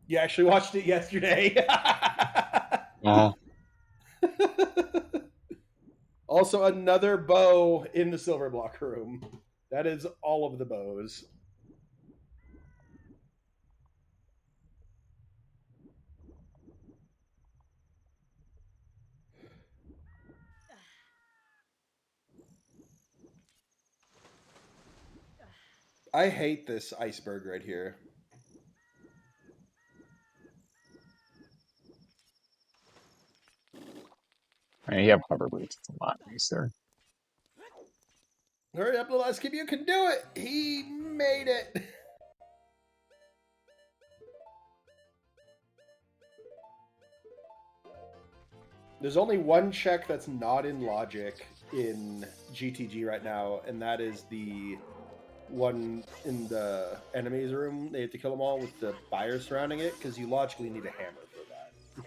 You actually watched it yesterday. Also, another bow in the silver block room. That is all of the bows. I hate this iceberg right here. I mean, you have cover boots. It's a lot nicer. Hurry up, little Skip. You can do it. He made it. There's only one check that's not in logic in GTG right now, and that is the one in the enemies room. They have to kill them all with the fire surrounding it because you logically need a hammer for that.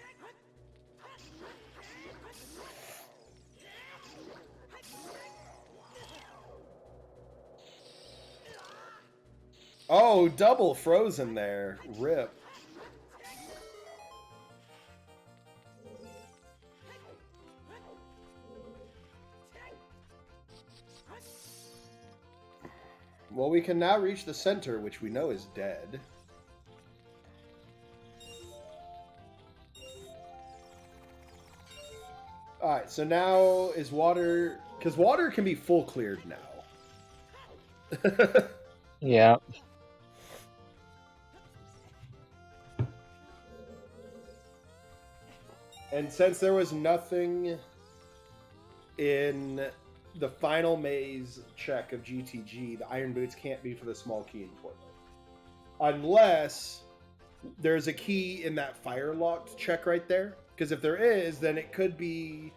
Oh, double frozen there. Rip. Well, we can now reach the center, which we know is dead. Alright, so now is water... Because water can be full cleared now. Yeah. And since there was nothing in the final maze check of GTG, the iron boots can't be for the small key in Portland. Unless there's a key in that fire locked check right there. Because if there is, then it could be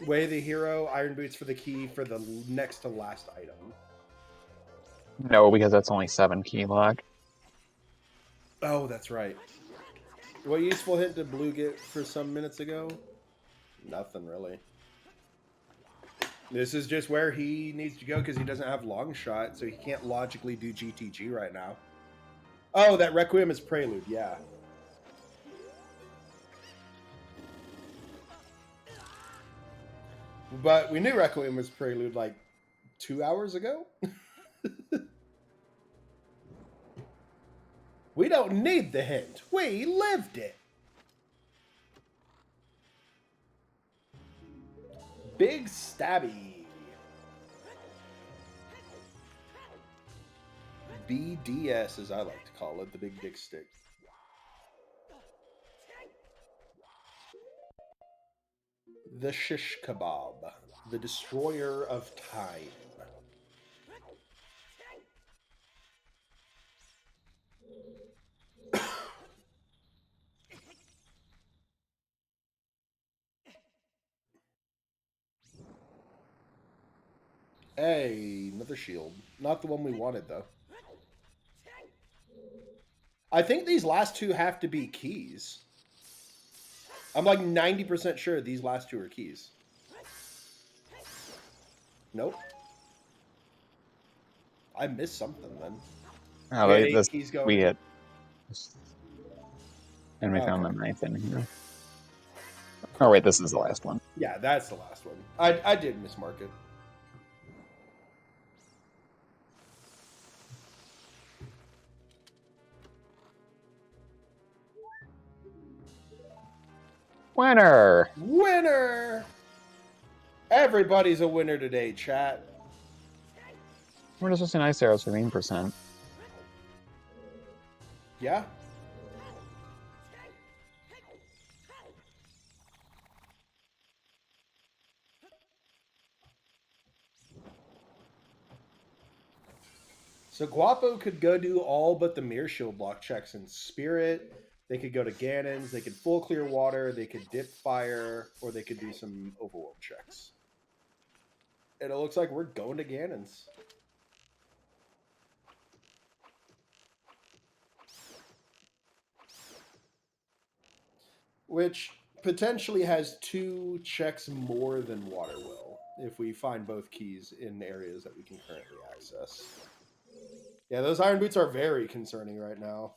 Way of the Hero, iron boots for the key for the next to last item. No, because that's only 7 key lock. Oh, that's right. What useful hint did Blue get for some minutes ago? Nothing really. This is just where he needs to go because he doesn't have long shot, so he can't logically do GTG right now. Oh, that Requiem is Prelude, yeah. But we knew Requiem was Prelude like 2 hours ago. We don't need the hint. We lived it. Big Stabby. BDS, as I like to call it, the Big Dick Stick. The Shish Kebab, the Destroyer of Time. Hey, another shield. Not the one we wanted, though. I think these last two have to be keys. I'm like 90% sure these last two are keys. Nope. I missed something then. Oh, Yeah, this, he's going. we hit. And we Okay. found the 9th in here. Oh, wait, this is the last one. Yeah, that's the last one. I did mismark it. Winner! Winner! Everybody's a winner today, chat. We're just a nice arrows for mean percent. Yeah? So Guapo could go do all but the mirror shield block checks in Spirit. They could go to Ganon's. They could full clear water. They could dip fire. Or they could do some overworld checks. And it looks like we're going to Ganon's. Which potentially has 2 checks more than water will. If we find both keys in areas that we can currently access. Yeah, those iron boots are very concerning right now.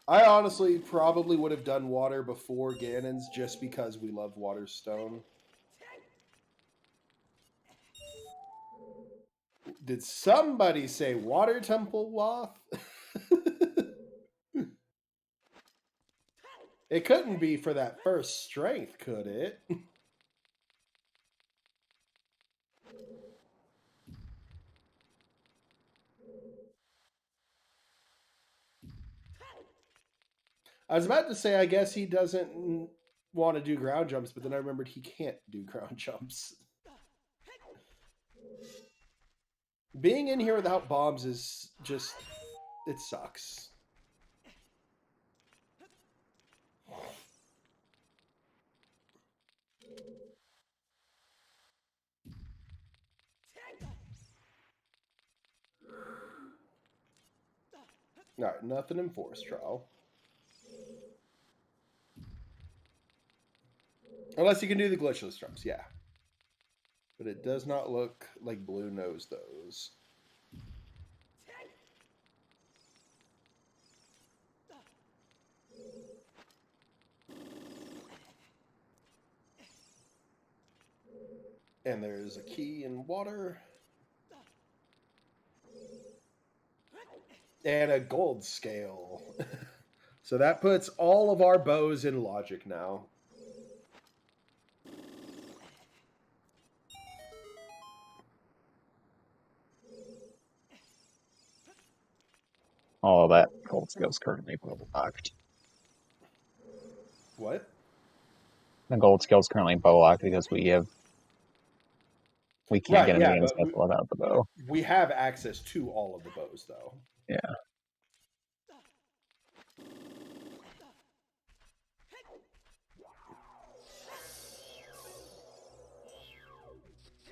I honestly probably would have done water before Ganon's just because we love water stone. Did somebody say water temple wath? It couldn't be for that first strength, could it? I was about to say, I guess he doesn't want to do ground jumps, but then I remembered he can't do ground jumps. Being in here without bombs is just... it sucks. All right, nothing in Force Trial. Unless you can do the glitchless jumps, yeah. But it does not look like Blue knows those. And there's a key in water. And a gold scale. So that puts all of our bows in logic now. All of that gold skill is currently bow locked. What? The gold skill is currently bow locked because we can't Right, get yeah, any but stuff without the bow. we have access to all of the bows, though. Yeah.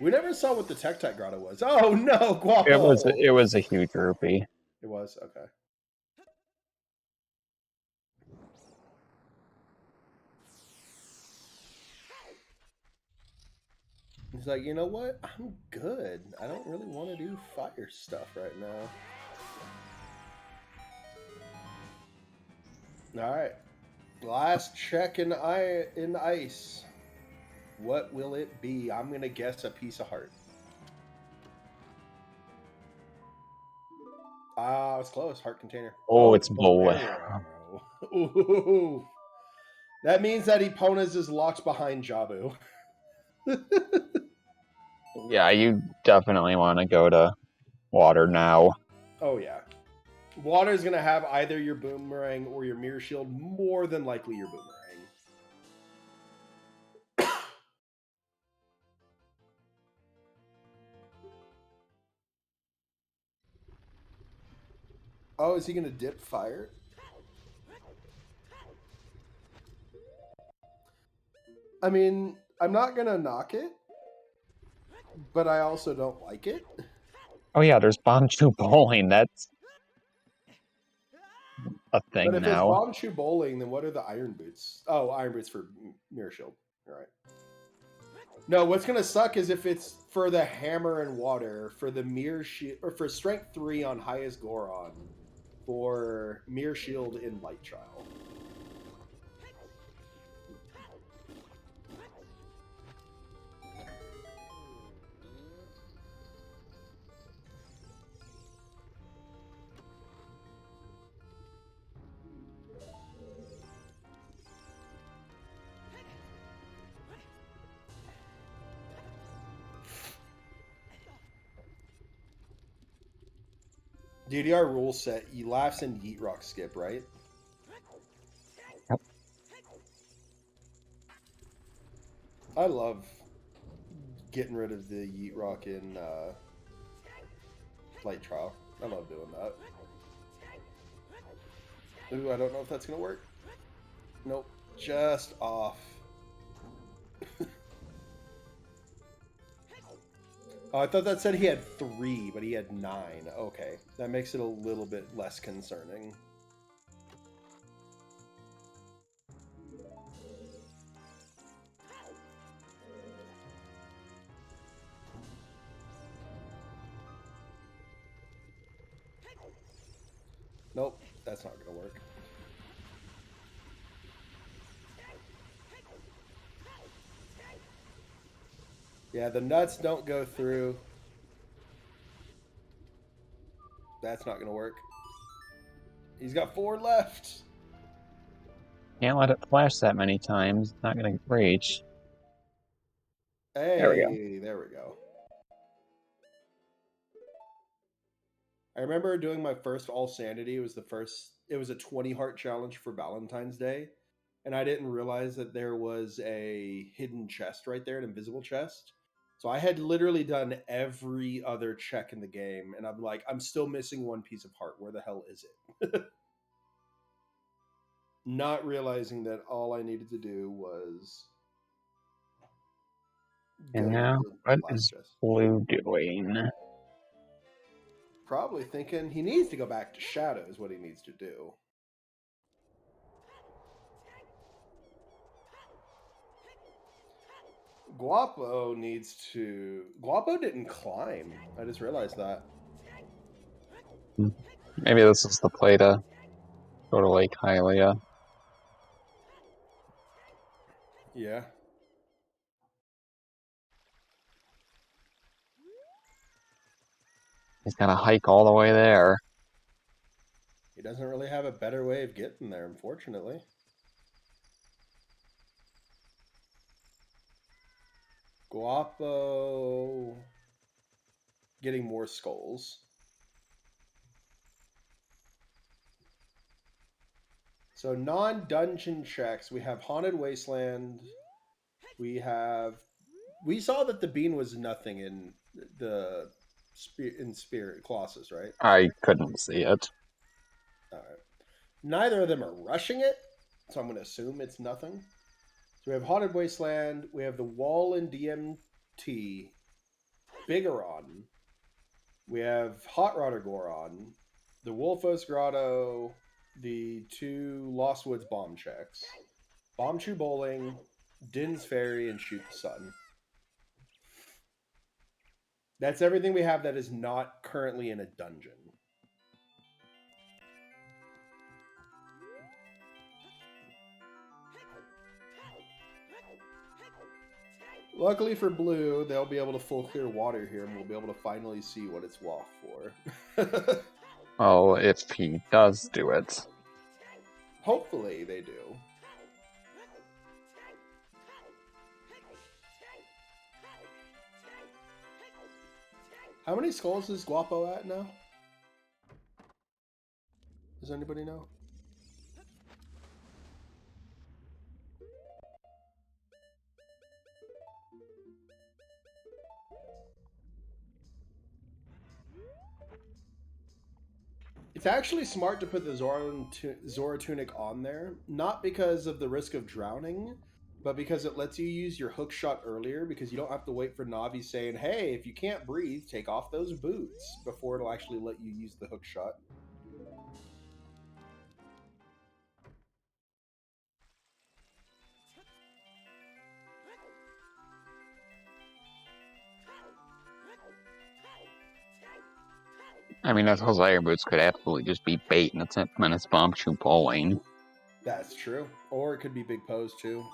We never saw what the Tech Grotto was. Oh no, Guapo! It was a huge rupee. It was? Okay. He's like, you know what? I'm good. I don't really want to do fire stuff right now. Alright. Last check in ice. What will it be? I'm going to guess a piece of heart. Ah, it's close. Heart container. Oh, it's Bolero. Ooh. That means that Epona's is locked behind Jabu. Yeah, you definitely want to go to water now. Oh, yeah. Water's going to have either your boomerang or your mirror shield, more than likely your boomerang. Oh, is he going to dip fire? I mean, I'm not going to knock it, but I also don't like it. Oh yeah, there's bomb shoe bowling. That's a thing But if now. it's bomb shoe bowling, then what are the iron boots? Oh, iron boots for mirror shield. All right. No, what's gonna suck is if it's for the hammer and water, for the mirror shield, or for strength 3 on highest Goron, for mirror shield in light trial. DDR rule set, he laughs and yeet rock skip, right? Yep. I love getting rid of the yeet rock in light trial. I love doing that. Ooh, I don't know if that's gonna work. Nope, just off. Oh, I thought that said he had 3, but he had 9. Okay, that makes it a little bit less concerning. Nope, that's not going to work. Yeah, the nuts don't go through. That's not going to work. He's got 4 left. Can't let it flash that many times. It's not going to reach. Hey, there we go. I remember doing my first All Sanity. It was a 20 heart challenge for Valentine's Day. And I didn't realize that there was a hidden chest right there, an invisible chest. So I had literally done every other check in the game. And I'm like, I'm still missing one piece of heart. Where the hell is it? Not realizing that all I needed to do was And go to now, the what last is chest. Blue doing? probably thinking he needs to go back to Shadow is what he needs to do. Guapo needs to... Guapo didn't climb. I just realized that. Maybe this is the play to go to Lake Hylia. Yeah. He's got to hike all the way there. He doesn't really have a better way of getting there, unfortunately. Guapo getting more skulls. So non-dungeon checks, we have Haunted Wasteland. We saw that the bean was nothing in the Spirit Colossus, right? I couldn't see it. All right. Neither of them are rushing it, so I'm going to assume it's nothing. So we have Haunted Wasteland. We have the Wall in DMT. Bigoron. We have Hot Rod or Goron. The Wolfos Grotto. The 2 Lost Woods bomb checks. Bomb Chew Bowling. Din's Ferry, and Shoot the Sun. That's everything we have that is not currently in a dungeon. Luckily for Blue, they'll be able to full clear water here, and we'll be able to finally see what it's off for. Oh, if he does do it. Hopefully they do. How many skulls is Guapo at now? Does anybody know? It's actually smart to put the Zora Tunic on there, not because of the risk of drowning, but because it lets you use your hook shot earlier, because you don't have to wait for Navi saying, hey, if you can't breathe, take off those boots, before it'll actually let you use the hook shot. I mean, those Iron Boots could absolutely just be bait, and it's Bomb Chew Bowling. That's true. Or it could be Big Pose, too.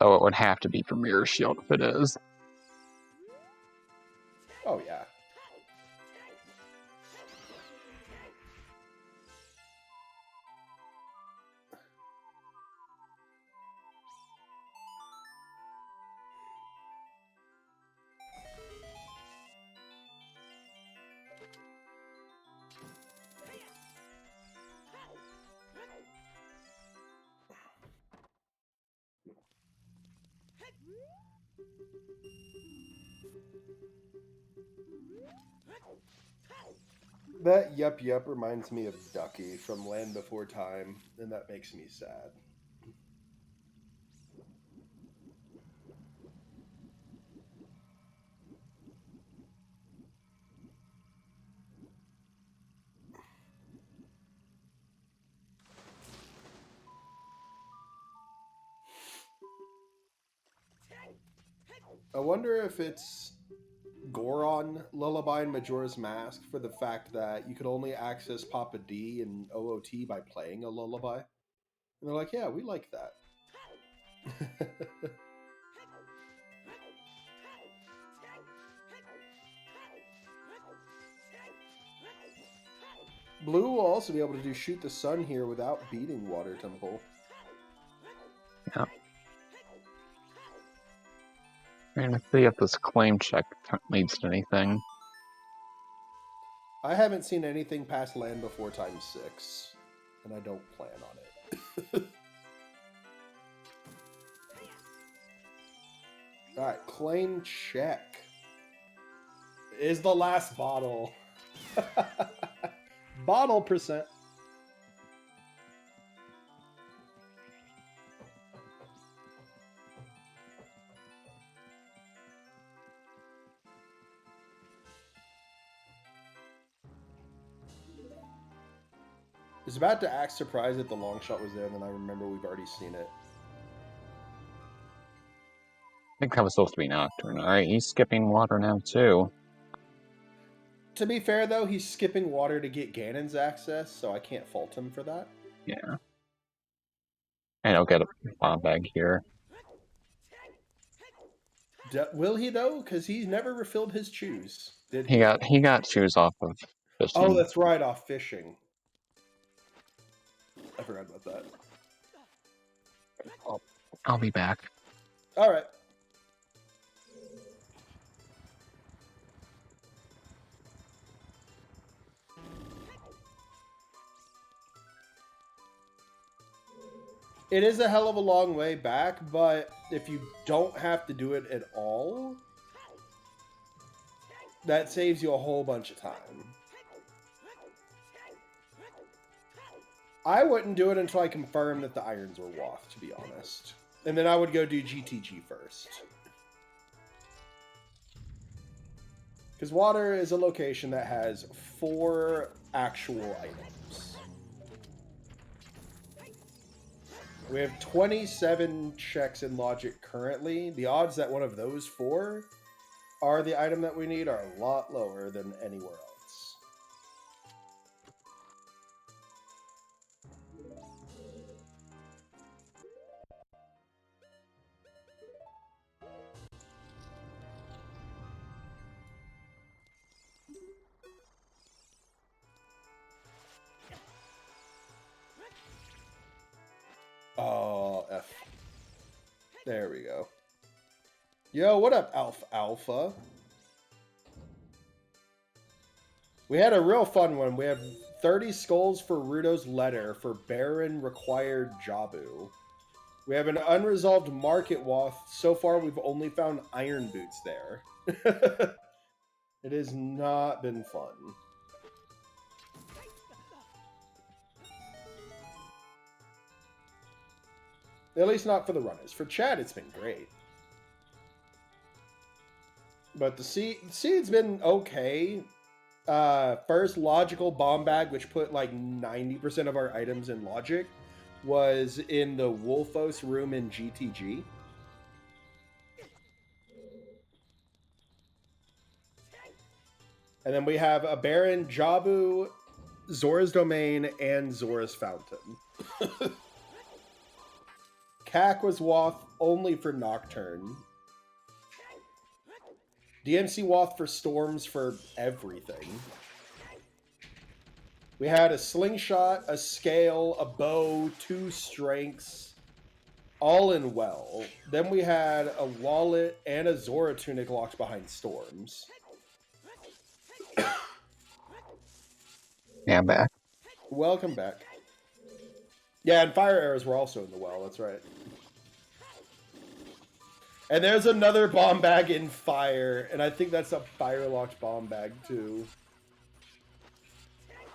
So it would have to be for Mirror Shield if it is. Oh, yeah. That yup yup reminds me of Ducky from Land Before Time, and that makes me sad. I wonder if it's Goron, Lullaby, and Majora's Mask for the fact that you could only access Papa D and OOT by playing a Lullaby. And they're like, yeah, we like that. Blue will also be able to do Shoot the Sun here without beating Water Temple. Yeah. I'm gonna see if this claim check leads to anything. I haven't seen anything past Land Before Time 6, and I don't plan on it. Alright, claim check. Is the last bottle. Bottle percent. was about to act surprised that the long shot was there, and then I remember we've already seen it. I think that was supposed to be Nocturne. Alright, he's skipping water now too. To be fair, though, he's skipping water to get Ganon's access, so I can't fault him for that. Yeah. And I'll get a bomb bag here. Will he, though? Because he's never refilled his shoes. Did He got shoes off of fishing. Oh, that's right, off fishing. I forgot about that. I'll be back. All right. It is a hell of a long way back, but if you don't have to do it at all, that saves you a whole bunch of time. I wouldn't do it until I confirmed that the irons were Wath, to be honest. And then I would go do GTG first. Because water is a location that has 4 actual items. We have 27 checks in logic currently. The odds that one of those 4 are the item that we need are a lot lower than anywhere else. Oh, F. There we go. Yo, what up, Alpha? We had a real fun one. We have 30 skulls for Rudo's letter for Baron required Jabu. We have an unresolved market Wath. So far, we've only found iron boots there. It has not been fun. At least not for the runners. For Chad, it's been great. But the seed's been okay. First logical bomb bag, which put like 90% of our items in logic, was in the Wolfos room in GTG. And then we have a Baron, Jabu, Zora's Domain, and Zora's Fountain. Cac was Wath only for Nocturne. DMC Wath for Storms for everything. We had a Slingshot, a Scale, a Bow, 2 Strengths, all in well. Then we had a Wallet and a Zora Tunic locked behind Storms. Yeah, I'm back. Welcome back. Yeah, and Fire Arrows were also in the well, that's right. And there's another bomb bag in Fire, and I think that's a Fire-locked bomb bag, too.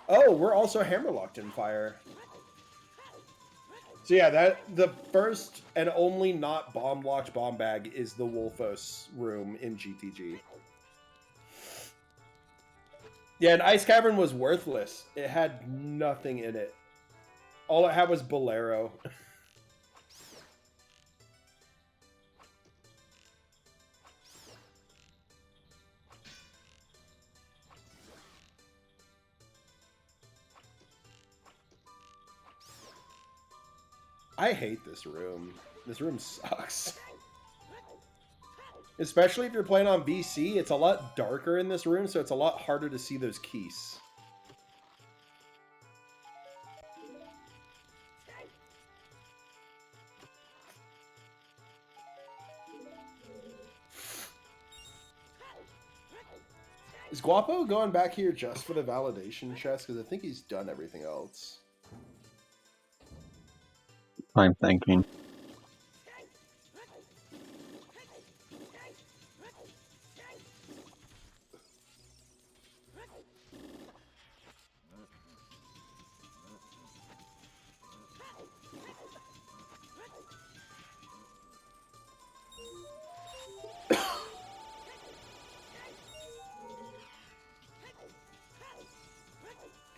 Oh, we're also hammer-locked in Fire. So yeah, the first and only not bomb-locked bomb bag is the Wolfos room in GTG. Yeah, and Ice Cavern was worthless. It had nothing in it. All it had was Bolero. I hate this room. This room sucks. Especially if you're playing on VC, it's a lot darker in this room, so it's a lot harder to see those keys. Is Guapo going back here just for the validation chest? Because I think he's done everything else. I'm thinking.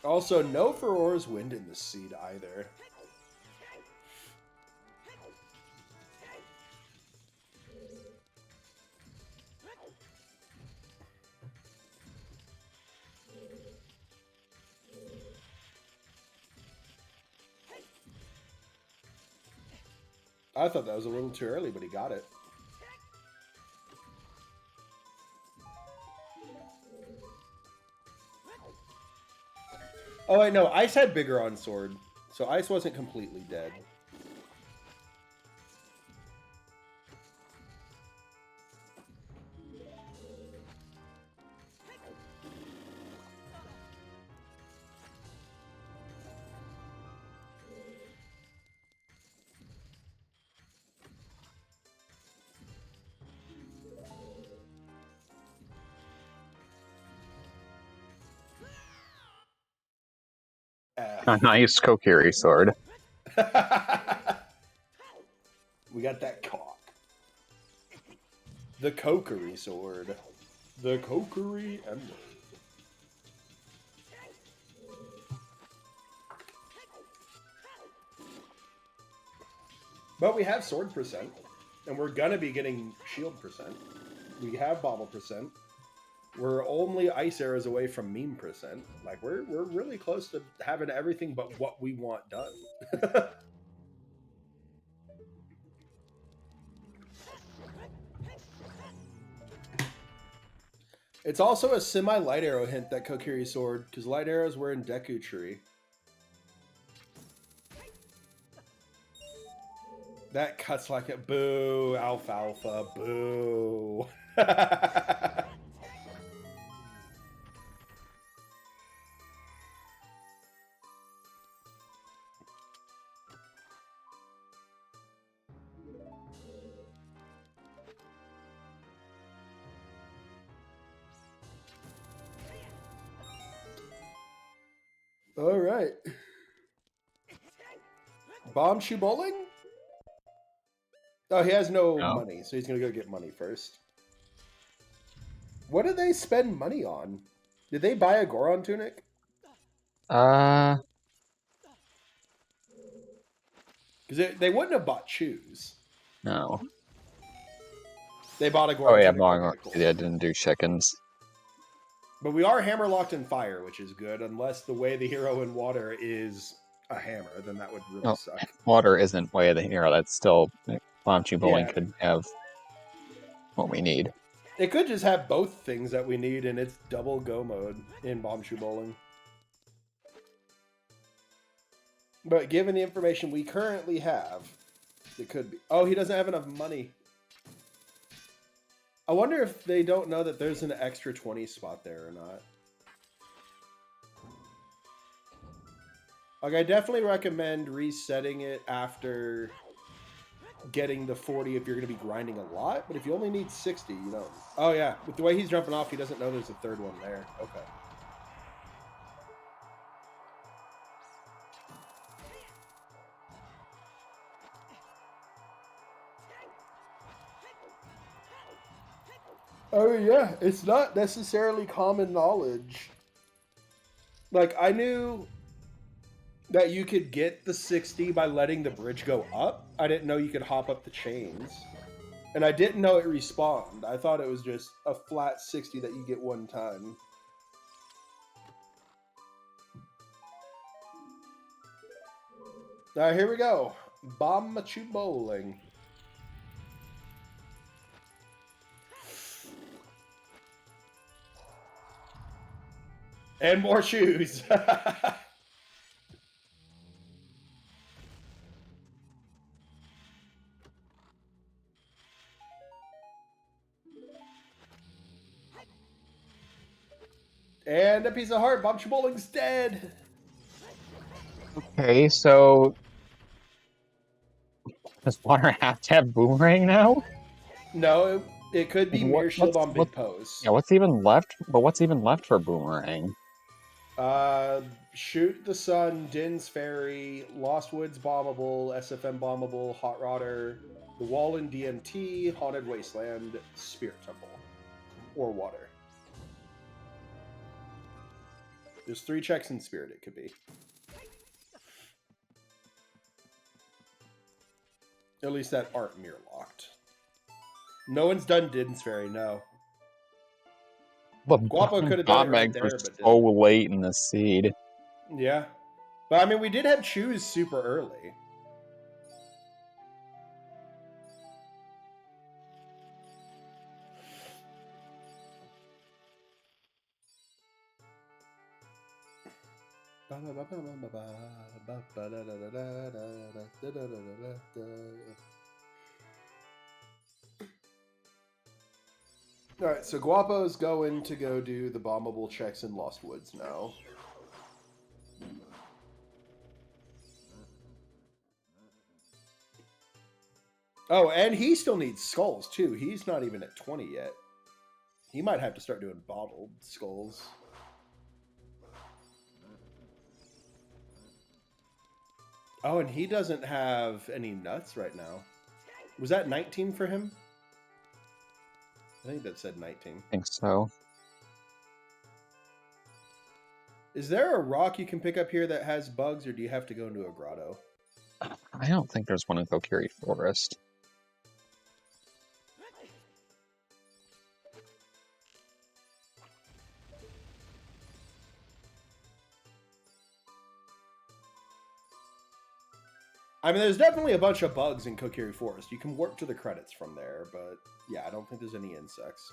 Also, no Furor's Wind in this seed either. I thought that was a little too early, but he got it. Oh, wait, no. Ice had bigger on sword, so Ice wasn't completely dead. A nice Kokiri sword. We got that cock. The Kokiri sword. The Kokiri Emerald. But we have sword percent, and we're gonna be getting shield percent. We have bobble percent. We're only ice arrows away from meme percent. Like we're really close to having everything but what we want done. It's also a semi-light arrow hint, that Kokiri sword, because light arrows were in Deku Tree. That cuts like a boo, alfalfa, boo. All right. Bomb shoe bowling? Oh, he has no money, so he's going to go get money first. What did they spend money on? Did they buy a Goron tunic? Because they wouldn't have bought shoes. No. They bought a Goron tunic. Oh, yeah, didn't do chickens. But we are hammer locked in fire, which is good, unless the way the hero in water is a hammer, then that would really suck. Water isn't way of the hero. That's still... Bombchu Bowling could have what we need. It could just have both things that we need, and it's double go mode in Bombchu Bowling. But given the information we currently have, it could be. Oh, he doesn't have enough money. I wonder if they don't know that there's an extra 20 spot there or not. Like, I definitely recommend resetting it after getting the 40 if you're going to be grinding a lot, but if you only need 60, you don't. Oh yeah, with the way he's jumping off, he doesn't know there's a third one there. Okay. Oh yeah, it's not necessarily common knowledge. Like, I knew that you could get the 60 by letting the bridge go up. I didn't know you could hop up the chains. And I didn't know it respawned. I thought it was just a flat 60 that you get one time. All right, here we go. Bombchu Bowling. And more shoes. And a piece of heart. Bombchu Bowling's dead. Okay, so does water have to have boomerang now? No, it could be Mirror Shield on Big Pose. Yeah, what's even left? But what's even left for boomerang? Shoot the Sun, Din's Ferry, Lost Woods Bombable, SFM Bombable, Hot Rodder, The Wall in DMT, Haunted Wasteland, Spirit Temple, or Water. There's 3 checks in Spirit it could be. At least that aren't mirror locked. No one's done Didn't Fairy, no. But Guapo could have done it bomb right eggs there, were but so didn't. late in the seed. Yeah. But I mean, we did have Choose super early. Alright, so Guapo's going to go do the bombable checks in Lost Woods now. Oh, and he still needs skulls, too. He's not even at 20 yet. He might have to start doing bottled skulls. Oh, and he doesn't have any nuts right now. Was that 19 for him? I think that said 19. I think so. Is there a rock you can pick up here that has bugs, or do you have to go into a grotto? I don't think there's one in Kokiri Forest. I mean, there's definitely a bunch of bugs in Kokiri Forest. You can warp to the credits from there, but yeah, I don't think there's any insects.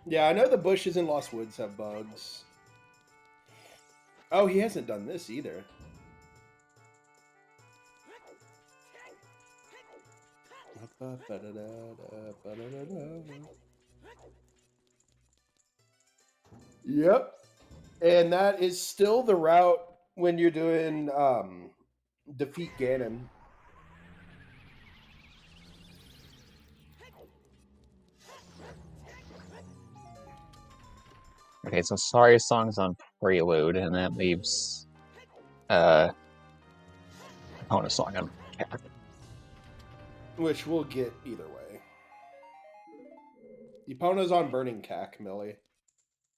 Yeah, I know the bushes in Lost Woods have bugs. Oh, he hasn't done this either. Yep. And that is still the route when you're doing defeat Ganon. Okay, so Sorry Song's on Prelude, and that leaves Epona Song on Cat. Which we'll get either way. Epona's on Burning Cack, Millie.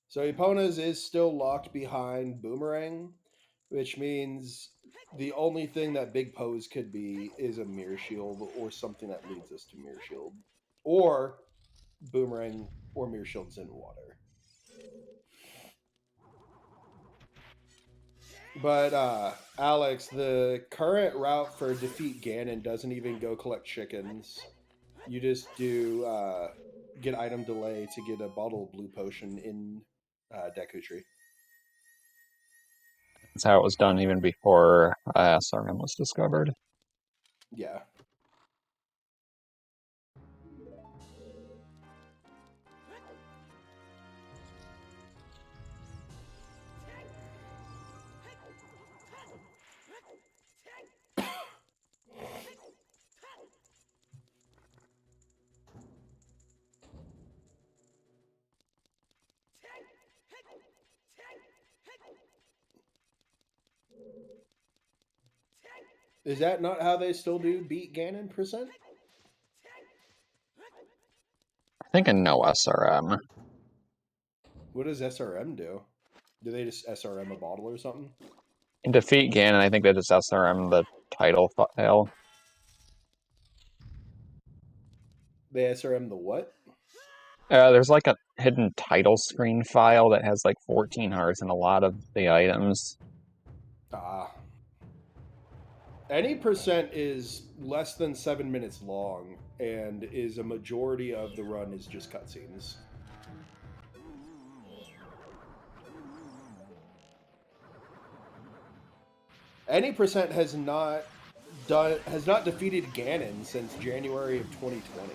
So Epona's is still locked behind Boomerang, which means the only thing that Big Pose could be is a Mirror Shield or something that leads us to Mirror Shield. Or Boomerang or Mirror Shield's in water. But, Alex, the current route for defeat Ganon doesn't even go collect chickens. You just do get item delay to get a bottle of blue potion in Deku Tree. That's how it was done even before SRM was discovered. Yeah. Is that not how they still do beat Ganon percent? I think in no SRM. What does SRM do? Do they just SRM a bottle or something? In Defeat Ganon, I think they just SRM the title file. They SRM the what? There's like a hidden title screen file that has like 14 hearts and a lot of the items. Ah. Any percent is less than 7 minutes long, and is a majority of the run is just cutscenes. Any percent has not defeated Ganon since January of 2020.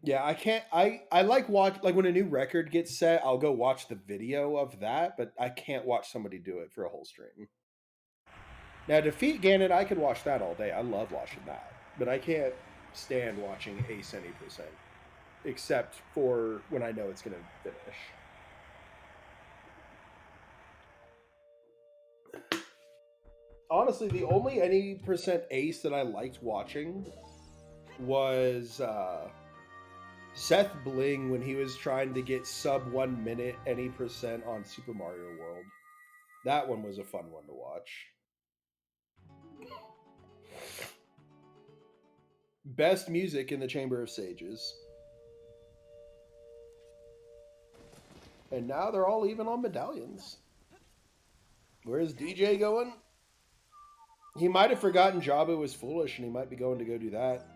Yeah, I can't. I like when a new record gets set. I'll go watch the video of that, but I can't watch somebody do it for a whole stream. Now, Defeat Ganon, I could watch that all day. I love watching that, but I can't stand watching Ace any percent, except for when I know it's going to finish. Honestly, the only any percent ace that I liked watching was Seth Bling when he was trying to get sub 1 minute any percent on Super Mario World. That one was a fun one to watch. Best music in the Chamber of Sages. And now they're all even on medallions. Where's DJ going? He might have forgotten Jabu was foolish and he might be going to go do that.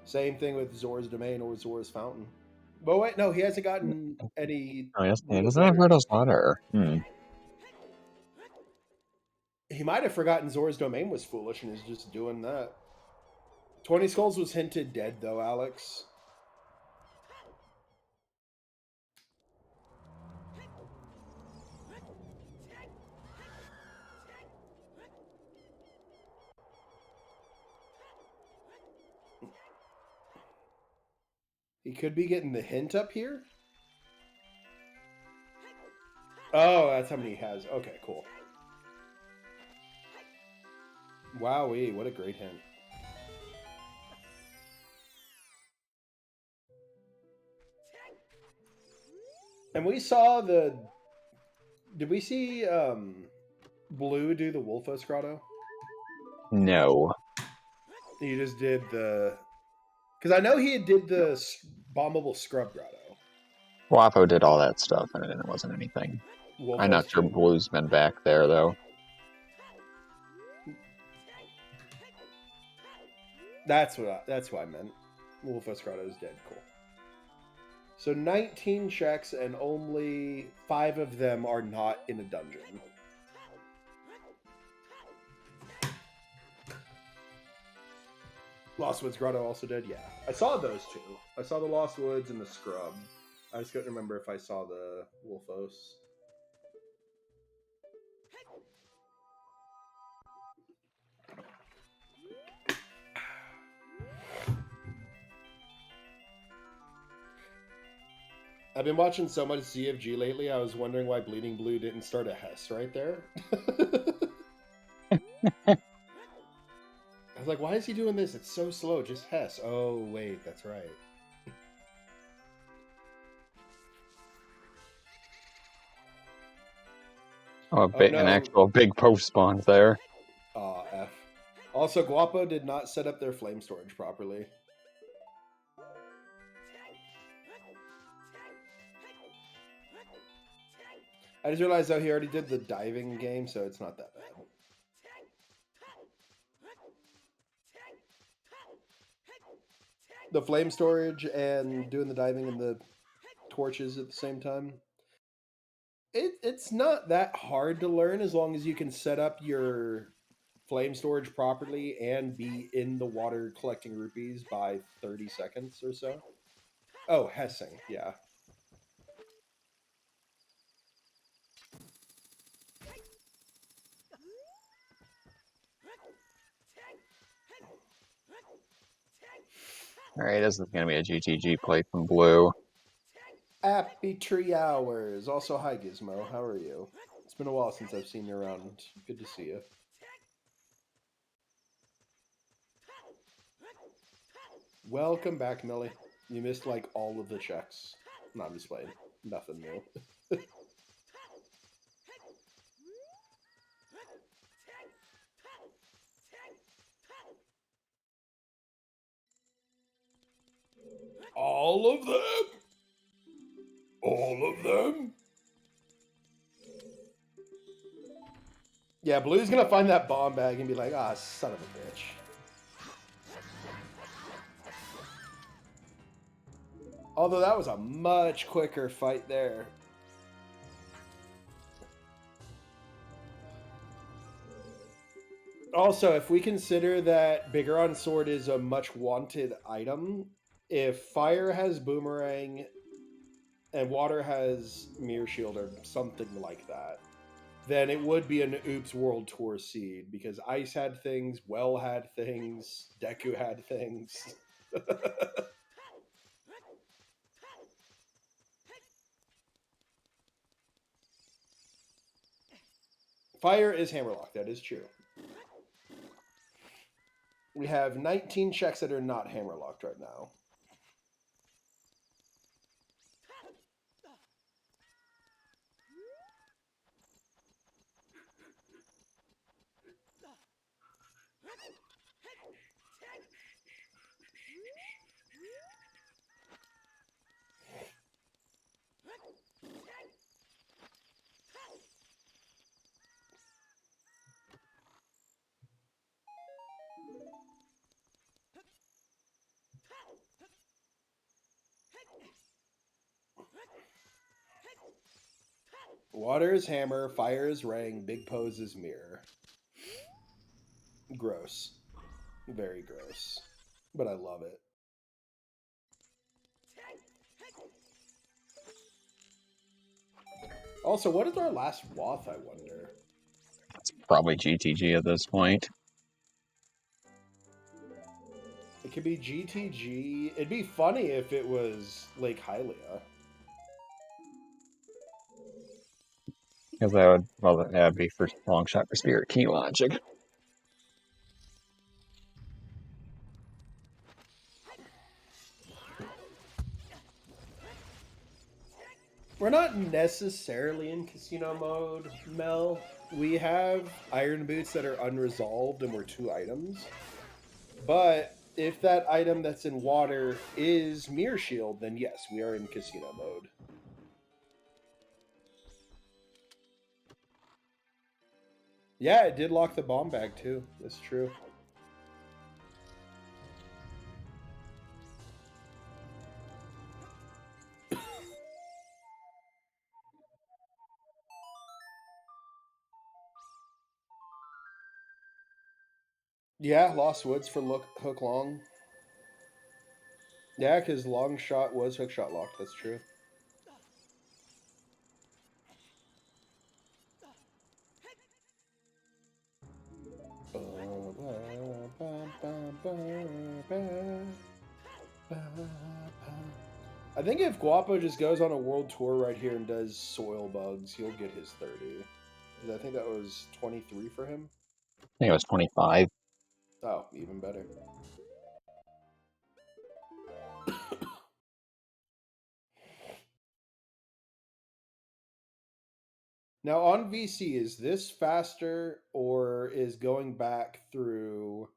Same thing with Zora's Domain or Zora's Fountain. But wait, no, he hasn't gotten any. Oh, yes, it Widow's doesn't have Letter. Widow's Letter. He might have forgotten Zora's Domain was foolish and is just doing that. 20 Skulls was hinted dead, though, Alex. He could be getting the hint up here. Oh, that's how many he has. Okay, cool. Wowee, what a great hint. And we saw the... Did we see Blue do the Wolfos Grotto? No. He just did the... Because I know he did the bombable Scrub Grotto. Guapo did all that stuff, and it wasn't anything. Wolfos I'm not sure too. Blue's been back there, though. That's what I meant. Wolfos Grotto is dead. Cool. So 19 checks and only 5 of them are not in a dungeon. Lost Woods Grotto also dead? Yeah. I saw those two. I saw the Lost Woods and the Scrub. I just couldn't remember if I saw the Wolfos. I've been watching so much CFG lately, I was wondering why Bleeding Blue didn't start a Hess right there. I was like, why is he doing this? It's so slow, just Hess. Oh, wait, that's right. Oh, Oh, no. an actual big post spawned there. Aw, F. Also, Guapo did not set up their flame storage properly. I just realized, though, he already did the diving game, so it's not that bad. The flame storage and doing the diving and the torches at the same time. It's not that hard to learn as long as you can set up your flame storage properly and be in the water collecting rupees by 30 seconds or so. Oh, Hessing, yeah. Alright, this is going to be a GTG play from Blue. Happy Tree Hours. Also, hi Gizmo. How are you? It's been a while since I've seen you around. Good to see you. Welcome back, Millie. You missed like all of the checks. No, I'm just playing. Nothing new. All of them? All of them? Yeah, Blue's gonna find that bomb bag and be like, ah, son of a bitch. Although that was a much quicker fight there. Also, if we consider that Bigoron Sword is a much wanted item, if Fire has Boomerang and Water has Mirror Shield or something like that, then it would be an Oops World Tour seed because Ice had things, Well had things, Deku had things. Fire is Hammerlock, that is true. We have 19 checks that are not hammerlocked right now. Water is hammer, fire is ring, big pose is mirror. Gross. Very gross. But I love it. Also, what is our last Wath, I wonder? It's probably GTG at this point. It could be GTG. It'd be funny if it was Lake Hylia. Because that would, well, that would be for long shot for Spirit Key logic. We're not necessarily in casino mode, Mel. We have iron boots that are unresolved and we're 2 items. But if that item that's in water is Mirror Shield, then yes, we are in casino mode. Yeah, it did lock the bomb bag too. That's true. Yeah, Lost Woods for hook long. Yeah, because long shot was hook shot locked. That's true. I think if Guapo just goes on a world tour right here and does soil bugs, he'll get his 30. Because I think that was 23 for him. I think it was 25. Oh, even better. Now on VC, is this faster or is going back through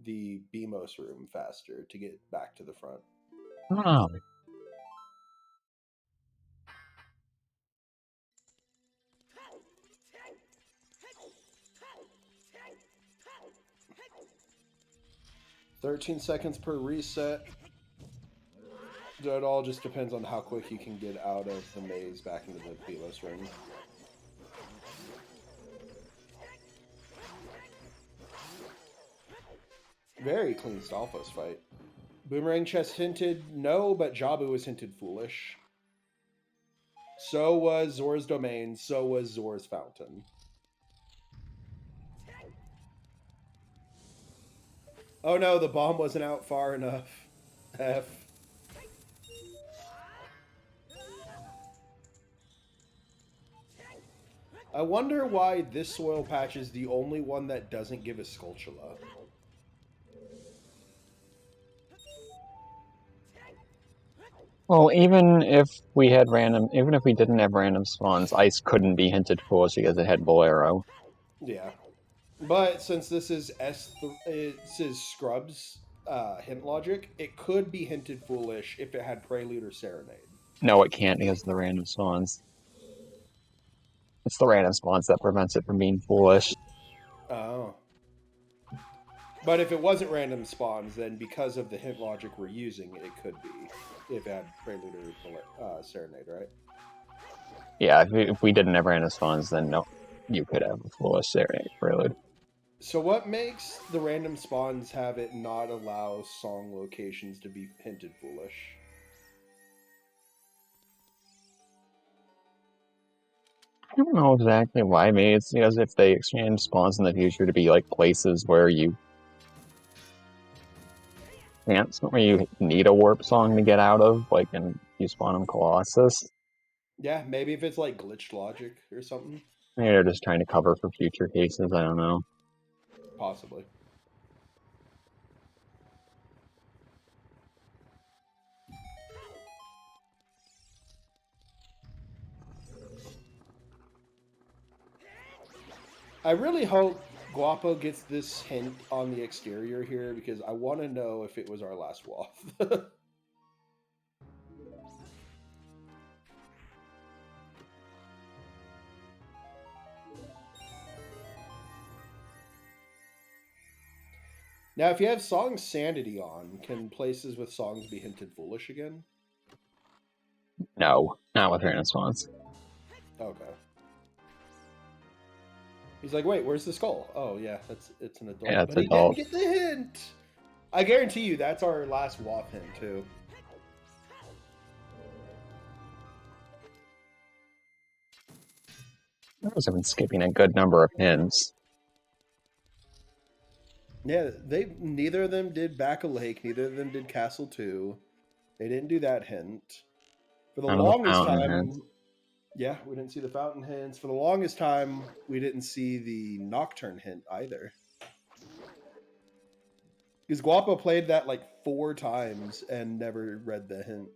the BMOS room faster to get back to the front? Oh, 13 seconds per reset. So it all just depends on how quick you can get out of the maze back into the BMOS ring. Very clean Stalfos fight. Boomerang chest hinted no, but Jabu was hinted foolish. So was Zor's Domain. So was Zor's Fountain. Oh no, the bomb wasn't out far enough. F. I wonder why this soil patch is the only one that doesn't give a Skulltula. well, even if we didn't have random spawns, Ice couldn't be hinted foolish because it had Bolero. Yeah. But since this is this is Scrub's hint logic, it could be hinted foolish if it had Prelude or Serenade. No, it can't because of the random spawns. It's the random spawns that prevents it from being foolish. Oh. But if it wasn't random spawns, then because of the hint logic we're using, it could be if it had Prelude or Serenade, right? Yeah, if we didn't have random spawns, then no, you could have a foolish Serenade Prelude. So what makes the random spawns have it not allow song locations to be hinted foolish? I don't know exactly why. Maybe it's because if they expand spawns in the future to be like places where you can't, where you need a warp song to get out of, like in you spawn them Colossus. Yeah, maybe if it's like glitched logic or something. Maybe they're just trying to cover for future cases. I don't know. Possibly. I really hope Guapo gets this hint on the exterior here because I want to know if it was our last waff. Now, if you have song sanity on, can places with songs be hinted foolish again? No, not with Rain Swans. Okay. He's like, wait, where's the skull? Oh yeah, it's an adult. Yeah, it's But he didn't adult. get the hint. I guarantee you that's our last waff hint too. I was been skipping a good number of hymns. Yeah, they neither of them did Back a Lake, neither of them did Castle 2. They didn't do that hint. For the None of the longest fountain time, hints. yeah, we didn't see the fountain hints. For the longest time, we didn't see the Nocturne hint either. Because Guapo played that like 4 times and never read the hint.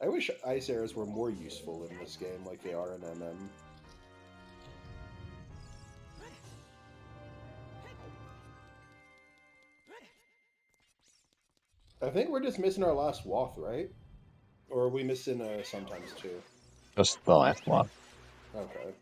I wish ice arrows were more useful in this game like they are in MM. I think we're just missing our last waff, right? Or are we missing sometimes too? Just the last one. Okay.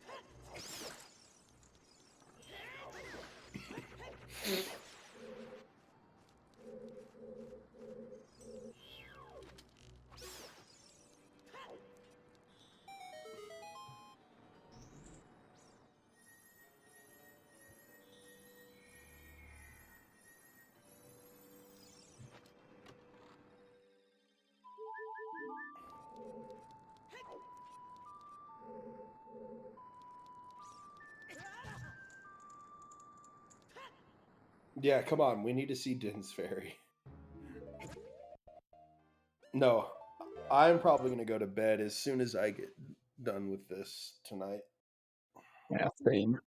Yeah, come on. We need to see Din's Fairy. No, I'm probably going to go to bed as soon as I get done with this tonight. Yeah, same.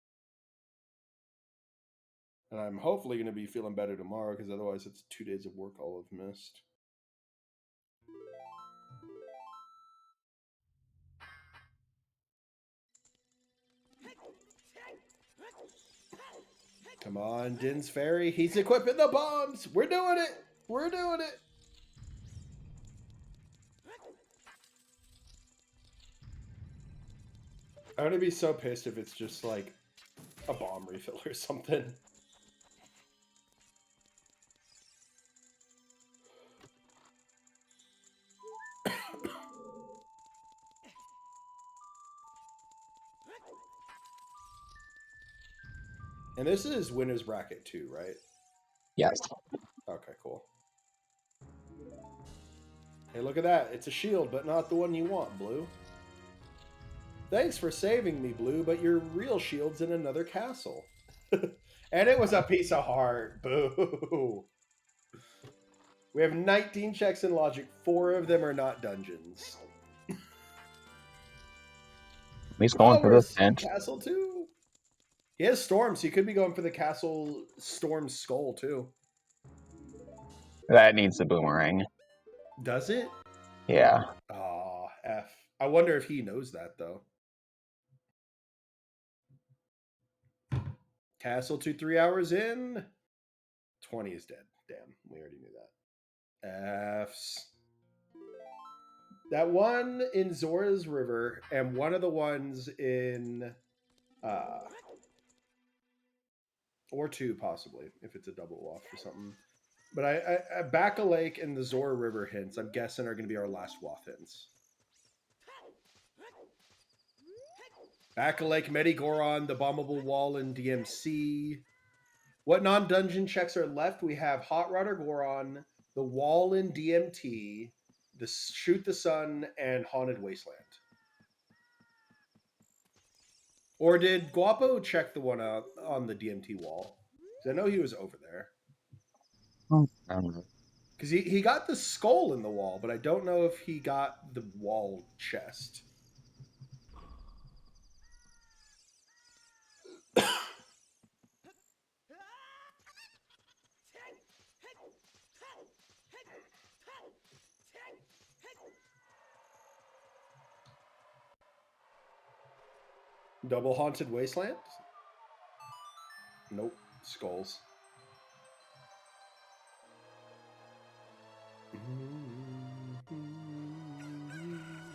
And I'm hopefully going to be feeling better tomorrow because otherwise it's 2 days of work I'll have missed. Come on, Din's Fairy. He's equipping the bombs. We're doing it. We're doing it. I'm going to be so pissed if it's just like a bomb refill or something. And this is winner's bracket too, right? Yes. Okay, cool. Hey, look at that. It's a shield, but not the one you want, Blue. Thanks for saving me, Blue, but your real shield's in another castle. And it was a piece of heart. Boo. We have 19 checks in logic. 4 of them are not dungeons. He's going for we're the bench. castle too. He has storm, so he could be going for the castle storm skull too. That needs the boomerang. Does it? Yeah. Aw, F. I wonder if he knows that though. Castle 2 3 hours in. 20 is dead. Damn, we already knew that. F's. That one in Zora's River and one of the ones in or 2 possibly, if it's a double waff or something. But I Back a Lake and the Zora River hints, I'm guessing, are going to be our last waff hints. Back a Lake, Medigoron, the Bombable Wall, and DMC. What non-dungeon checks are left? We have Hot Rodder Goron, the Wall in DMT, the Shoot the Sun, and Haunted Wasteland. Or did Guapo check the one out on the DMT wall? Because I know he was over there. Oh, I don't know. Because he got the skull in the wall, but I don't know if he got the wall chest. Double Haunted Wasteland? Nope. Skulls.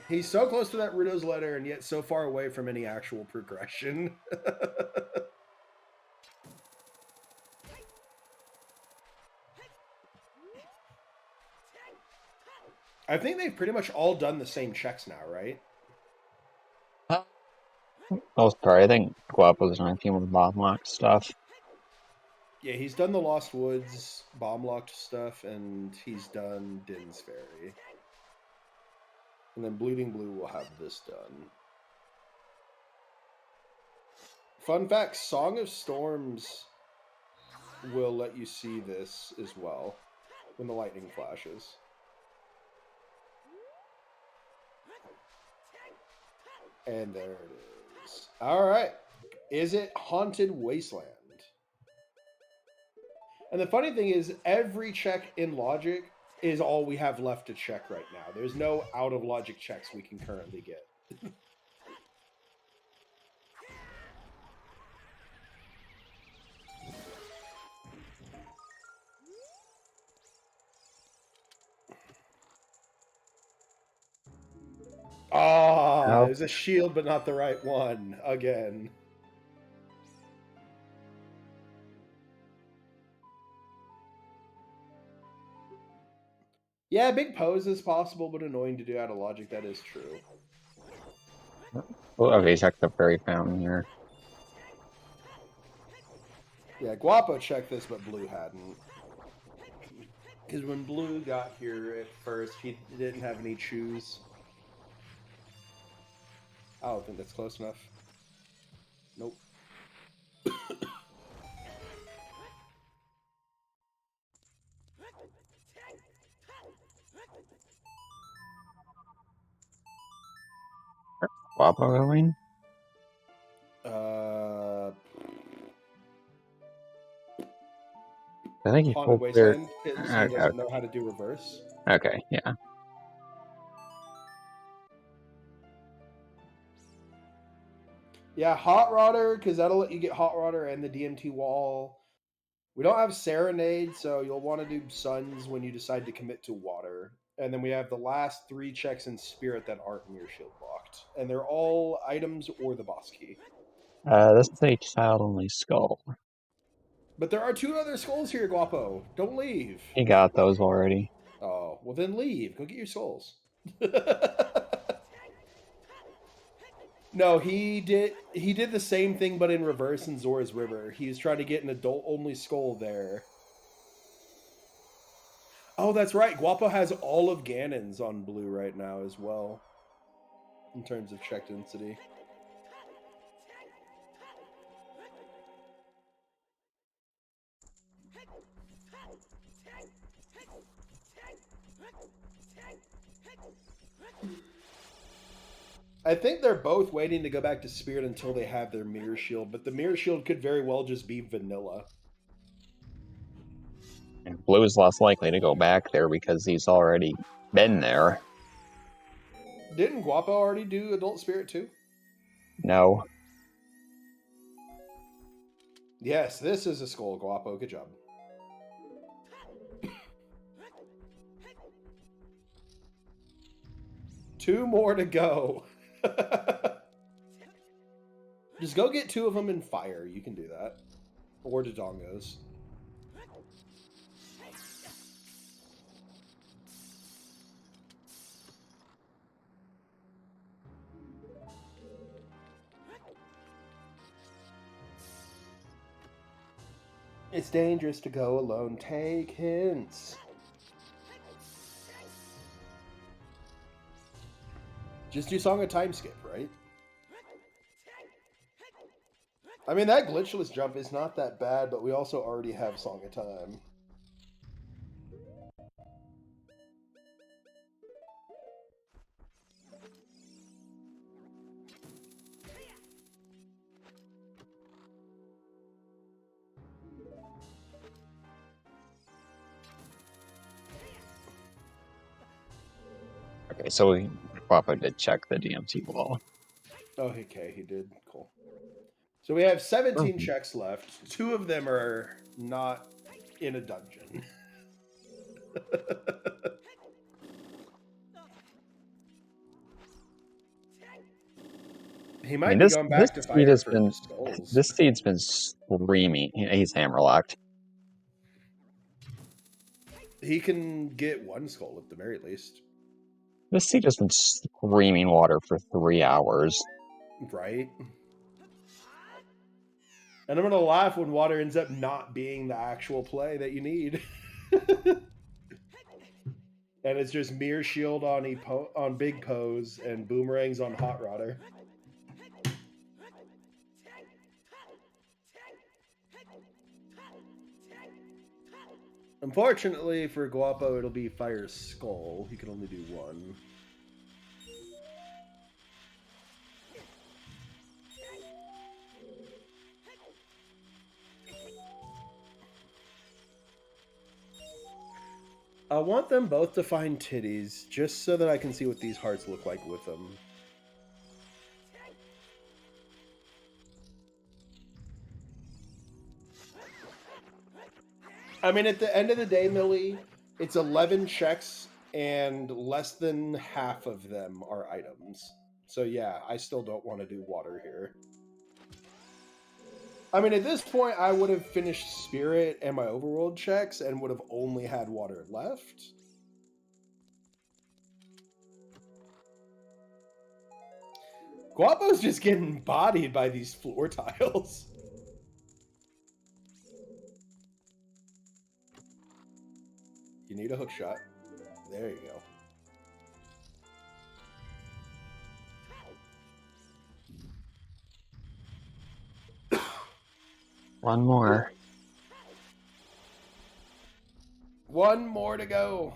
He's so close to that Rudo's letter and yet so far away from any actual progression. I think they've pretty much all done the same checks now, right? Most part, I think Guapo's on a team with bomb lock stuff. Yeah, he's done the Lost Woods bomb locked stuff, and he's done Din's Ferry. And then Bleeding Blue will have this done. Fun fact, Song of Storms will let you see this as well when the lightning flashes. And there it is. All right. Is it Haunted Wasteland? And the funny thing is, every check in Logic is all we have left to check right now. There's no out of Logic checks we can currently get. Ah, it was a shield, but not the right one. Again. Yeah, big pose is possible, but annoying to do out of Logic. That is true. Oh, okay, check the fairy fountain here. Yeah, Guapo checked this, but Blue hadn't. Because when Blue got here at first, he didn't have any shoes. I don't think that's close enough. Nope. Guapo going? I think he Haunted pulled clear. Wasteland, so he doesn't know how to do reverse. Okay, yeah. Yeah, Hot Rodder, because that'll let you get Hot Rodder and the DMT wall. We don't have Serenade, so you'll want to do Suns when you decide to commit to Water. And then we have the last 3 checks in Spirit that aren't Mirror Shield blocked. And they're all items or the boss key. This is a child-only skull. But there are 2 other skulls here, Guapo. Don't leave. He got those already. Oh, well then leave. Go get your souls. No, he did the same thing but in reverse in Zora's River. He was trying to get an adult-only skull there. Oh, that's right. Guapo has all of Ganon's on blue right now as well. In terms of check density. I think they're both waiting to go back to Spirit until they have their Mirror Shield, but the Mirror Shield could very well just be vanilla. And Blue is less likely to go back there because he's already been there. Didn't Guapo already do Adult Spirit too? No. Yes, this is a skull, Guapo. Good job. Two more to go. Just go get 2 of them in fire. You can do that. Or Dodongos. It's dangerous to go alone. Take hints. Just do Song of Time Skip, right? I mean, that glitchless jump is not that bad, but we also already have Song of Time. Okay, so Guapo did check the DMT wall. Oh, okay, he did. Cool. So we have 17 Mhm. checks left. 2 of them are not in a dungeon. He I might mean, be this going this back to seed fire has for been his skulls. this seed's been screaming. He's hammerlocked. He can get 1 skull at the very least. This seed has been screaming water for 3 hours. Right? And I'm going to laugh when water ends up not being the actual play that you need. And it's just mirror shield on on big pose and boomerangs on hot rodder. Unfortunately for Guapo, it'll be fire skull. He can only do 1. I want them both to find titties, just so that I can see what these hearts look like with them. I mean, at the end of the day, Millie, it's 11 checks, and less than half of them are items. So yeah, I still don't want to do water here. I mean, at this point, I would have finished Spirit and my Overworld checks and would have only had water left. Guapo's just getting bodied by these floor tiles. You need a hook shot. There you go. One more. 1 more to go.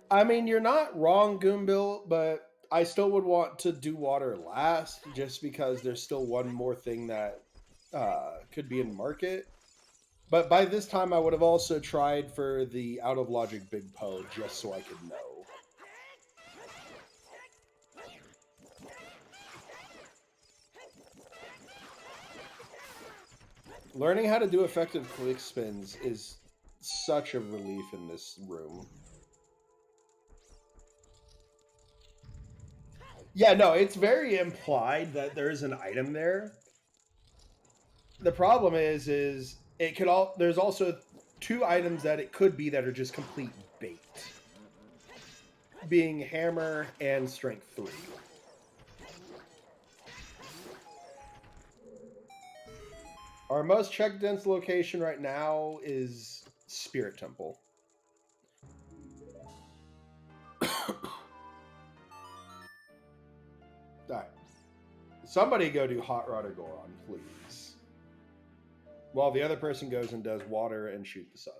I mean, you're not wrong, Goombill, but I still would want to do water last, just because there's still 1 more thing that could be in market. But by this time, I would have also tried for the Out of Logic Big Poe, just so I could know. Learning how to do effective click spins is such a relief in this room. Yeah, no, it's very implied that there's an item there. The problem is it could all. There's also 2 items that it could be that are just complete bait, being hammer and strength 3. Our most check dense location right now is Spirit Temple. Alright. Somebody go do Hot Rod or Goron, please. While the other person goes and does water and shoot the sun.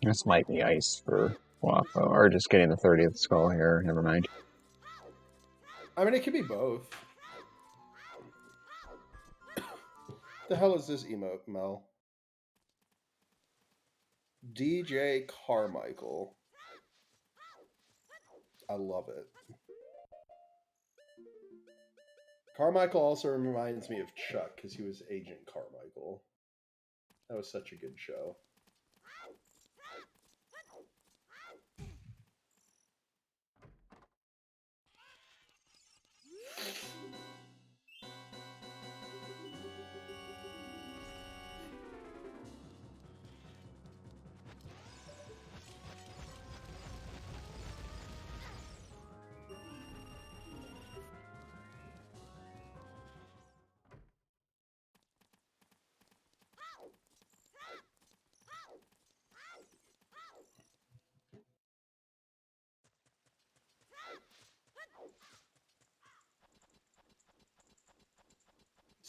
This might be ice for Guapo, or just getting the 30th skull here. Never mind. I mean, it could be both. The hell is this emote, Mel? DJ Carmichael. I love it. Carmichael also reminds me of Chuck because he was Agent Carmichael. That was such a good show.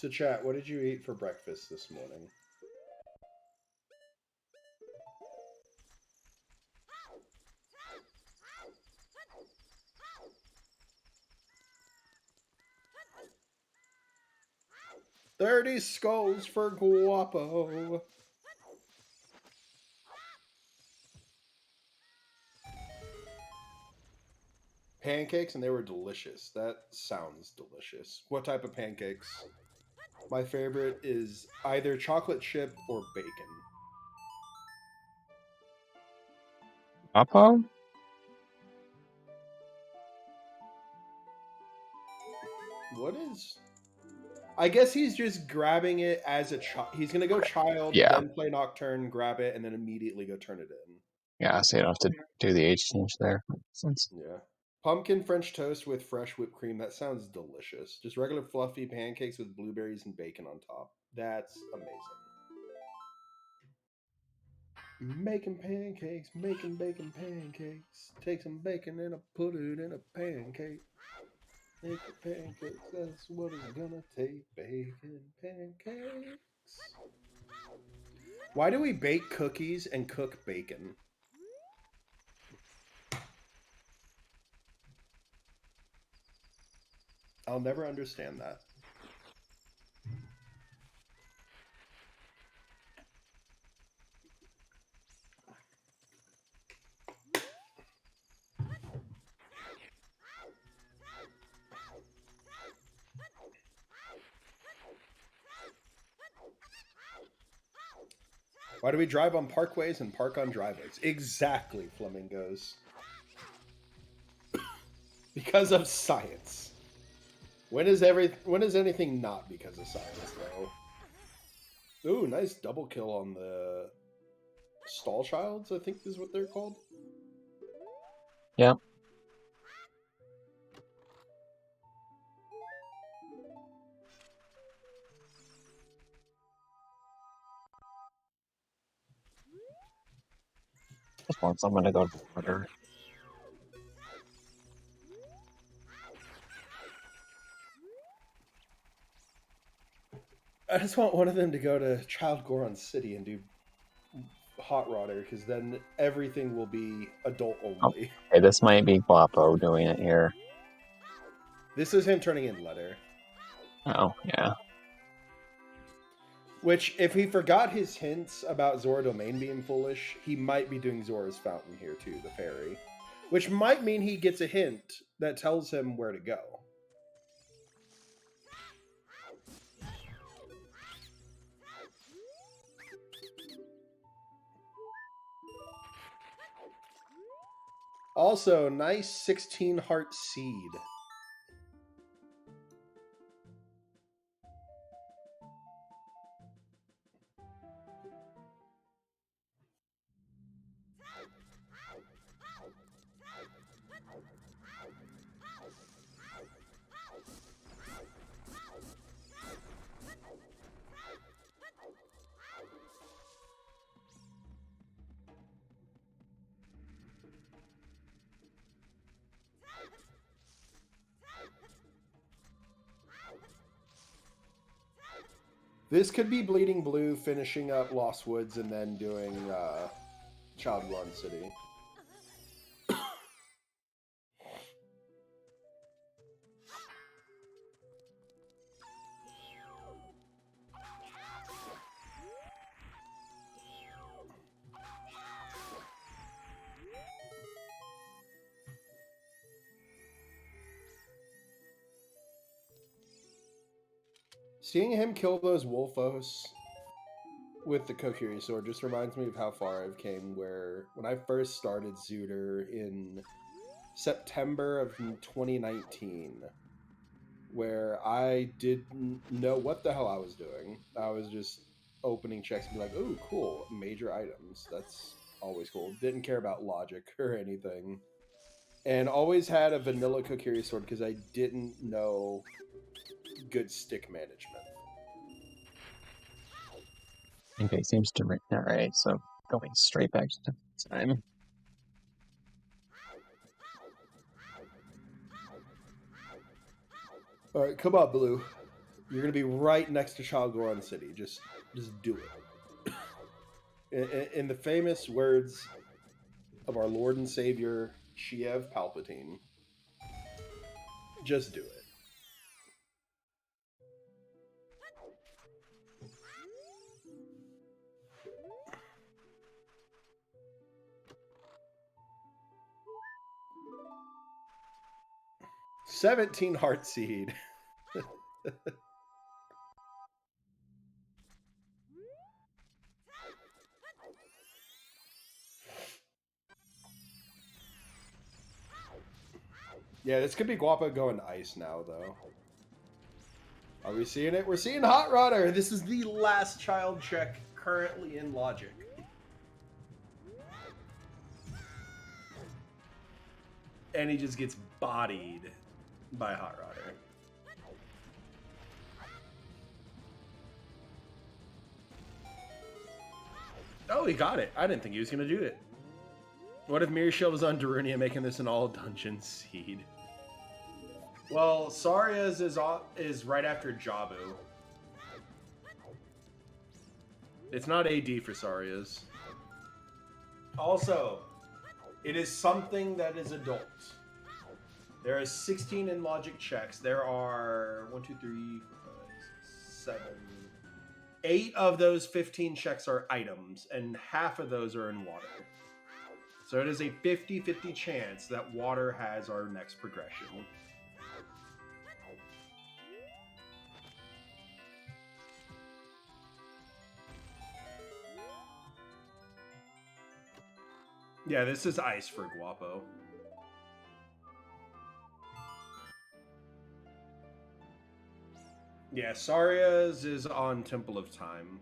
So, chat, what did you eat for breakfast this morning? $30 skulls for Guapo. Pancakes, and they were delicious. That sounds delicious. What type of pancakes? My favorite is either chocolate chip or bacon. Apo? What is? I guess he's just grabbing it as a child. He's gonna go child, Yeah. then play nocturne, grab it, and then immediately go turn it in. Yeah, so you don't have to do the age change there. Since Yeah. Pumpkin French toast with fresh whipped cream. That sounds delicious. Just regular fluffy pancakes with blueberries and bacon on top. That's amazing. Making pancakes, making bacon pancakes. Take some bacon and I put it in a pancake. Make pancakes, that's what it's gonna take. Bacon pancakes. Why do we bake cookies and cook bacon? I'll never understand that. Why do we drive on parkways and park on driveways? Exactly, flamingos. Because of science. When is anything not because of science though? Ooh, nice double kill on the stall childs, I think is what they're called. yeah. Just want someone to go to the water. I just want one of them to go to Child Goron City and do Hot Rodder, because then everything will be adult only. Hey, this might be Guapo doing it here. This is him turning in Letter. Oh, yeah. Which, if he forgot his hints about Zora Domain being foolish, he might be doing Zora's Fountain here too, the fairy. Which might mean he gets a hint that tells him where to go. Also, nice 16 heart seed. This could be Bleeding Blue finishing up Lost Woods and then doing Child Run City. Seeing him kill those Wolfos with the Kokiri sword just reminds me of how far I've came, where when I first started Zooter in September of 2019, where I didn't know what the hell I was doing. I was just opening checks and be like, ooh, cool, major items. That's always cool. Didn't care about logic or anything. And always had a vanilla Kokiri sword because I didn't know good stick management. Okay, seems to ring. Alright, so going straight back to time. All right, come on, Blue. You're gonna be right next to Chalgoran City. Just do it. In the famous words of our Lord and Savior Sheev Palpatine, just do it. $17 heart seed. Yeah, this could be Guapo going ice now, though. Are we seeing it? We're seeing Hot Rodder. This is the last child check currently in Logic. And he just gets bodied by Hot Rodder. Oh, he got it. I didn't think he was going to do it. What if Mirror Shield was on Darunia, making this an all-dungeon seed? Well, Saria's is right after Jabu. It's not AD for Saria's. Also, it is something that is adult. There are 16 in logic checks. There are 1, 2, 3, 4, 5, 6, 7. 8 of those 15 checks are items, and half of those are in water. So it is a 50-50 chance that water has our next progression. Yeah, this is ice for Guapo. Yeah, Saria's is on Temple of Time.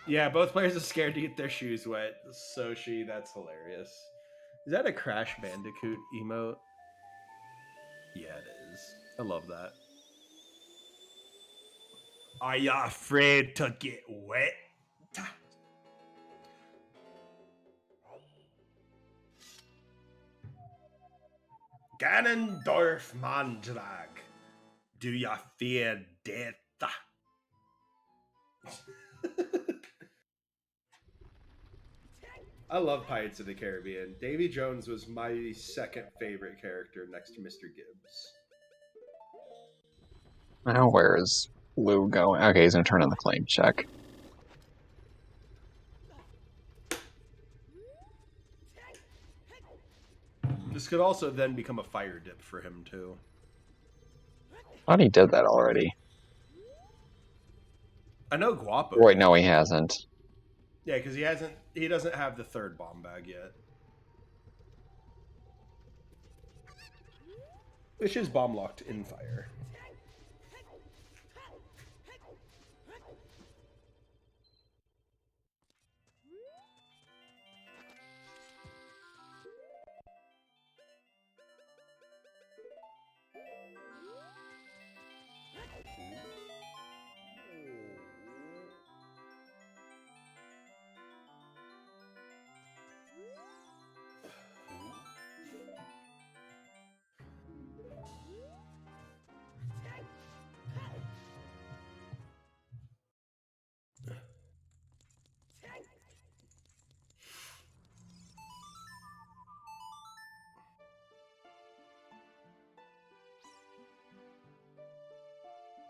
Yeah, both players are scared to get their shoes wet. Soshi, that's hilarious. Is that a Crash Bandicoot emote? Yeah, it is. I love that. Are you afraid to get wet? Ganondorf Mandrag, do you fear death? I love Pirates of the Caribbean. Davy Jones was my second favorite character next to Mr. Gibbs. Now where is Blue going? Okay, he's gonna turn on the claim check. This could also then become a fire dip for him too. I thought he did that already. I know Guapo. Wait, no, he hasn't. Yeah, because he doesn't have the third bomb bag yet. Which is bomb locked in fire.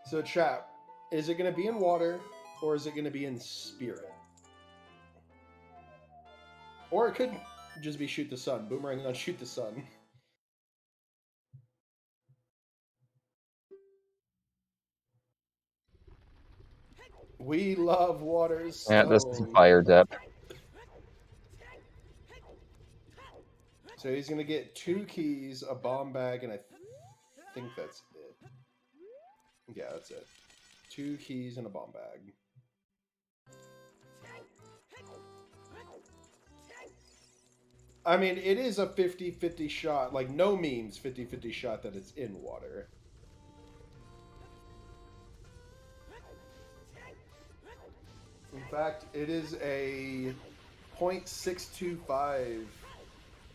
So, chat, is it going to be in water or is it going to be in spirit? Or it could just be shoot the sun. Boomerang on shoot the sun. We love water stone. Yeah, this is a fire dip. So he's going to get 2 keys, a bomb bag, and I think that's it. Yeah, that's it. 2 keys and a bomb bag. I mean, it is a 50-50 shot. Like, no memes 50-50 shot that it's in water. In fact, it is a 0.625,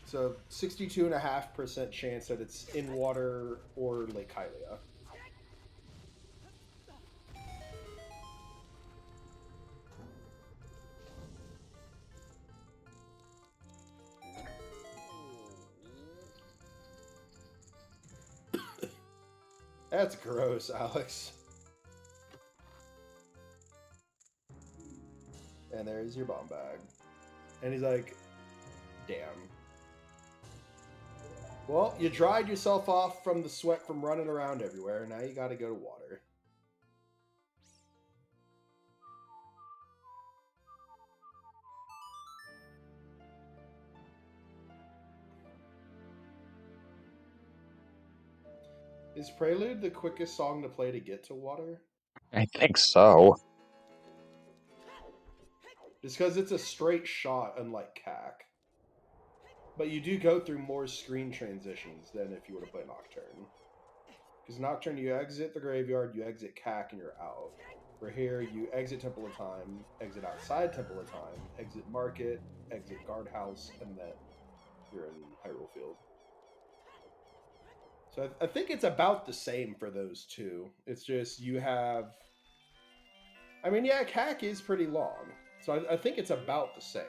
so 62.5% chance that it's in water or Lake Hylia. That's gross, Alex. And there's your bomb bag. And he's like, damn. Well, you dried yourself off from the sweat from running around everywhere. Now you gotta go to water. Is Prelude the quickest song to play to get to water? I think so. Just because it's a straight shot, unlike CAC. But you do go through more screen transitions than if you were to play Nocturne. Because Nocturne, you exit the graveyard, you exit CAC, and you're out. For here, you exit Temple of Time, exit outside Temple of Time, exit Market, exit Guardhouse, and then you're in Hyrule Field. So I think it's about the same for those two. It's just you have... I mean, yeah, CAC is pretty long. So I think it's about the same.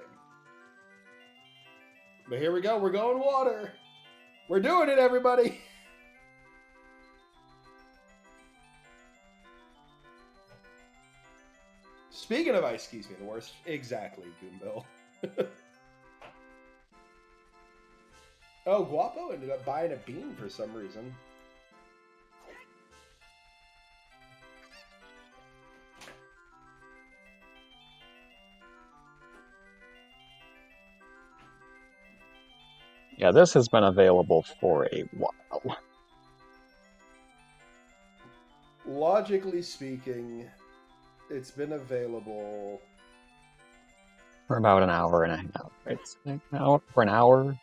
But here we go. We're going water. We're doing it, everybody. Speaking of ice, excuse me, the worst. Exactly, Goombill. Oh, Guapo ended up buying a bean for some reason. Yeah, this has been available for a while. Logically speaking, it's been available For about an hour and a half. It's for an hour.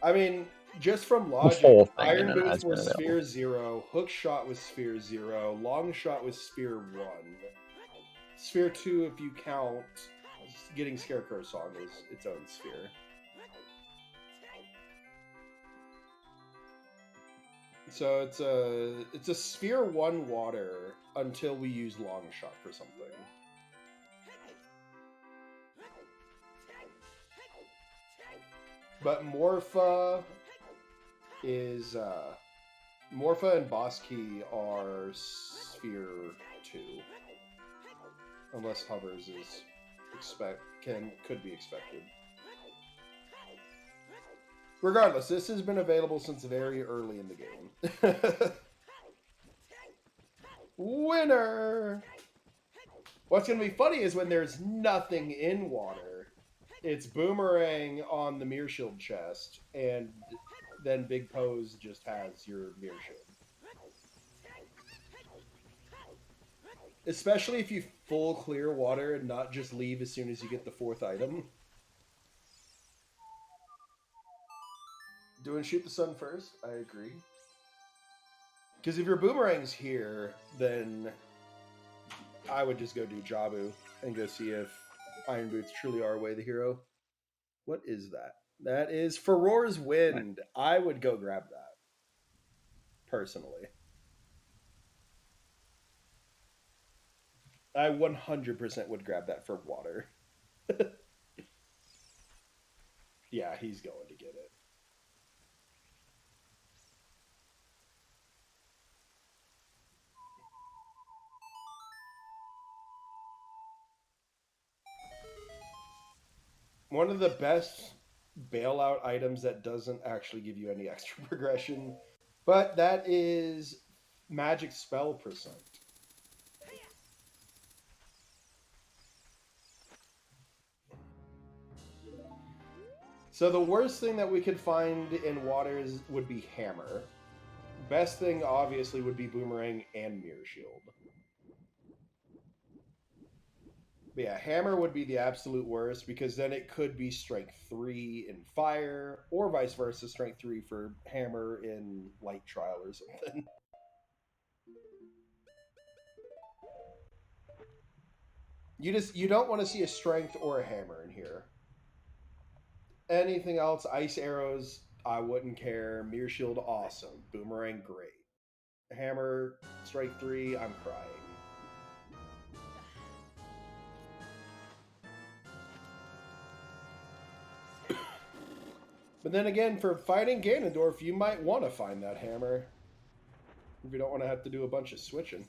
I mean, just from The logic, full thing Iron Boots has been was available. Sphere 0, Hook Shot was Sphere 0, Long Shot was Sphere 1. Sphere 2, if you count, getting Scarecrow Song is its own sphere. So it's a Sphere 1 water until we use Long Shot for something. But Morpha is Morpha and Boss Key are Sphere 2. Unless Hovers is could be expected. Regardless, this has been available since very early in the game. Winner! What's going to be funny is when there's nothing in water, it's Boomerang on the Mirror Shield chest, and then Big Pose just has your Mirror Shield. Especially if you full clear water and not just leave as soon as you get the 4th item. Doing Shoot the Sun first, I agree. Because if your Boomerang's here, then I would just go do Jabu and go see if Iron Boots truly are Way the hero. What is that? That is Furor's Wind. I would go grab that. Personally. I 100% would grab that for water. Yeah, he's going to get it. One of the best bailout items that doesn't actually give you any extra progression, but that is Magic Spell Percent. So the worst thing that we could find in water would be Hammer. Best thing, obviously, would be Boomerang and Mirror Shield. But yeah, Hammer would be the absolute worst, because then it could be Strength 3 in Fire, or vice versa, Strength 3 for Hammer in Light Trial or something. You don't want to see a strength or a hammer in here. Anything else? Ice arrows, I wouldn't care. Mirror shield, awesome. Boomerang, great. Hammer, strike 3, I'm crying. But then again, for fighting Ganondorf, you might want to find that hammer. If you don't want to have to do a bunch of switching.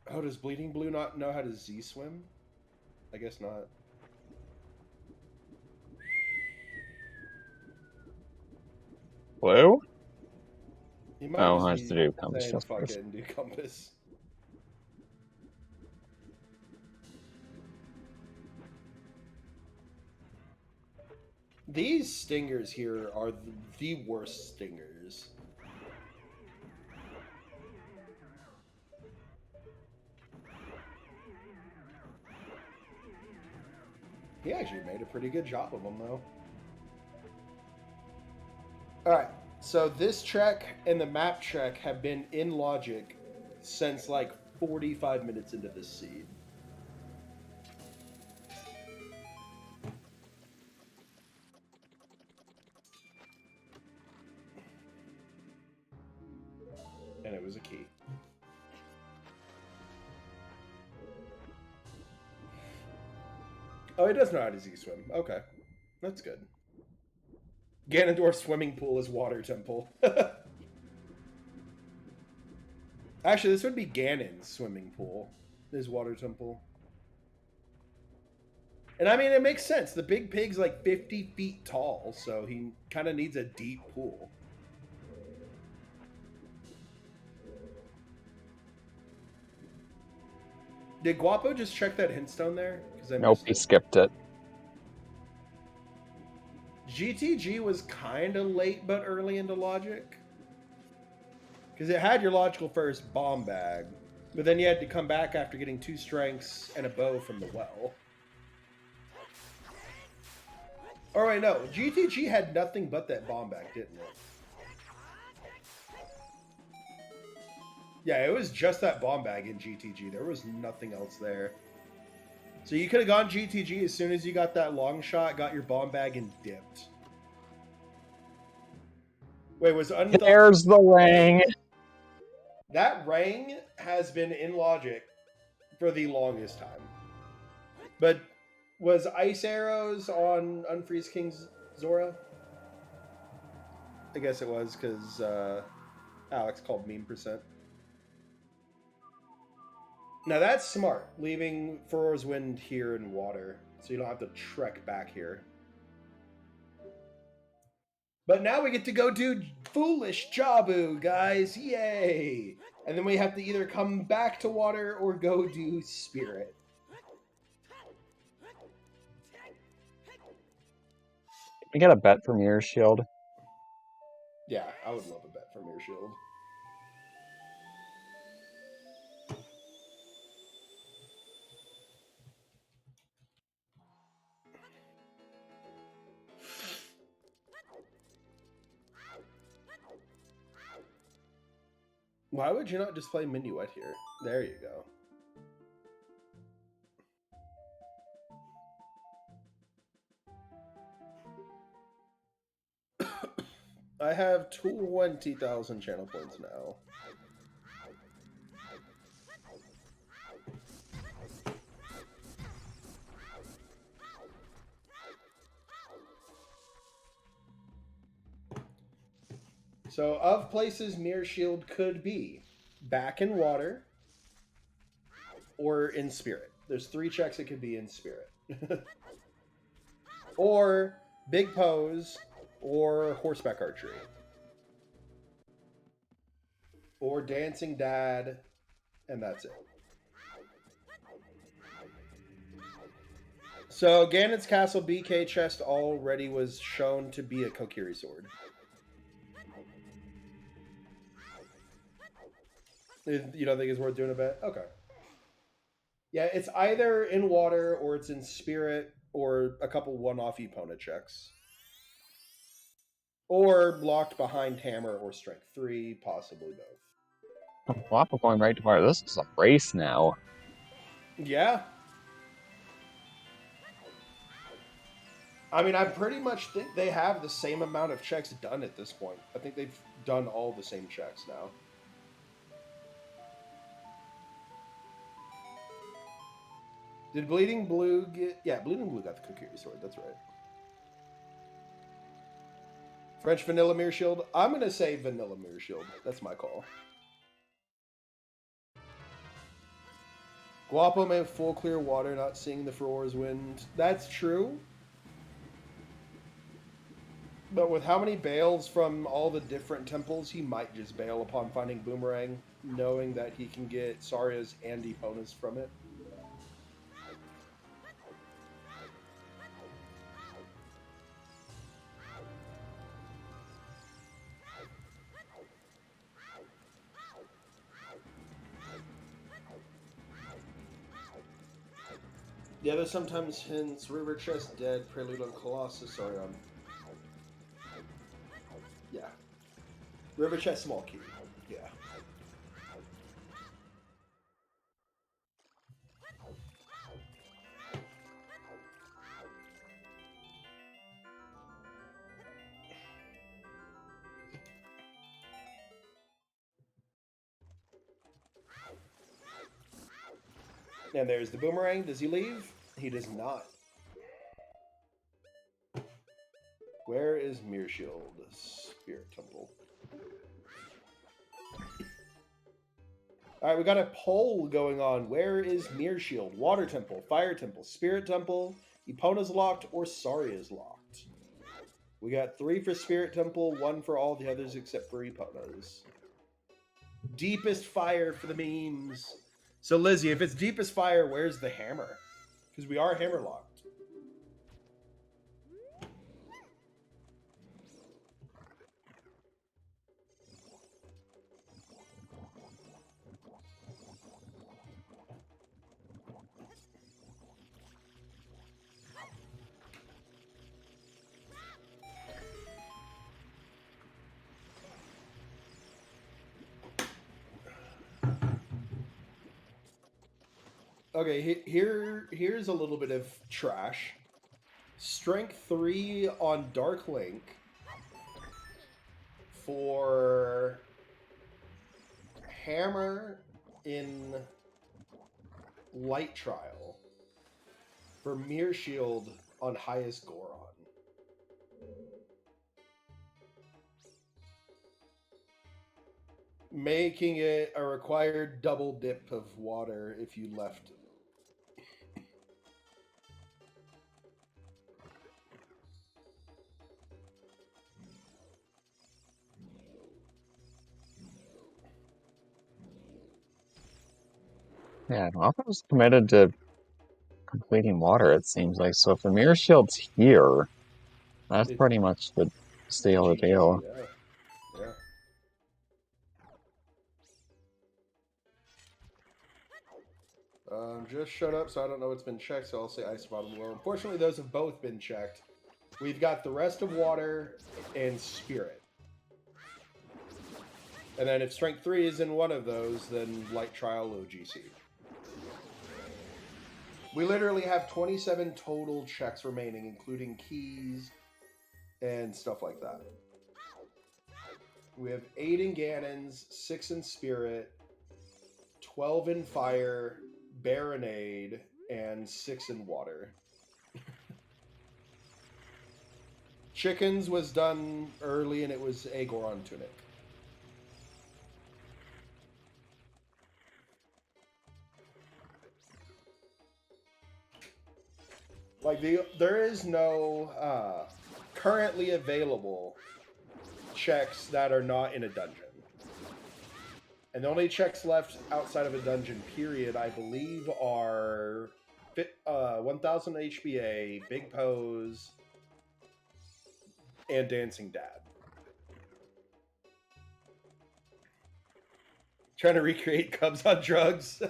Oh, does Bleeding Blue not know how to Z-swim? I guess not. Blue? He might Oh, just has be to do compass saying just fuck first. it and do compass. These stingers here are the worst stingers. He actually made a pretty good job of them, though. Alright, so this check and the map check have been in logic since like 45 minutes into this seed. And it was a key. Oh, he does know how to Z-swim. Okay, that's good. Ganondorf's swimming pool is water temple. Actually, this would be Ganon's swimming pool. His water temple. And I mean, it makes sense. The big pig's like 50 feet tall, so he kind of needs a deep pool. Did Guapo just check that hintstone there? Because I Nope, missed he it. skipped it. GTG was kind of late but early into logic. Because it had your logical first bomb bag, but then you had to come back after getting 2 strengths and a bow from the well. Or wait, no. GTG had nothing but that bomb bag, didn't it? Yeah, it was just that bomb bag in GTG. There was nothing else there. So you could have gone GTG as soon as you got that long shot, got your bomb bag, and dipped. Wait, was There's the ring. That ring has been in logic for the longest time. But was Ice Arrows on Unfreeze King's Zora? I guess it was, because Alex called meme %. Now that's smart, leaving Furor's Wind here in water, so you don't have to trek back here. But now we get to go do Foolish Jabu, guys, yay! And then we have to either come back to water or go do Spirit. We got a bet for Mirror Shield. Yeah, I would love a bet for Mirror Shield. Why would you not just play Minuet here? There you go. I have 20,000 channel points now. So, of places Mirror Shield could be back in water or in Spirit. There's 3 checks it could be in Spirit. Or Big Pose or Horseback Archery. Or Dancing Dad, and that's it. So, Ganon's Castle BK chest already was shown to be a Kokiri sword. You don't think it's worth doing a bet? Okay. Yeah, it's either in water or it's in Spirit or a couple one-off Epona checks. Or locked behind hammer or strength 3, possibly both. Guapo going right to fire. This is a race now. Yeah. I mean, I pretty much think they have the same amount of checks done at this point. I think they've done all the same checks now. Did Bleeding Blue get... Yeah, Bleeding Blue got the Kokiri sword. That's right. French Vanilla Mirror Shield. I'm going to say Vanilla Mirror Shield. That's my call. Guapo may have full clear water, not seeing the Furor's wind. That's true. But with how many bails from all the different temples, he might just bail upon finding Boomerang, knowing that he can get Saria's and Epona's from it. The other sometimes hints River Chest dead, Prelude on Colossus, sorry, yeah. River Chest small key, yeah. And there's the Boomerang. Does he leave? He does not. Where is Mirror Shield? Spirit Temple. Alright, we got a poll going on. Where is Mirror Shield? Water Temple, Fire Temple, Spirit Temple, Epona's locked, or Saria's locked? We got 3 for Spirit Temple, 1 for all the others except for Epona's. Deepest Fire for the memes. So, Lizzie, if it's Deepest Fire, where's the hammer? Because we are hammer locked. Okay, here's a little bit of trash. Strength 3 on Dark Link for hammer in Light Trial for Mirror Shield on highest Goron. Making it a required double dip of water if you left. Yeah, Guapo's committed to completing water, it seems like. So if the Mirror Shield's here, that's pretty much the seal of the deal. Yeah. Just showed up, so I don't know what's been checked, so I'll say ice bottom below. Unfortunately, those have both been checked. We've got the rest of water and spirit. And then if strength 3 is in one of those, then light trial OGC. We literally have 27 total checks remaining, including keys and stuff like that. We have 8 in Ganon's, 6 in Spirit, 12 in Fire, Baronade, and 6 in Water. Chickens was done early, and it was a Goron Tunic. Like, there is no currently available checks that are not in a dungeon. And the only checks left outside of a dungeon, period, I believe, are 1000 HBA, Big Pose, and Dancing Dad. Trying to recreate Cubs on drugs.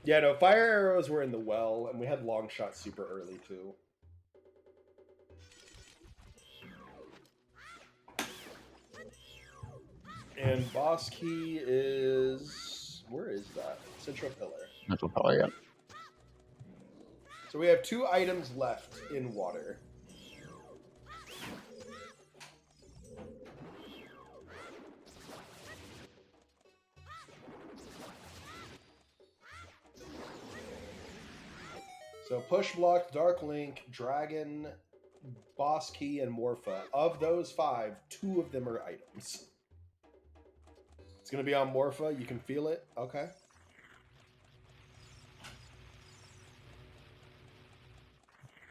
Yeah, no, fire arrows were in the well, and we had long shots super early, too. And boss key is... Where is that? Central Pillar. Central Pillar, yep. So we have 2 items left in water. So Push Block, Dark Link, Dragon, Boss Key, and Morpha. Of those 5, 2 of them are items. It's going to be on Morpha. You can feel it. Okay.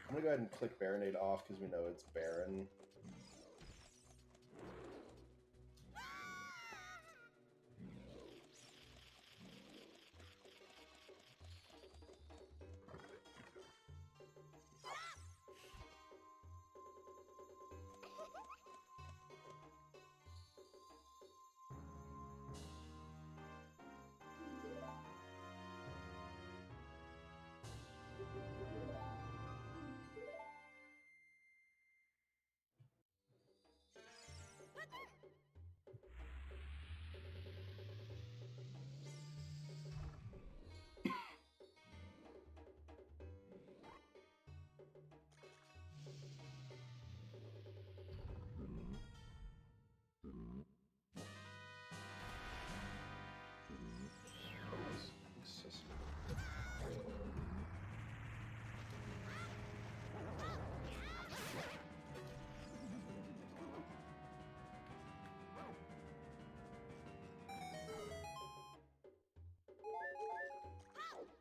I'm going to go ahead and click Baronade off because we know it's Baron.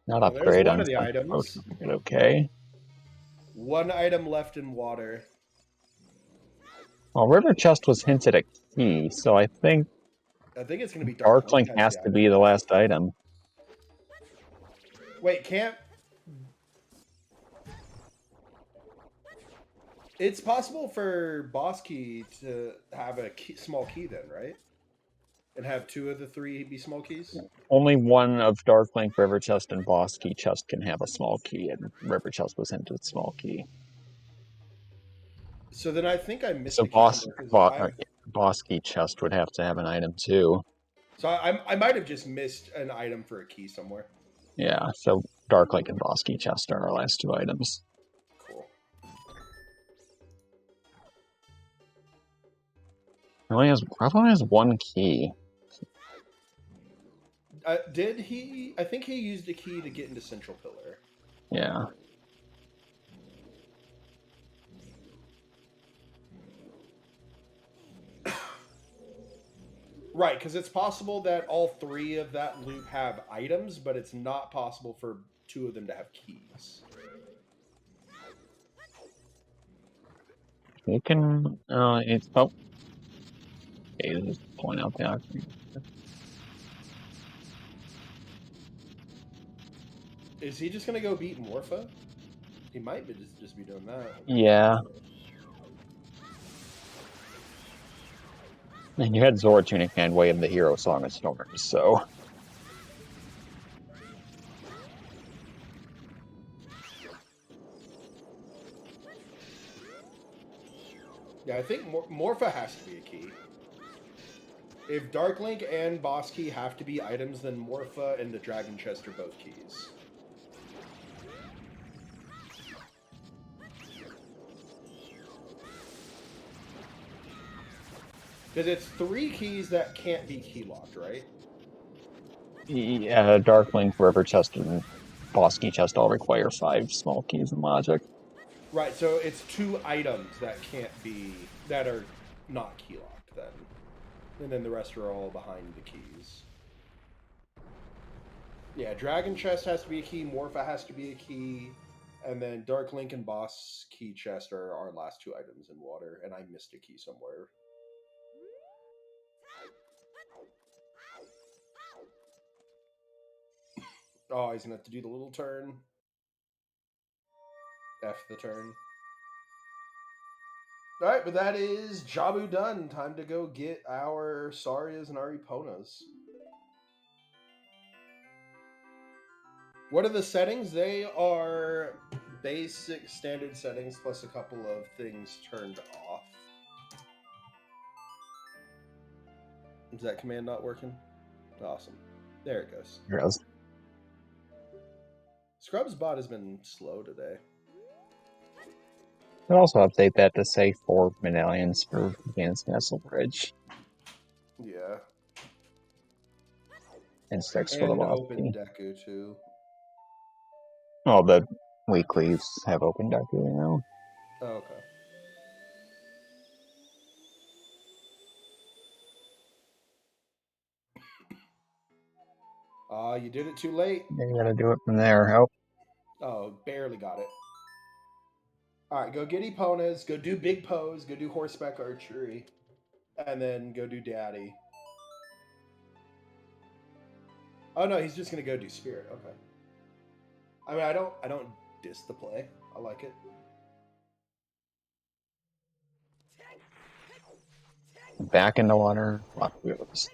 Not Well, there's upgrade one on of the Central items. Pillar, okay. 1 item left in water. Well, River Chest was hinted at key, so I think I think it's going to be Dark Dark Link Link has the to item. be the last item. Wait, can't... It's possible for Boss Key to have a key, small key then, right? And have 2 of the 3 be small keys? Only one of Dark Link, River Chest, and Boss Key Chest can have a small key, and River Chest was hinted small key. So then I think I missed So a key somewhere. Boss Key Chest would have to have an item too. So I might have just missed an item for a key somewhere. Yeah, so Dark Link and Boss Key Chest are our last 2 items. Cool. Rob only has 1 key. Did he? I think he used a key to get into Central Pillar. Yeah. Right, because it's possible that all 3 of that loop have items, but it's not possible for 2 of them to have keys. You can, it's, oh. Okay, just point out the option. Is he just going to go beat Morpha? He might just be doing that. Yeah. And you had Zora Tunic and Way of the Hero Song of Storms, so... Yeah, I think Morpha has to be a key. If Dark Link and Boss Key have to be items, then Morpha and the Dragon Chest are both keys. Because it's 3 keys that can't be key locked, right? Yeah, Dark Link, River Chest, and Boss Key Chest all require 5 small keys in Logic. Right, so it's 2 items that can't be... that are not key locked, then. And then the rest are all behind the keys. Yeah, Dragon Chest has to be a key, Morpha has to be a key, and then Dark Link and Boss Key Chest are our last 2 items in water, and I missed a key somewhere. Oh, he's gonna have to do the little turn. F the turn. Alright, but that is Jabu done. Time to go get our Sarias and our Eponas. What are the settings? They are basic standard settings plus a couple of things turned off. Is that command not working? Awesome. There it goes. Here it goes. Scrub's bot has been slow today. I'll also update that to say 4 medallions for Venus Nestle Bridge Yeah. and 6 for the And boss open key. Deku too. Well, the weeklies have open Deku, you know. Oh, okay. You did it too late. You gotta do it from there. Oh, Oh, barely got it. All right, go get Eponas, go do big pose, go do horseback archery, and then go do daddy. Oh no, he's just gonna go do spirit. Okay. I mean, I don't diss the play. I like it. back into water. Lock wheels.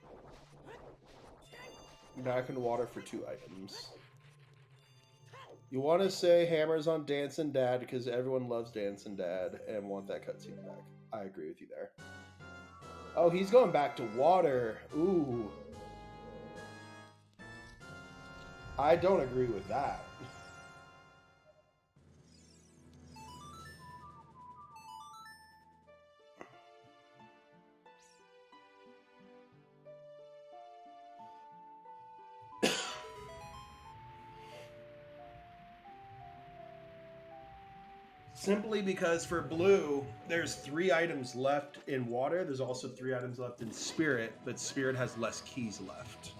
Back in the water for 2 items. You want to say hammers on Dancing Dad because everyone loves Dancing Dad and want that cutscene back. I agree with you there. Oh, he's going back to water. Ooh. I don't agree with that. Simply because for blue, there's 3 items left in water. There's also 3 items left in spirit, but spirit has less keys left.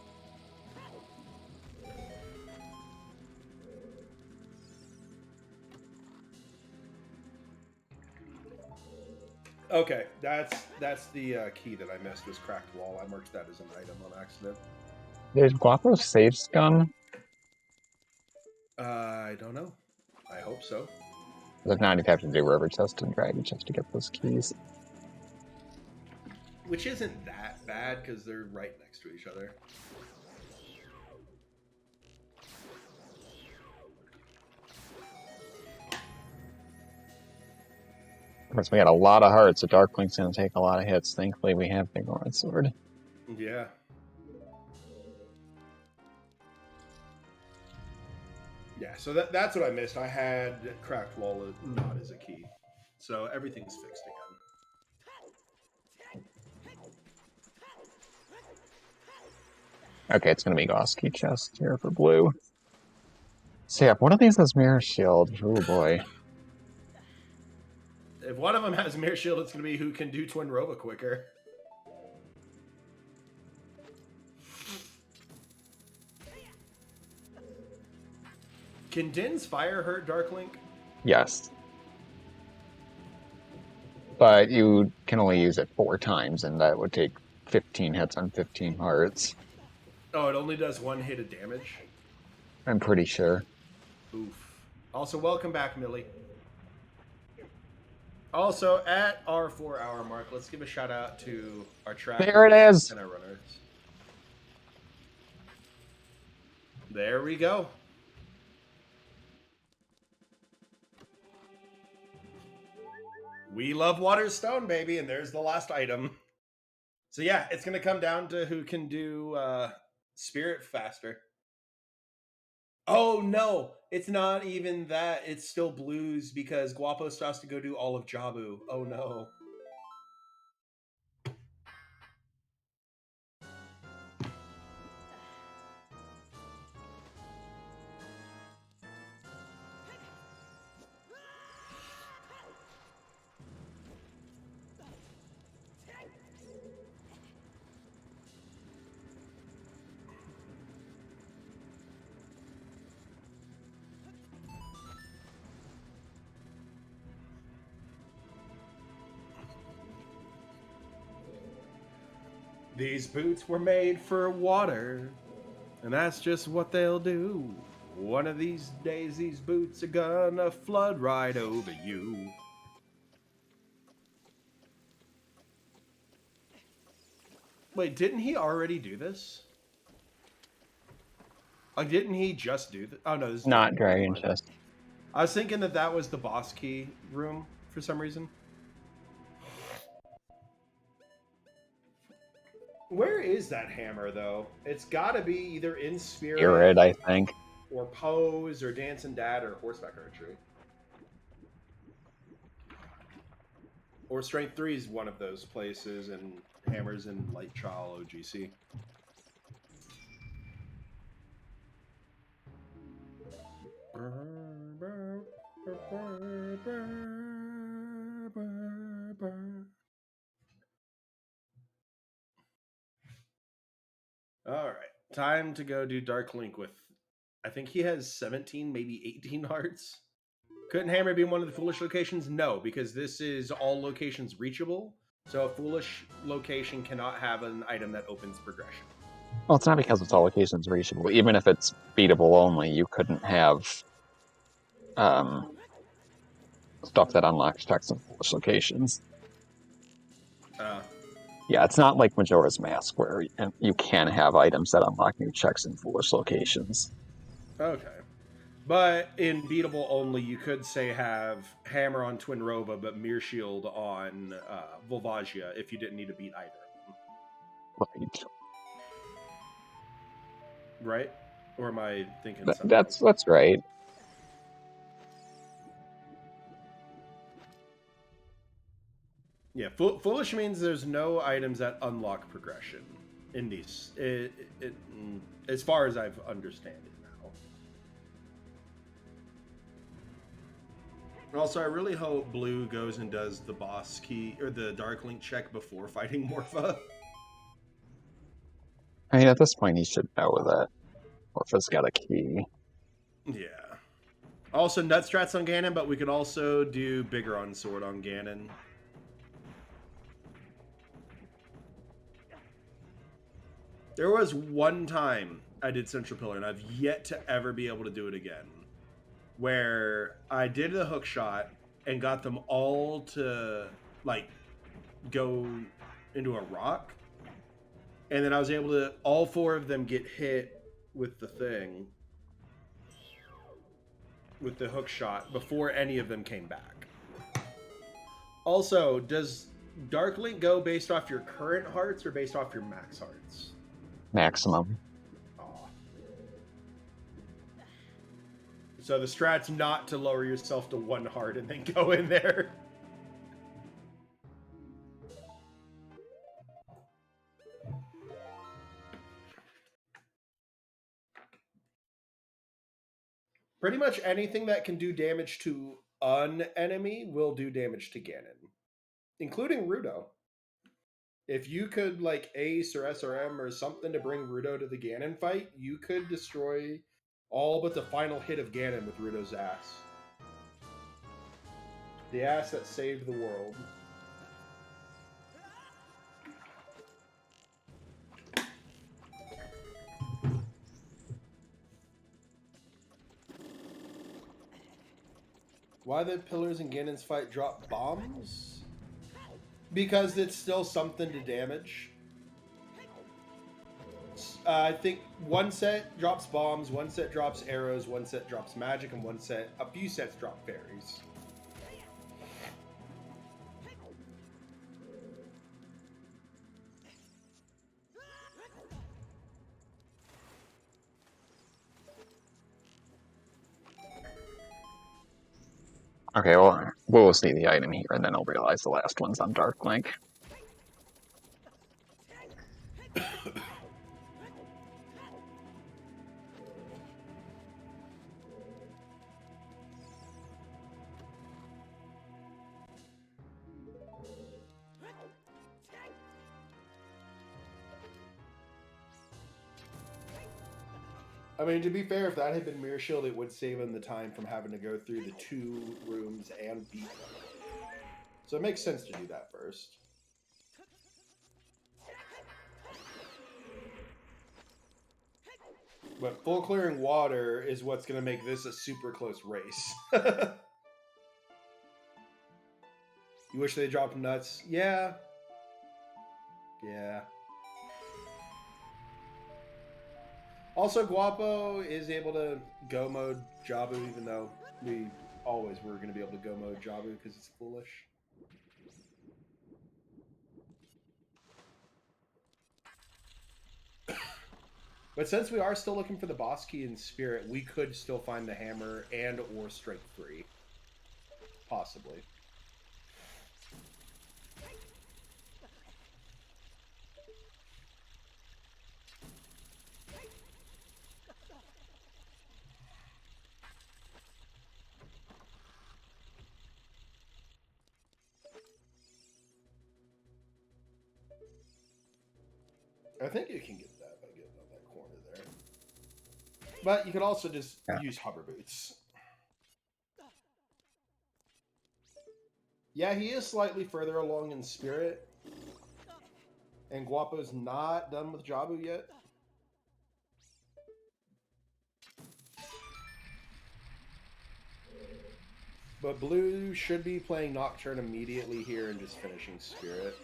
Okay, that's the key that I missed was cracked wall. I marked that as an item on accident. Did Guapo save scum? I don't know. I hope so. If not, you'd have to do river chest and dragon chest to get those keys. Which isn't that bad because they're right next to each other. Of course, we got a lot of hearts, so Darklink's gonna take a lot of hits. Thankfully, we have Big Orange Sword. Yeah. Yeah, so that's what I missed. I had cracked wall not as a key. So everything's fixed again. Okay, it's gonna be Gosky chest here for blue. So yeah, one of these has Mirror Shield. Oh boy. If one of them has Mirror Shield, it's going to be who can do Twin Rova quicker. Can Din's fire hurt Darklink? Yes. But you can only use it 4 times, and that would take 15 hits on 15 hearts. Oh, it only does 1 hit of damage? I'm pretty sure. Oof. Also, welcome back, Millie. Also, at our 4-hour mark, let's give a shout out to our trackers There it is! and our runners. There we go. We love Waterstone, baby, and there's the last item. So yeah, it's going to come down to who can do Spirit faster. Oh no, it's not even that. It's still blues because Guapo still has to go do all of Jabu. Oh no. These boots were made for water, and that's just what they'll do. One of these days, these boots are gonna flood right over you. Wait, didn't he already do this? Like, didn't he just do this? Oh, no, this is Not Dragon Chest. I was thinking that was the boss key room for some reason. Where is that hammer, though? It's got to be either in Spirit, Spirit I think. or Pose or Dance and Dad or Horseback Archery. Or Strength 3 is one of those places, and Hammer's in Light Trial OGC. All right, time to go do Dark Link with, I think he has 17, maybe 18 hearts. Couldn't Hammer be one of the foolish locations? No, because this is all locations reachable. So a foolish location cannot have an item that opens progression. Well, it's not because it's all locations reachable. Even if it's beatable only, you couldn't have stuff that unlocks checks in foolish locations. Yeah, it's not like Majora's Mask where you can have items that unlock new checks in foolish locations. Okay. But in beatable only, you could say have Hammer on Twin Rova, but Mirror Shield on Volvagia if you didn't need to beat either of them. Right. Right? Or am I thinking something That's else? right. Yeah, foolish means there's no items that unlock progression in these. As far as I've understand it now. Also, I really hope Blue goes and does the boss key or the Dark Link check before fighting Morpha. I mean, at this point, he should know that Morpha's got a key. Yeah. Also, nut strats on Ganon, but we could also do bigger on sword on Ganon. There was one time I did Central Pillar, and I've yet to ever be able to do it again, where I did a hook shot and got them all to, like, go into a rock, and then I was able to, all four of them get hit with the thing, with the hook shot, before any of them came back. Also, does Dark Link go based off your current hearts or based off your max hearts? Maximum. So the strat's not to lower yourself to 1 heart and then go in there. Pretty much anything that can do damage to an enemy will do damage to Ganon, including Rudo. If you could, like, Ace or SRM or something to bring Rudo to the Ganon fight, you could destroy all but the final hit of Ganon with Rudo's ass. The ass that saved the world. Why the pillars in Ganon's fight drop bombs? Because it's still something to damage. I think one set drops bombs, one set drops arrows, one set drops magic, and a few sets drop fairies. Okay, well, we'll see the item here, and then I'll realize the last one's on Dark Link. I mean, to be fair, if that had been Mirror Shield, it would save him the time from having to go through the 2 rooms and beat them. So it makes sense to do that first. But full clearing water is what's going to make this a super close race. You wish they dropped nuts? Yeah. Yeah. Also, Guapo is able to go mode Jabu, even though we always were going to be able to go mode Jabu because it's foolish. But since we are still looking for the boss key in Spirit, we could still find the hammer and or Strength 3. Possibly. I think you can get that by getting on that corner there. But you could also just use hover boots. Yeah, he is slightly further along in Spirit. And Guapo's not done with Jabu yet. But Blue should be playing Nocturne immediately here and just finishing Spirit.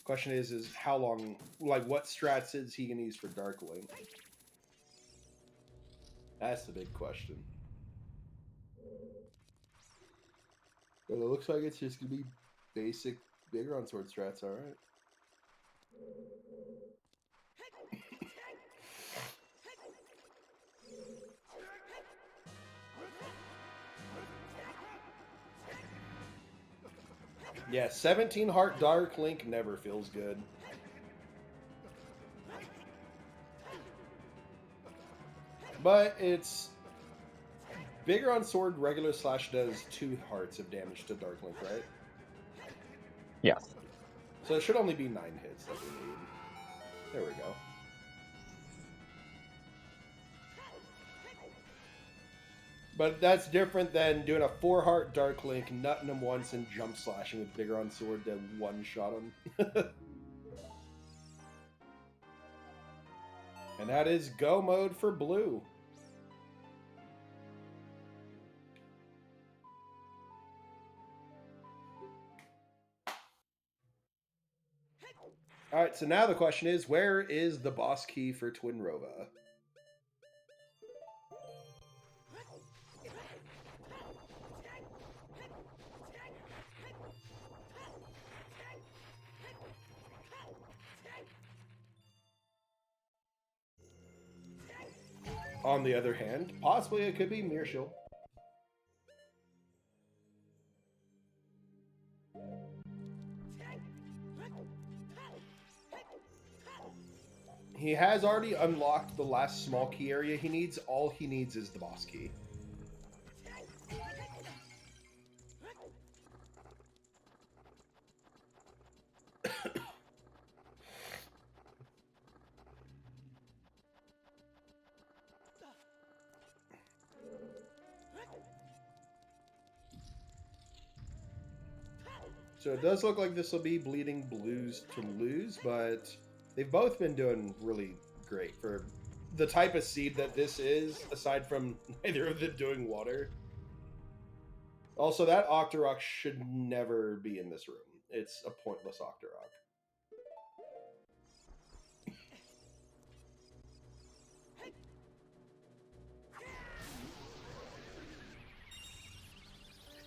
Question is how long, like what strats is he going to use for Dark Link? That's the big question. But it looks like it's just going to be basic bigger on sword strats, alright. Yeah, 17 heart Dark Link never feels good. But it's bigger on sword, regular slash does 2 hearts of damage to Dark Link, right? Yeah. So it should only be 9 hits that we need. There we go. But that's different than doing a 4 heart Dark Link, nutting him once, and jump slashing with bigger on sword to one-shot him. And that is go mode for Blue. Alright, so now the question is, where is the boss key for Twin Rova? On the other hand, possibly it could be Mirshil. He has already unlocked the last small key area he needs. All he needs is the boss key. So it does look like this will be Bleeding Blues to lose, but they've both been doing really great for the type of seed that this is, aside from neither of them doing water. Also, that Octorok should never be in this room. It's a pointless Octorok.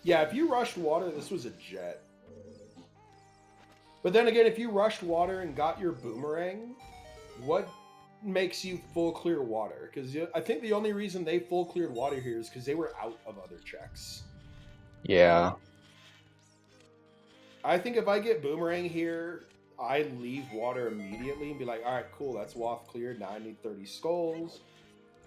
Yeah, if you rushed water, this was a jet. But then again, if you rushed water and got your boomerang, what makes you full clear water? Because I think the only reason they full cleared water here is because they were out of other checks. Yeah. I think if I get boomerang here, I leave water immediately and be like, all right, cool, that's waft cleared. Now I need 30 skulls.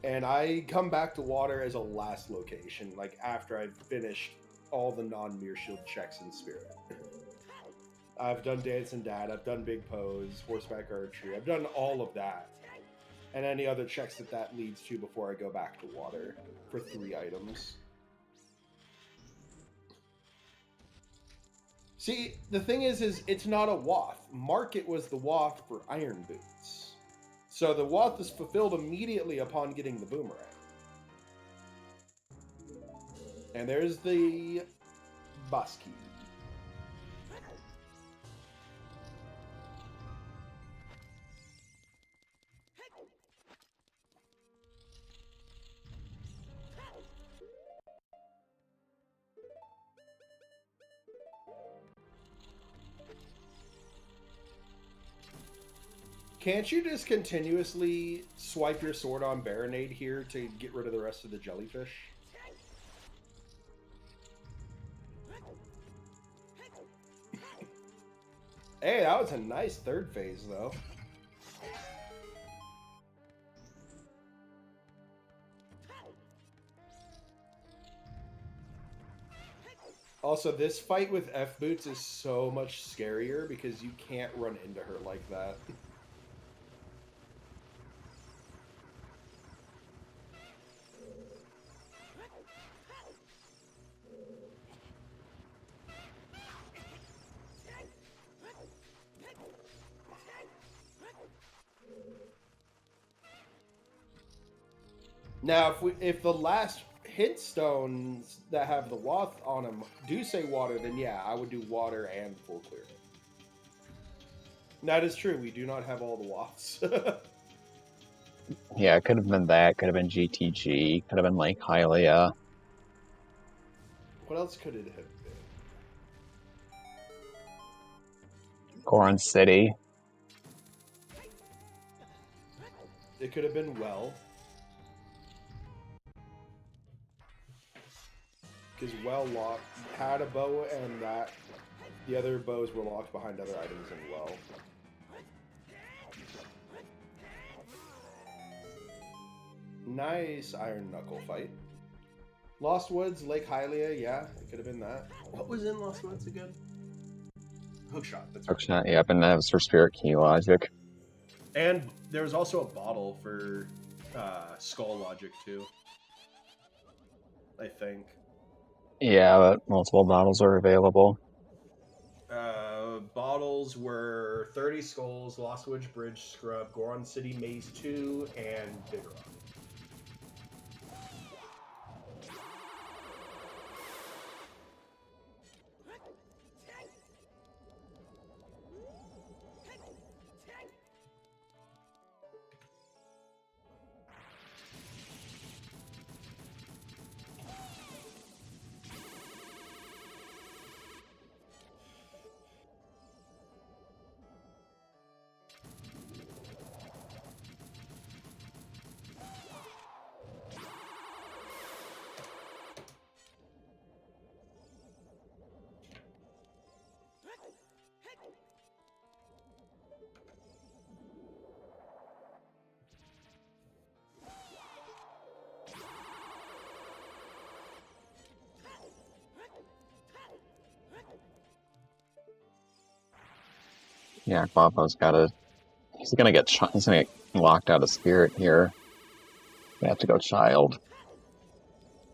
And I come back to water as a last location, like after I've finished all the non-Mirror Shield checks in Spirit. I've done Dance and Dad, I've done Big Pose, Horseback Archery, I've done all of that. And any other checks that leads to before I go back to water for 3 items. See, the thing is it's not a waft. Market was the waft for Iron Boots. So the waft is fulfilled immediately upon getting the boomerang. And there's the boss key. Can't you just continuously swipe your sword on Baronade here to get rid of the rest of the jellyfish? Hey, that was a nice third phase, though. Also, this fight with F-Boots is so much scarier because you can't run into her like that. Now, if the last hit stones that have the wath on them do say water, then yeah, I would do water and full clear. That is true. We do not have all the waths. Yeah, it could have been that. Could have been GTG. Could have been Lake Hylia. What else could it have been? Goron City. It could have been well. Because well locked had a bow and that the other bows were locked behind other items in well. Nice Iron Knuckle fight. Lost Woods, Lake Hylia, yeah, it could have been that. What was in Lost Woods again? Hookshot, that's right. Hookshot, yep, and that was for Spirit Key Logic. And there was also a bottle for Skull Logic too, I think. Yeah, but multiple bottles are available. Bottles were 30 Skulls, Lost Woods Bridge Scrub, Goron City Maze 2, and Bigoron. Yeah, Guapo's gotta... He's gonna get locked out of Spirit here. We have to go Child.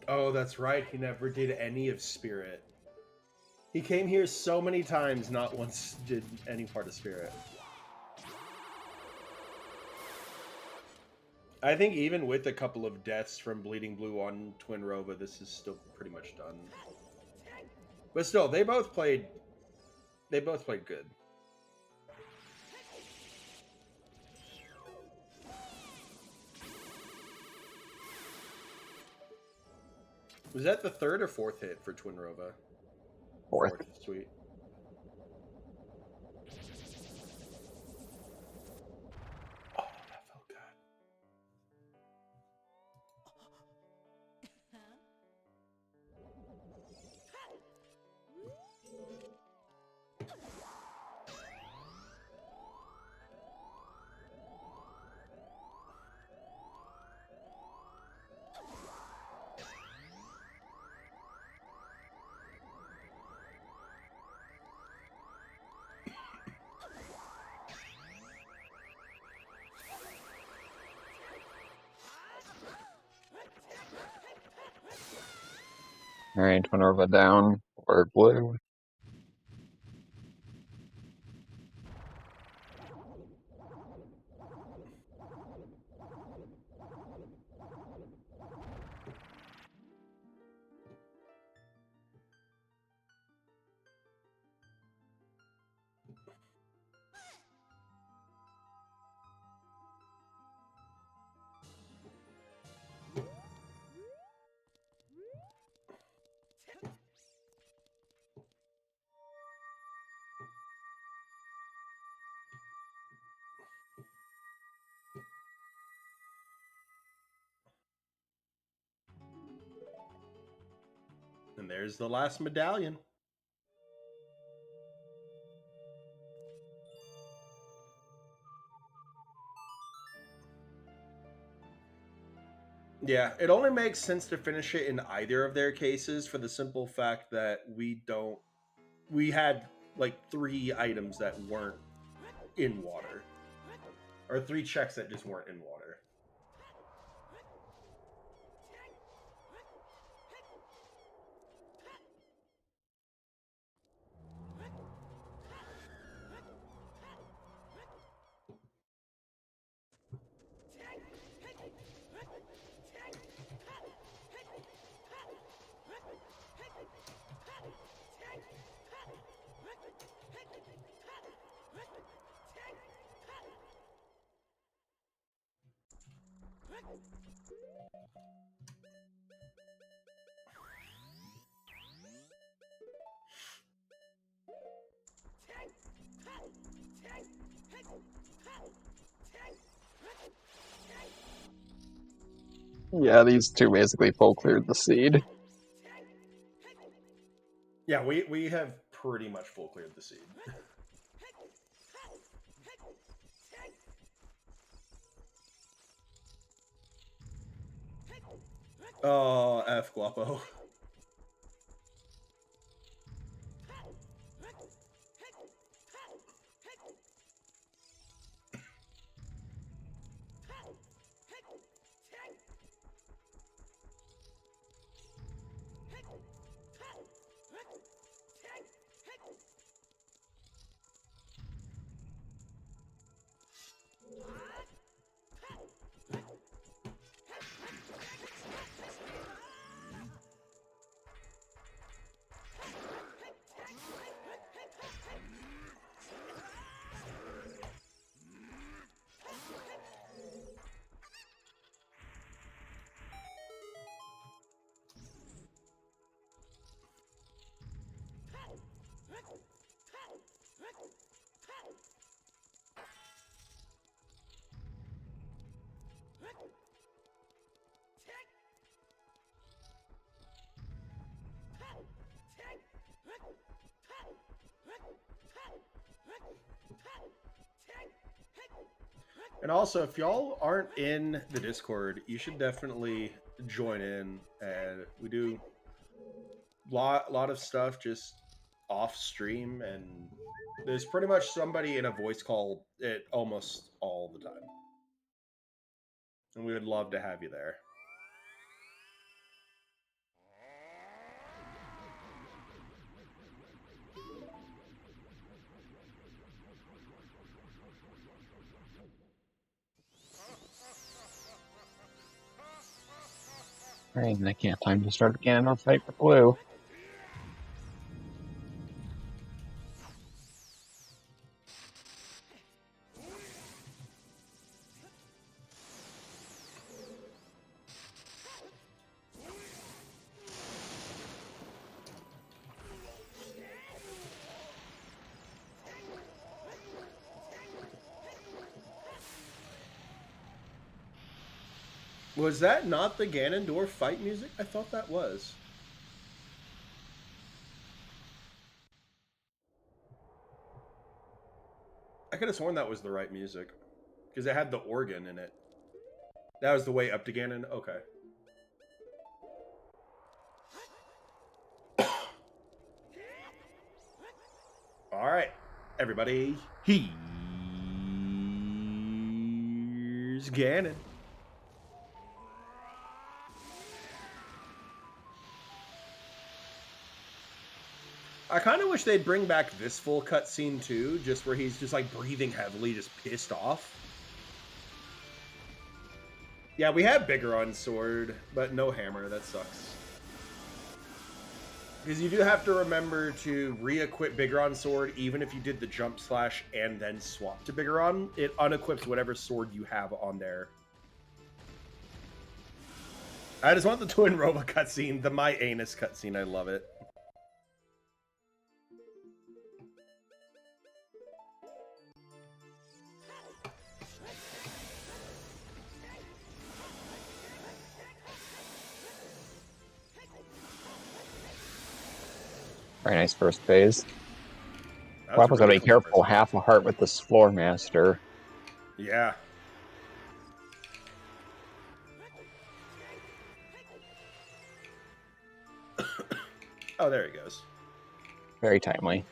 Oh, that's right. He never did any of Spirit. He came here so many times, not once did any part of Spirit. I think even with a couple of deaths from Bleeding Blue on Twin Rova, this is still pretty much done. But still, they both played good. Was that the third or fourth hit for Twin Rova? Fourth. Sweet. Oh, that felt good. Alright, Twinrova down. Or blue. And there's the last medallion. Yeah, it only makes sense to finish it in either of their cases for the simple fact that we had like 3 items that weren't in water. Or 3 checks that just weren't in water. Yeah, these two basically full cleared the seed. Yeah, we have pretty much full cleared the seed. Oh, F Guapo. And also, if y'all aren't in the Discord, you should definitely join in. And we do lot of stuff just off stream, and there's pretty much somebody in a voice call it almost all the time. And we would love to have you there. Alright, and I can't time to start again or fight for blue. Was that not the Ganondorf fight music? I thought that was. I could have sworn that was the right music. Because it had the organ in it. That was the way up to Ganon? Okay. Alright, everybody. Here's Ganon. I kind of wish they'd bring back this full cutscene too, just where he's just like breathing heavily, just pissed off. Yeah, we have Bigoron's sword, but no hammer. That sucks. Because you do have to remember to re-equip Bigoron's sword, even if you did the jump slash and then swap to Bigoron. It unequips whatever sword you have on there. I just want the Twin Roba cutscene, the My Anus cutscene. I love it. Very nice first phase. That was a Guapo's gotta really be clean careful. first phase. Half a heart with this Floor Master. Yeah. Oh, there he goes. Very timely.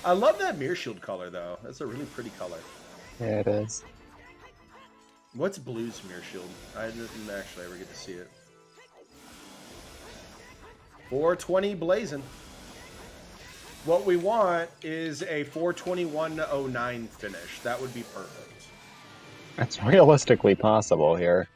I love that mirror shield color, though. That's a really pretty color. Yeah, it is. What's Blue's mirror shield? I didn't actually ever get to see it. 420 blazing. What we want is a 421.09 finish. That would be perfect. That's realistically possible here.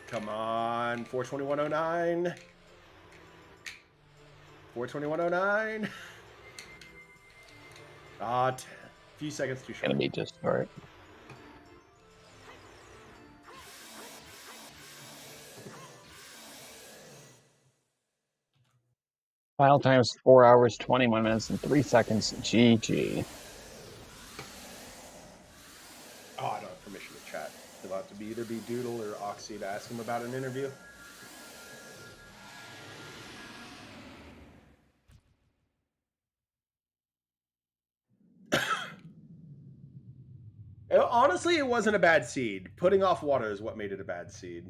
Come on, 421.09. 421.09. Ah, few seconds too short. Gonna be just short. Final time is 4 hours, 21 minutes, and 3 seconds. GG. Oh, I don't have permission to chat. It'll have to be either be Doodle or Oxy to ask him about an interview. Honestly, it wasn't a bad seed. Putting off water is what made it a bad seed.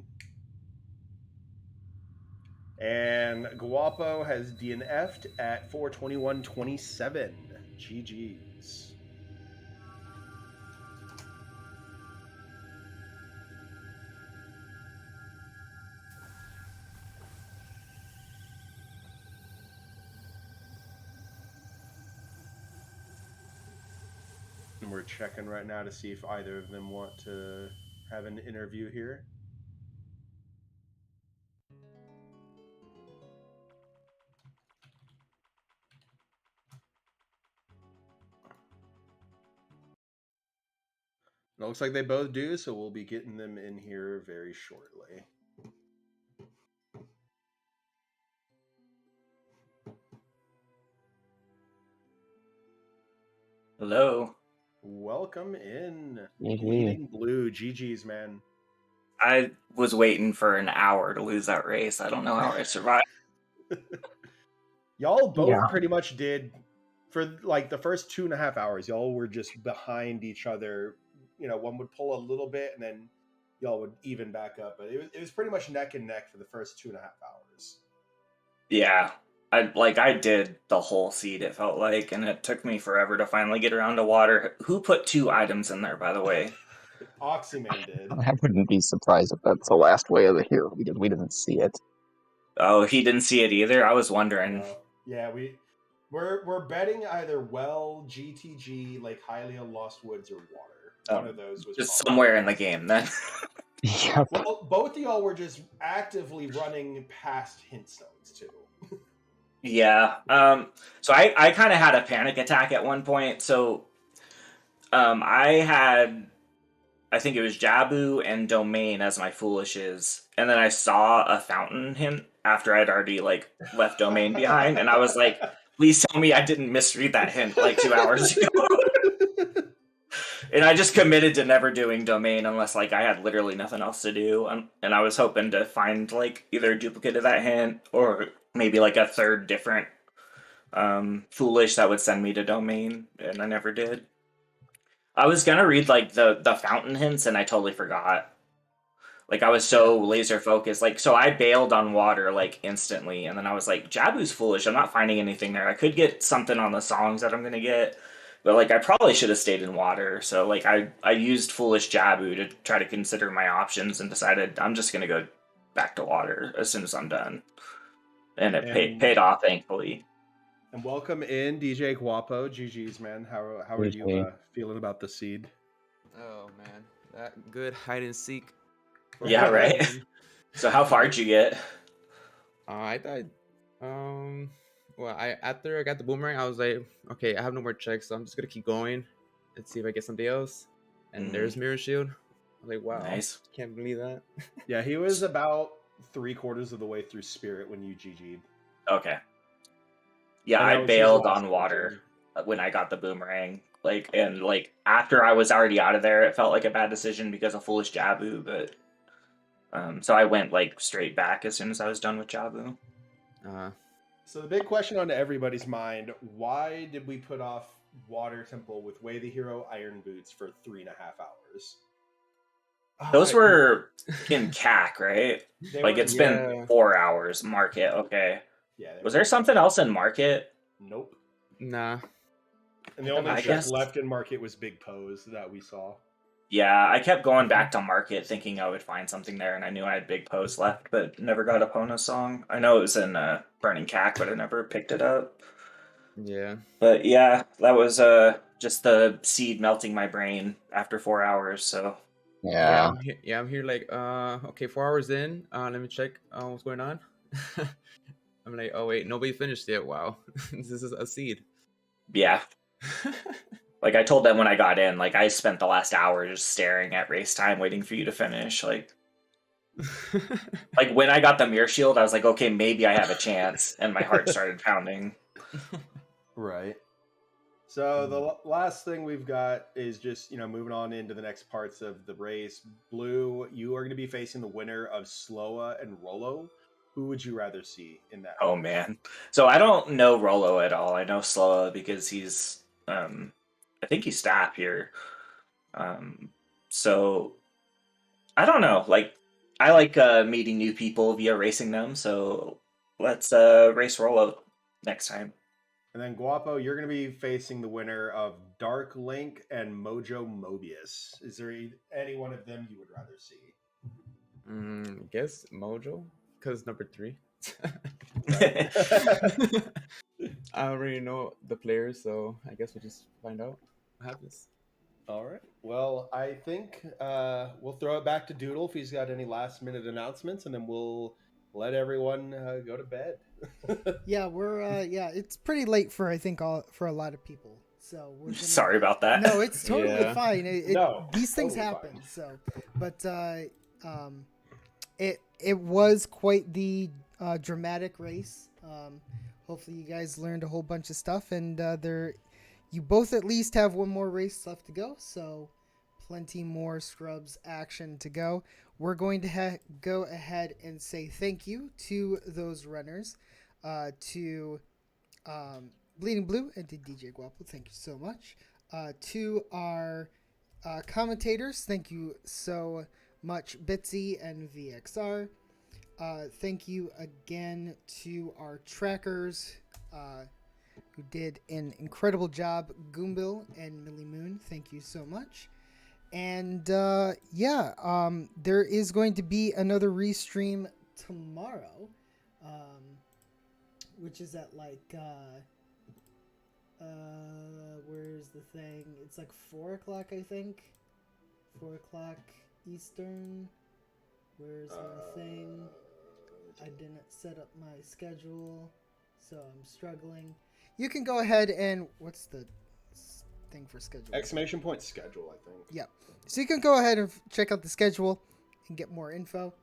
And Guapo has DNF'd at 421.27. GG's. And we're checking right now to see if either of them want to have an interview here. It looks like they both do, so we'll be getting them in here very shortly. Hello. Welcome in. GG. Bleeding Blue. GG's, man. I was waiting for an hour to lose that race. I don't know how I survived. Y'all both Yeah. pretty much did, for like the first 2.5 hours, y'all were just behind each other. You know, one would pull a little bit and then y'all would even back up. But it was pretty much neck and neck for the first 2.5 hours. Yeah. I did the whole seed, it felt like, and it took me forever to finally get around to water. Who put 2 items in there, by the way? Oxyman did. I wouldn't be surprised if that's the last way of the hero because we didn't see it. Oh, he didn't see it either? I was wondering. Yeah, we're betting either well, GTG, Lake Hylia, Lost Woods, or water. One of those was just probably somewhere in the game then. Yep. Well, both of y'all were just actively running past hint stones too. Yeah. So I kind of had a panic attack at one point. So I think it was Jabu and Domain as my foolishes, and then I saw a fountain hint after I'd already like left Domain behind, and I was like, please tell me I didn't misread that hint like 2 hours ago. And I just committed to never doing Domain unless like I had literally nothing else to do, and I was hoping to find like either a duplicate of that hint or maybe like a third different foolish that would send me to Domain, and I never did. I was gonna read like the fountain hints and I totally forgot. Like I was so laser focused. Like so I bailed on water like instantly, and then I was like, Jabu's foolish. I'm not finding anything there. I could get something on the songs that I'm gonna get, but like I probably should have stayed in water. So like I used foolish Jabu to try to consider my options and decided I'm just gonna go back to water as soon as I'm done. And it paid off, thankfully. And welcome in, DJ Guapo. GG's, man. How are you feeling about the seed? Oh man, that good hide and seek. Yeah, right. So how far did you get? I thought, well, after I got the boomerang, I was like, okay, I have no more checks, so I'm just gonna keep going and see if I get something else. And there's Mirror Shield. I was like, wow, Nice. Can't believe that. Yeah, he was about 3/4 of the way through Spirit when you GG'd. Okay. Yeah, And I that was his bailed last on water decision. when I got the boomerang. Like after I was already out of there, it felt like a bad decision because of foolish Jabu. But so I went like straight back as soon as I was done with Jabu. So the big question on everybody's mind: why did we put off Water Temple with Way the Hero Iron Boots for 3.5 hours? Those were in CAC, right? They Like were it's been Yeah. 4 hours. Market, okay. Yeah. Was there something else in Market? Nope. Nah. And the only I check guess- left in Market was Big Pose that we saw. Yeah, I kept going back to Market thinking I would find something there, and I knew I had Big Post left, but never got a Pona song. I know it was in Burning CAC, but I never picked it up. Yeah. But yeah, that was just the seed melting my brain after 4 hours. So Yeah. I'm here like okay, 4 hours in. Let me check what's going on. I'm like, oh wait, nobody finished yet. Wow. This is a seed. yeah, like I told them when I got in, like I spent the last hour just staring at race time, waiting for you to finish. Like when I got the mirror shield, I was like, okay, maybe I have a chance, and my heart started pounding. Right. So the last thing we've got is just, moving on into the next parts of the race. Blue, you are going to be facing the winner of Sloa and Rolo. Who would you rather see in that? Oh man. So I don't know Rolo at all. I know Sloa because he's I think he's staff here. So I don't know. Like I like meeting new people via racing them, so let's race Rolo next time. And then Guapo, you're going to be facing the winner of Dark Link and Mojo Mobius. Is there any one of them you would rather see? I guess Mojo, because number 3. I already know the players, so I guess we'll just find out what happens. All right. Well, I think we'll throw it back to Doodle if he's got any last minute announcements, and then we'll let everyone go to bed. Yeah, we're it's pretty late for I think for a lot of people. So we're gonna... Sorry about that. No, it's totally Yeah. fine. No, these things totally happen. fine. So, but it was quite the dramatic race. Hopefully, you guys learned a whole bunch of stuff, and you both at least have one more race left to go. So, plenty more Scrubs action to go. We're going to go ahead and say thank you to those runners, to Bleeding Blue and to DJ GUAP0. Thank you so much. To our commentators, thank you so much, Bitsy and VXR. Thank you again to our trackers who did an incredible job, Goombil and Millie Moon. Thank you so much. And there is going to be another restream tomorrow, which is at like where's the thing? It's like 4 o'clock, I think. 4 o'clock Eastern. Where's my thing? I didn't set up my schedule, so I'm struggling. You can go ahead and what's the thing for schedule? Exclamation point schedule, I think. Yep. So you can go ahead and check out the schedule and get more info.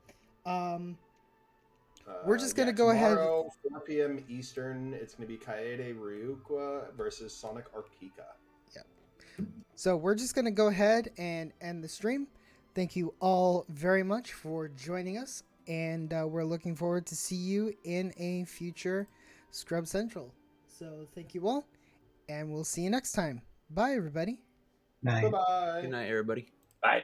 We're just going to go ahead. Tomorrow, 4 p.m. Eastern, it's going to be Kaede Ryukwa versus Sonic Arpika. Yep. So we're just going to go ahead and end the stream. Thank you all very much for joining us. And we're looking forward to see you in a future Scrub Central. So thank you all. And we'll see you next time. Bye, everybody. Night. Bye-bye. Good night, everybody. Bye.